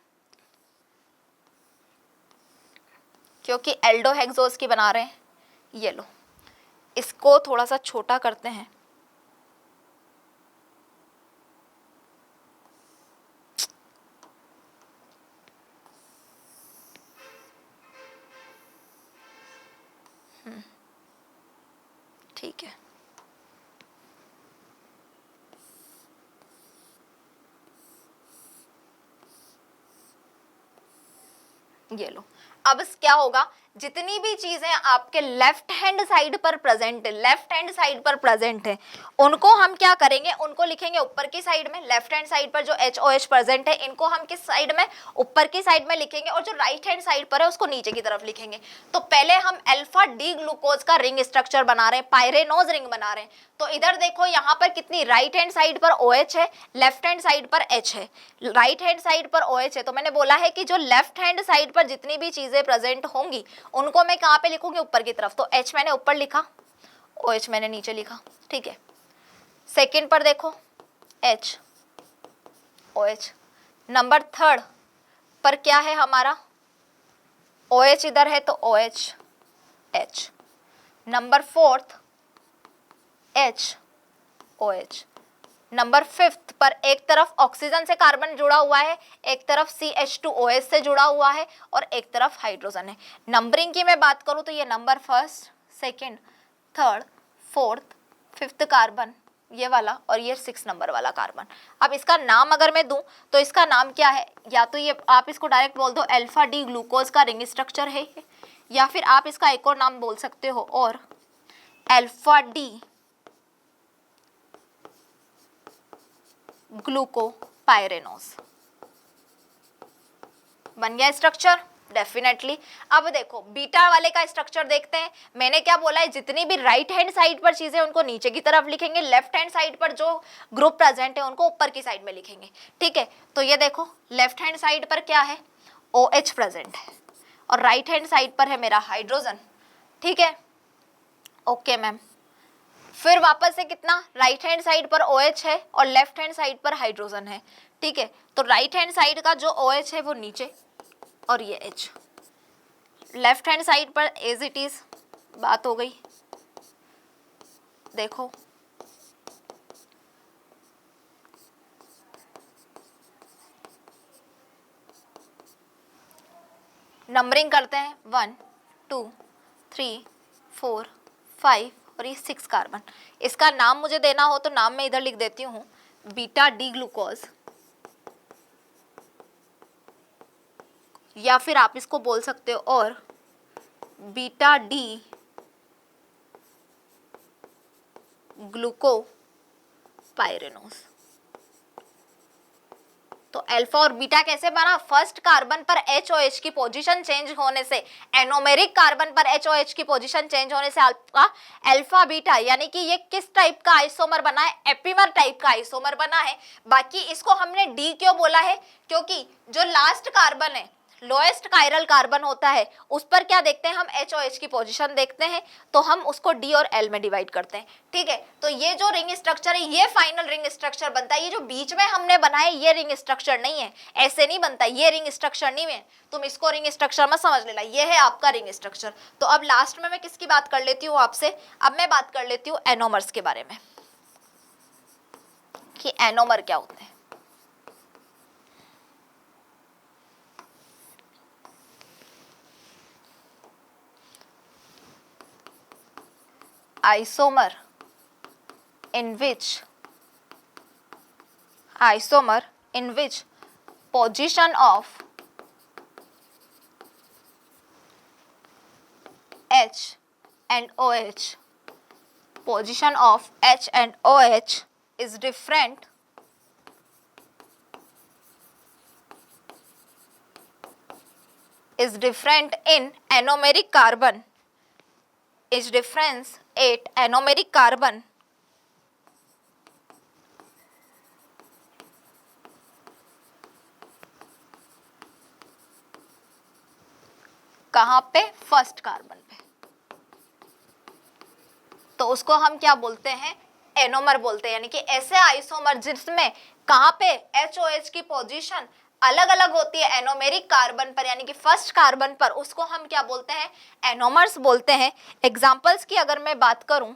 Speaker 1: क्योंकि एल्डोहेक्सोज की बना रहे हैं। ये लो, इसको थोड़ा सा छोटा करते हैं। ठीक है, ये लो। अब क्या होगा, जितनी भी चीजें आपके लेफ्ट हैंड साइड पर प्रेजेंट है, उनको हम क्या करेंगे, उनको लिखेंगे ऊपर की साइड में। लेफ्ट हैंड साइड पर जो HOH प्रेजेंट है, इनको हम किस साइड में, ऊपर की साइड में लिखेंगे, और जो राइट हैंड साइड पर है उसको नीचे की तरफ लिखेंगे। तो पहले हम अल्फा डी ग्लूकोज का रिंग स्ट्रक्चर बना रहे हैं, पायरेनोज रिंग बना रहे हैं। तो इधर देखो, यहाँ पर कितनी, राइट हैंड साइड पर OH है, लेफ्ट हैंड साइड पर H है। राइट हैंड साइड पर OH है, तो मैंने बोला है कि जो लेफ्ट हैंड साइड पर जितनी भी चीजें प्रेजेंट होंगी उनको मैं कहाँ पे लिखूंगी, ऊपर की तरफ। तो H मैंने ऊपर लिखा, OH मैंने नीचे लिखा, ठीक है। सेकंड पर देखो, H OH। नंबर थर्ड पर क्या है हमारा, OH इधर है तो OH H। Number fourth H OH। Number fifth पर एक तरफ ऑक्सीजन से कार्बन जुड़ा हुआ है, एक तरफ CH2OH से जुड़ा हुआ है, और एक तरफ हाइड्रोजन है। नंबरिंग की मैं बात करूं तो ये number first, second, third, fourth, fifth carbon ये वाला, और ये 6 नंबर वाला कार्बन। अब इसका नाम अगर मैं दूं तो इसका नाम क्या है, या तो ये आप इसको डायरेक्ट बोल दो अल्फा डी ग्लूकोज का रिंग स्ट्रक्चर है, या फिर आप इसका एक और नाम बोल सकते हो, और अल्फा डी ग्लूकोपाइरेनोज। बन गया स्ट्रक्चर, डेफिनेटली। अब देखो बीटा वाले का स्ट्रक्चर देखते हैं। मैंने क्या बोला है, जितनी भी राइट हैंड साइड पर चीजें उनको नीचे की तरफ लिखेंगे, लेफ्ट हैंड साइड पर जो ग्रुप प्रेजेंट है उनको ऊपर की साइड में लिखेंगे, ठीक है। तो ये देखो, लेफ्ट हैंड साइड पर क्या है, OH प्रेजेंट है, और राइट हैंड साइड पर है मेरा हाइड्रोजन, ठीक है। ओके मैम, फिर वापस से कितना, राइट हैंड साइड पर OH है और लेफ्ट हैंड साइड पर हाइड्रोजन है, ठीक है। तो राइट हैंड साइड का जो OH है वो नीचे, और ये H। लेफ्ट हैंड साइड पर एज इट इज बात हो गई। देखो नंबरिंग करते हैं, 1 2 3 4 5 और ये 6 कार्बन। इसका नाम मुझे देना हो तो नाम मैं इधर लिख देती हूँ, बीटा डी ग्लूकोज, या फिर आप इसको बोल सकते हो और बीटा डी ग्लूकोपाइरेनोज। तो अल्फा और बीटा कैसे बना, फर्स्ट कार्बन पर HOH की पोजीशन चेंज होने से, एनोमेरिक कार्बन पर HOH की पोजीशन चेंज होने से आपका अल्फा बीटा, यानी कि ये किस टाइप का आइसोमर बना है, एपिमर टाइप का आइसोमर बना है। बाकी इसको हमने डी क्यों बोला है, क्योंकि जो लास्ट कार्बन है, लोएस्ट कायरल कार्बन होता है, उस पर क्या देखते हैं हम, HOH की पोजीशन देखते हैं, तो हम उसको D और L में डिवाइड करते हैं, ठीक है। तो ये जो रिंग स्ट्रक्चर है ये फाइनल रिंग स्ट्रक्चर बनता है। ये जो बीच में हमने बनाया ये रिंग स्ट्रक्चर नहीं है, ऐसे नहीं बनता, ये रिंग स्ट्रक्चर नहीं है, तुम इसको रिंग स्ट्रक्चर मत समझ लेना, ये है आपका रिंग स्ट्रक्चर। तो अब लास्ट में मैं किसकी बात कर लेती हूँ आपसे, अब मैं बात कर लेती हूँ एनोमर्स के बारे में, कि एनोमर क्या होते हैं। Isomer in which position of H and OH is different in anomeric carbon, is difference at anomeric carbon कहाँ पे? फर्स्ट कार्बन पे। तो उसको हम क्या बोलते हैं? एनोमर बोलते हैं। यानी कि ऐसे आइसोमर जिसमें कहाँ पे HOH की पोजीशन अलग अलग होती है एनोमेरिक कार्बन पर, यानी कि फर्स्ट कार्बन पर, उसको हम क्या बोलते हैं? एनोमर्स बोलते हैं। एग्जाम्पल्स की अगर मैं बात करूं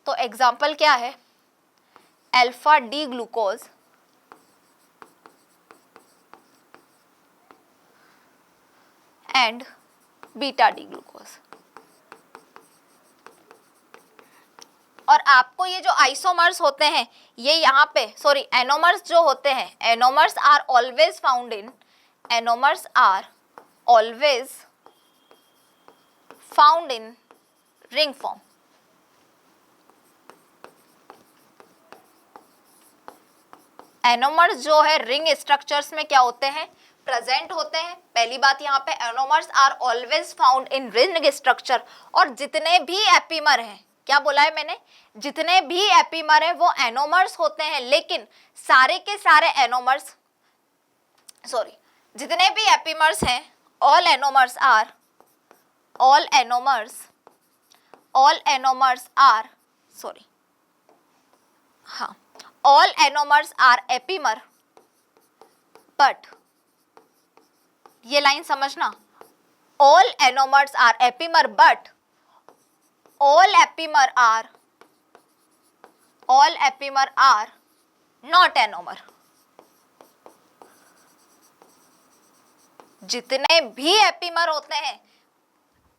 Speaker 1: तो एग्जाम्पल क्या है? Alpha D glucose and beta D glucose. और आपको ये जो आइसोमर्स होते हैं, ये यहाँ पे सॉरी एनोमर्स जो होते हैं, anomers are always found in, anomers are always found in ring form. Anomers जो है रिंग स्ट्रक्चर्स में क्या होते हैं? प्रेजेंट होते हैं। पहली बात यहाँ पे anomers are always found in ring structure. और जितने भी एपीमर हैं, क्या बोला है मैंने? जितने भी एपीमर हैं वो एनोमर्स होते हैं, लेकिन सारे के सारे एनोमर्स सॉरी जितने भी एपीमर्स हैं, ऑल एनोमर्स आर सॉरी हाँ, all anomers are epimer, but ये लाइन समझना, all anomers are epimer but all epimer are not anomer. जितने भी एपीमर होते हैं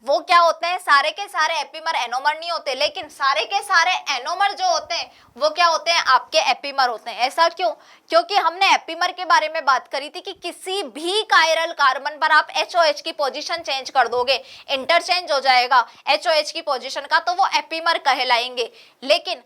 Speaker 1: वो क्या होते हैं? सारे के सारे एपीमर एनोमर नहीं होते, लेकिन सारे के सारे एनोमर जो होते हैं वो क्या होते हैं? आपके एपीमर होते हैं। ऐसा क्यों? क्योंकि हमने एपीमर के बारे में बात करी थी कि किसी भी कायरल कार्बन पर आप HOH की पोजीशन चेंज कर दोगे, इंटरचेंज हो जाएगा HOH की पोजीशन का, तो वो एपीमर कहलाएंगे। लेकिन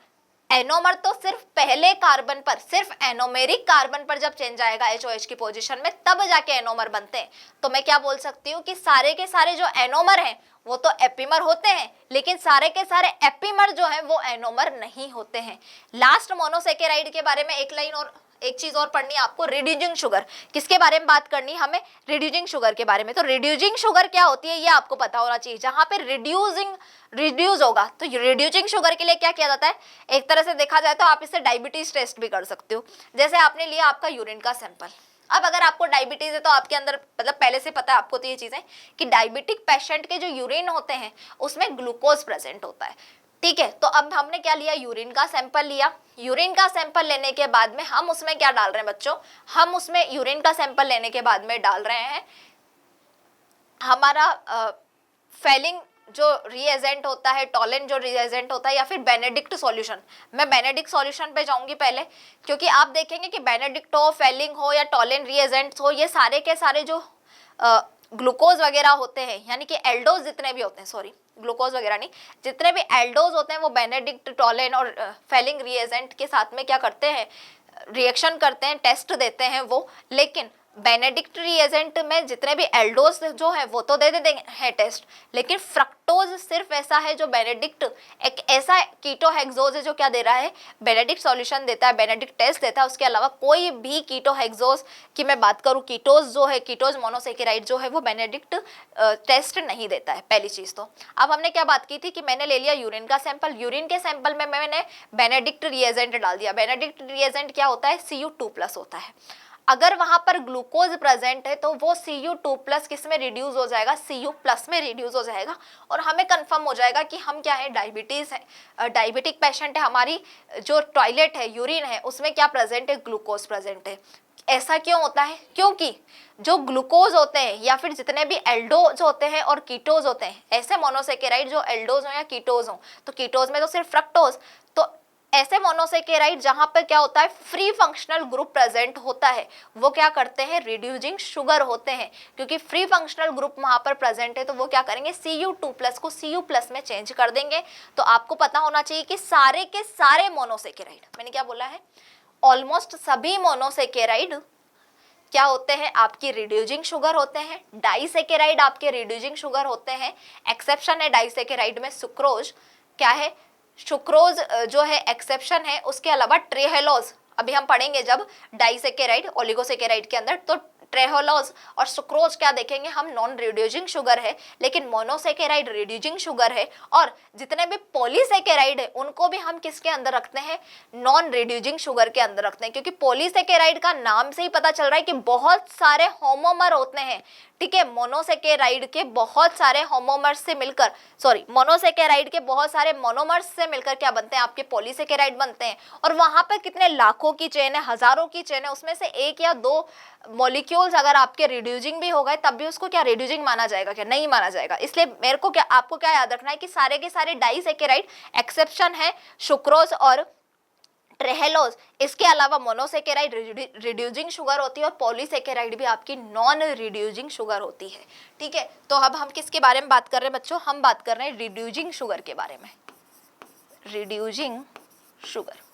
Speaker 1: एनोमर तो सिर्फ पहले कार्बन पर, सिर्फ एनोमेरिक कार्बन पर जब चेंज आएगा HOH की पोजीशन में, तब जाके एनोमर बनते हैं। तो मैं क्या बोल सकती हूँ कि सारे के सारे जो एनोमर हैं वो तो एपीमर होते हैं, लेकिन सारे के सारे एपीमर जो हैं वो एनोमर नहीं होते हैं। लास्ट मोनोसेकेराइड के बारे में एक लाइन और एक चीज और पढ़नी है आपको, रिड्यूसिंग शुगर। किसके बारे में बात करनी है हमें? रिड्यूसिंग शुगर के बारे में। तो रिड्यूसिंग शुगर क्या होती है ये आपको पता होना चाहिए। जहां पे रिड्यूस होगा, तो रिड्यूसिंग शुगर के लिए क्या किया जाता है? एक तरह से देखा जाए तो आप इससे डायबिटीज टेस्ट भी कर सकते हो। जैसे आपने लिया आपका यूरिन का सैंपल, अब अगर आपको डायबिटीज है तो आपके अंदर मतलब पहले से पता है आपको तो ये चीजें कि डायबिटिक पेशेंट के जो यूरिन होते हैं उसमें ग्लूकोज प्रेजेंट होता है। ठीक है, तो अब हमने क्या लिया? यूरिन का सैंपल लिया। यूरिन का सैंपल लेने के बाद में हम उसमें क्या डाल रहे हैं बच्चों? हम उसमें यूरिन का सैंपल लेने के बाद में डाल रहे हैं हमारा फेलिंग जो रिएजेंट होता है, टॉलेन जो रिएजेंट होता है, या फिर बेनेडिक्ट सॉल्यूशन। मैं बेनेडिक्ट सॉल्यूशन पे जाऊंगी पहले, क्योंकि आप देखेंगे कि बेनेडिक्ट हो, फेलिंग हो या टॉलेन रिएजेंट्स हो, ये सारे के सारे जो ग्लूकोज वगैरह होते हैं, यानी कि एल्डोज जितने भी होते हैं, सॉरी ग्लूकोज वगैरह नहीं, जितने भी एल्डोज होते हैं वो बेनेडिक्ट, टॉलेन और फेलिंग रिएजेंट के साथ में क्या करते हैं? रिएक्शन करते हैं, टेस्ट देते हैं वो। लेकिन बेनेडिक्ट रिएजेंट में जितने भी एल्डोज जो है वो तो दे देते हैं टेस्ट, लेकिन फ्रक्टोज सिर्फ ऐसा है जो बेनेडिक्ट, एक ऐसा कीटोहेक्सोज है जो क्या दे रहा है? बेनेडिक्ट सॉल्यूशन देता है, बेनेडिक्ट टेस्ट देता है। उसके अलावा कोई भी कीटोहेक्सोज की मैं बात करूं, कीटोज जो है, कीटोज मोनोसेकेराइड जो है वो बेनेडिक्ट टेस्ट नहीं देता है, पहली चीज तो। अब हमने क्या बात की थी कि मैंने ले लिया यूरिन का सैंपल, यूरिन के सैंपल में मैंने बेनेडिक्ट रिएजेंट डाल दिया। बेनेडिक्ट रिएजेंट क्या होता है? Cu2+ होता है। अगर वहां पर ग्लूकोज प्रेजेंट है तो वो Cu2+ किस में रिड्यूस हो जाएगा? Cu+ में रिड्यूस हो जाएगा, और हमें कंफर्म हो जाएगा कि हम क्या है? डायबिटीज है, डायबिटिक पेशेंट है। हमारी जो टॉयलेट है, यूरिन है, उसमें क्या प्रेजेंट है? ग्लूकोज प्रेजेंट है। ऐसा क्यों होता है? क्योंकि जो ग्लूकोज होते हैं या फिर जितने भी एल्डोज होते हैं और कीटोज होते हैं, ऐसे मोनोसेकेराइड जो एल्डोज हो या कीटोज हो, तो कीटोज में तो सिर्फ फ्रक्टोज, तो ऐसे मोनोसेकेराइड जहां पर क्या होता है? फ्री फंक्शनल ग्रुप प्रेजेंट होता है, वो क्या करते हैं? रिड्यूसिंग शुगर होते हैं। क्योंकि फ्री फंक्शनल ग्रुप वहां पर प्रेजेंट है तो वो क्या करेंगे? Cu2+ को Cu+ में चेंज कर देंगे। तो आपको पता होना चाहिए कि सारे के सारे मोनोसेकेराइड, मैंने क्या बोला है? ऑलमोस्ट सभी मोनोसेकेराइड क्या होते हैं? आपकी रिड्यूसिंग शुगर होते हैं। डाइसेकेराइड आपके रिड्यूसिंग शुगर होते हैं। एक्सेप्शन है डाइसेकेराइड में सुक्रोज, क्या है? सुक्रोज जो है एक्सेप्शन है। उसके अलावा ट्रिहेलोज, अभी हम पढ़ेंगे जब डाइसेकेराइड ओलिगोसेकेराइड के अंदर, तो ट्रेहोलोज और सुक्रोज क्या देखेंगे हम, नॉन रिड्यूसिंग शुगर है, लेकिन मोनोसेकेराइड रिड्यूसिंग शुगर है, और जितने भी पॉलीसेकेराइड है उनको भी हम किसके अंदर रखते हैं, नॉन रिड्यूसिंग शुगर के अंदर रखते हैं, क्योंकि पॉलीसेकेराइड का नाम से ही पता चल रहा है कि बहुत सारे होमोमर होते हैं, ठीक है। मोनोसेकेराइड के बहुत सारे होमोमर्स से मिलकर, सॉरी, मोनोसेकेराइड के बहुत सारे मोनोमर्स से मिलकर क्या बनते हैं, आपके पॉलीसेकेराइड बनते हैं, और वहां पर कितने लाखों की चेन है, हजारों की चेन है, उसमें से एक या दो मॉलिक्यूल्स अगर आपके रिड्यूसिंग भी हो गए तब भी उसको क्या रिड्यूसिंग माना जाएगा, क्या नहीं माना जाएगा। इसलिए मेरे को क्या, आपको क्या याद रखना है कि सारे के सारे डाइसेकेराइड, एक्सेप्शन है सुक्रोज और ट्रेहेलोज, इसके अलावा मोनोसेकेराइड रिड्यूसिंग शुगर होती है और पॉलीसेकेराइड भी आपकी नॉन रिड्यूसिंग शुगर होती है, ठीक है। तो अब हम किसके बारे में बात कर रहे हैं बच्चों, हम बात कर रहे हैं रिड्यूसिंग शुगर के बारे में, रिड्यूसिंग शुगर।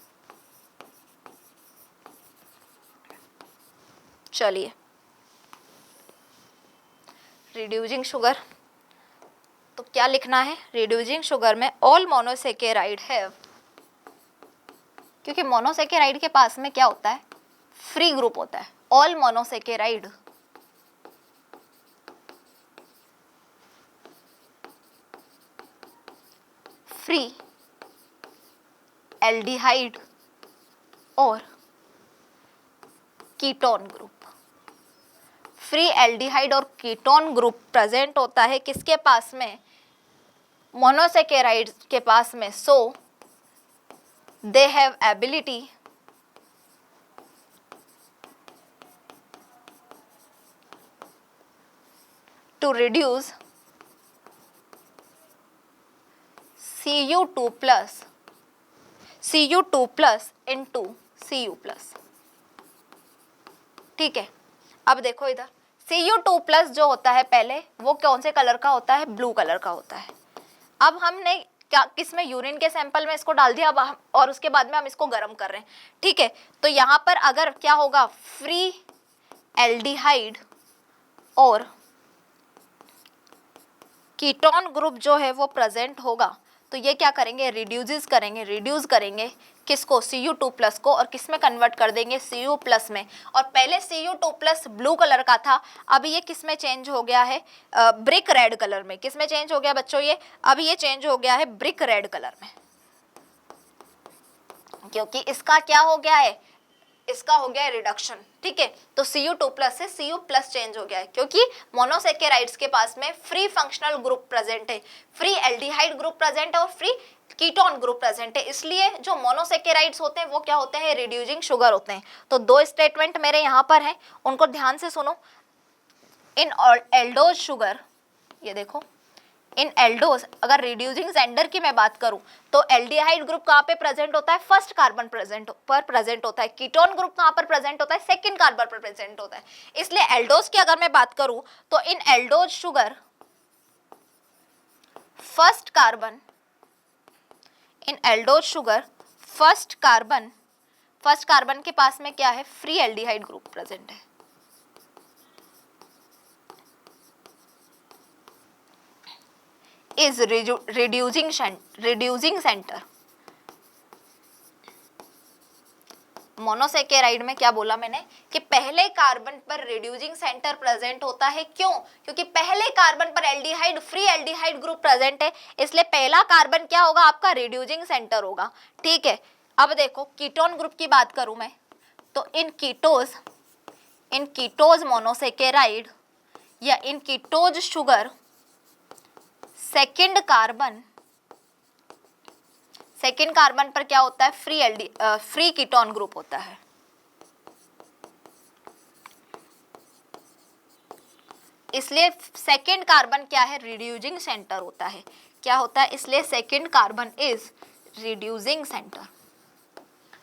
Speaker 1: चलिए, रिड्यूसिंग शुगर तो क्या लिखना है, रिड्यूसिंग शुगर में ऑल मोनोसेकेराइड हैव, क्योंकि मोनोसेकेराइड के पास में क्या होता है, फ्री ग्रुप होता है, ऑल मोनोसेकेराइड फ्री एल्डिहाइड और कीटोन ग्रुप, फ्री एल्डिहाइड और कीटोन ग्रुप प्रेजेंट होता है किसके पास में, मोनोसेकेराइड के पास में। सो they have ability to reduce Cu2 plus into Cu plus, ठीक है। अब देखो इधर Cu2 प्लस जो होता है पहले वो कौन से कलर का होता है, ब्लू कलर का होता है। अब हमने क्या किस में, यूरिन के सैंपल में इसको डाल दिया, अब हम, और उसके बाद में हम इसको गर्म कर रहे हैं, ठीक है। तो यहाँ पर अगर क्या होगा, फ्री एल्डिहाइड और कीटोन ग्रुप जो है वो प्रेजेंट होगा, तो ये क्या करेंगे, रिड्यूस करेंगे किसको, Cu2 प्लस को, और किस में कन्वर्ट कर देंगे, Cu प्लस में। और पहले Cu2 प्लस ब्लू कलर का था, अभी ये किस में चेंज हो गया है, ब्रिक रेड कलर में। किस में चेंज हो गया बच्चों, ये अभी ये चेंज हो गया है ब्रिक रेड कलर में, क्योंकि इसका क्या हो गया है, इसका हो गया है रिडक्शन, ठीक है। तो Cu2 प्लस से Cu प्लस चेंज हो गया है, क्योंकि मोनोसेकेराइड्स के पास में फ्री फंक्शनल ग्रुप प्रेजेंट है, फ्री एल्डिहाइड ग्रुप प्रेजेंट है और फ्री कीटोन ग्रुप प्रेजेंट है, इसलिए जो मोनोसेकेराइड्स होते हैं वो क्या होते हैं, रिड्यूसिंग शुगर होते हैं। तो दो स्टेटमेंट मेरे यहाँ पर हैं, उनको ध्यान से सुनो। इन एल्डोज शुगर, ये देखो, इन एल्डोज, अगर रिड्यूसिंग सेंटर की मैं बात करूं तो एल्डिहाइड ग्रुप कहाँ पे प्रेजेंट होता है, फर्स्ट कार्बन प्रेजेंट होता है, कीटोन ग्रुप कहाँ पर प्रेजेंट होता है, सेकंड कार्बन पर प्रेजेंट होता है। इसलिए एल्डोज की अगर मैं बात करूं तो इन एल्डोज शुगर फर्स्ट कार्बन, इन एल्डोज शुगर फर्स्ट कार्बन के पास में क्या है, फ्री एल्डिहाइड ग्रुप प्रेजेंट है। इज रिड्यूसिंग सेंटर, मोनोसेकेराइड में क्या बोला मैंने कि पहले कार्बन पर रिड्यूसिंग सेंटर प्रेजेंट होता है, क्यों, क्योंकि पहले कार्बन पर aldehyde, free aldehyde group present है, इसलिए पहला कार्बन क्या होगा, आपका रिड्यूसिंग सेंटर होगा, ठीक है। अब देखो कीटोन ग्रुप की बात करूं मैं तो इन कीटोज मोनोसेकेराइड या इन कीटोज शुगर सेकंड कार्बन पर क्या होता है, फ्री कीटोन ग्रुप होता है। इसलिए सेकंड कार्बन क्या है, रिड्यूसिंग सेंटर होता है, क्या होता है, इसलिए second carbon is reducing centre.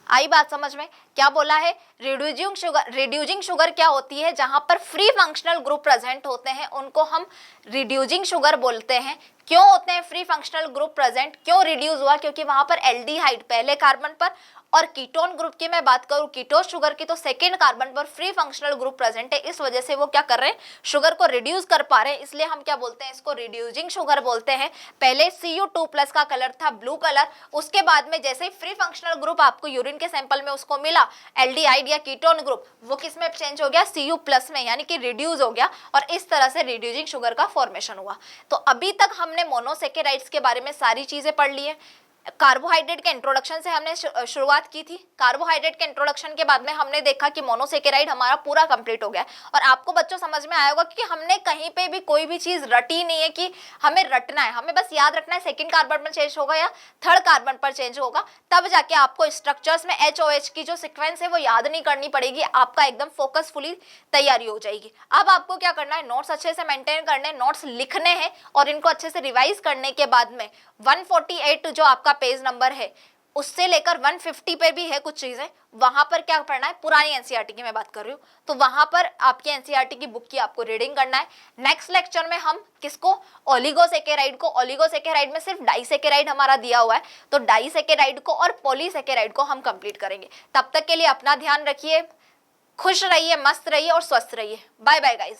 Speaker 1: आई बात समझ में, क्या बोला है, रिड्यूसिंग शुगर क्या होती है, जहां पर फ्री फंक्शनल ग्रुप प्रेजेंट होते हैं उनको हम रिड्यूसिंग शुगर बोलते हैं, क्यों होते हैं फ्री फंक्शनल ग्रुप प्रेजेंट, क्यों रिड्यूस हुआ, क्योंकि वहां पर एल्डिहाइड पहले कार्बन पर, और कीटोन ग्रुप की मैं बात करूं कीटोस शुगर की, तो सेकेंड कार्बन पर फ्री फंक्शनल ग्रुप प्रेजेंट है, इस वजह से वो क्या कर रहे हैं, शुगर को रिड्यूस कर पा रहे हैं, इसलिए हम क्या बोलते हैं, इसको रिड्यूसिंग शुगर बोलते हैं। पहले Cu2+ का कलर था ब्लू कलर, उसके बाद में जैसे ही फ्री फंक्शनल ग्रुप आपको यूरिन के सैंपल में उसको मिला, एल्डिहाइड या कीटोन ग्रुप, वो किस में चेंज हो गया, Cu+ में, यानी कि रिड्यूस हो गया, और इस तरह से रिड्यूसिंग शुगर का फॉर्मेशन हुआ। तो अभी तक हमने मोनोसेकेराइड्स के बारे में सारी चीजें पढ़ ली है। कार्बोहाइड्रेट के इंट्रोडक्शन से हमने शुरुआत की थी। कार्बोहाइड्रेट के इंट्रोडक्शन के बाद में हमने देखा कि मोनोसेकेराइड हमारा पूरा कंप्लीट हो गया, और आपको बच्चों समझ में आया होगा कि हमने कहीं पे भी कोई भी चीज रटी नहीं है कि हमें रटना है, हमें बस याद रखना है सेकंड कार्बन पर चेंज होगा या थर्ड कार्बन पर चेंज होगा, तब जाके आपको स्ट्रक्चर्स में HOH की जो सिक्वेंस है वो याद नहीं करनी पड़ेगी, आपका एकदम फोकसफुली तैयारी हो जाएगी। अब आपको क्या करना है, नोट्स अच्छे से मेंटेन करने, नोट्स लिखने हैं, और इनको अच्छे से रिवाइज करने के बाद में 148 जो आपका पेज नंबर है उससे लेकर 150 पे भी है कुछ चीजें, वहां पर क्या पढ़ना है, पुरानी एनसीईआरटी की मैं बात कर रही हूँ, तो वहां पर आपकी एनसीईआरटी की बुक की आपको रीडिंग करना है। नेक्स्ट लेक्चर में हम किसको, ओलिगोसेकेराइड को, ओलिगोसेकेराइड में सिर्फ डाइसेकेराइड हमारा दिया हुआ है, तो डाइसेकेराइड को और पॉलीसेकेराइड को हम कंप्लीट करेंगे। तब तक के लिए अपना ध्यान रखिए, खुश रहिए, मस्त रहिए और स्वस्थ रहिए। Bye bye guys.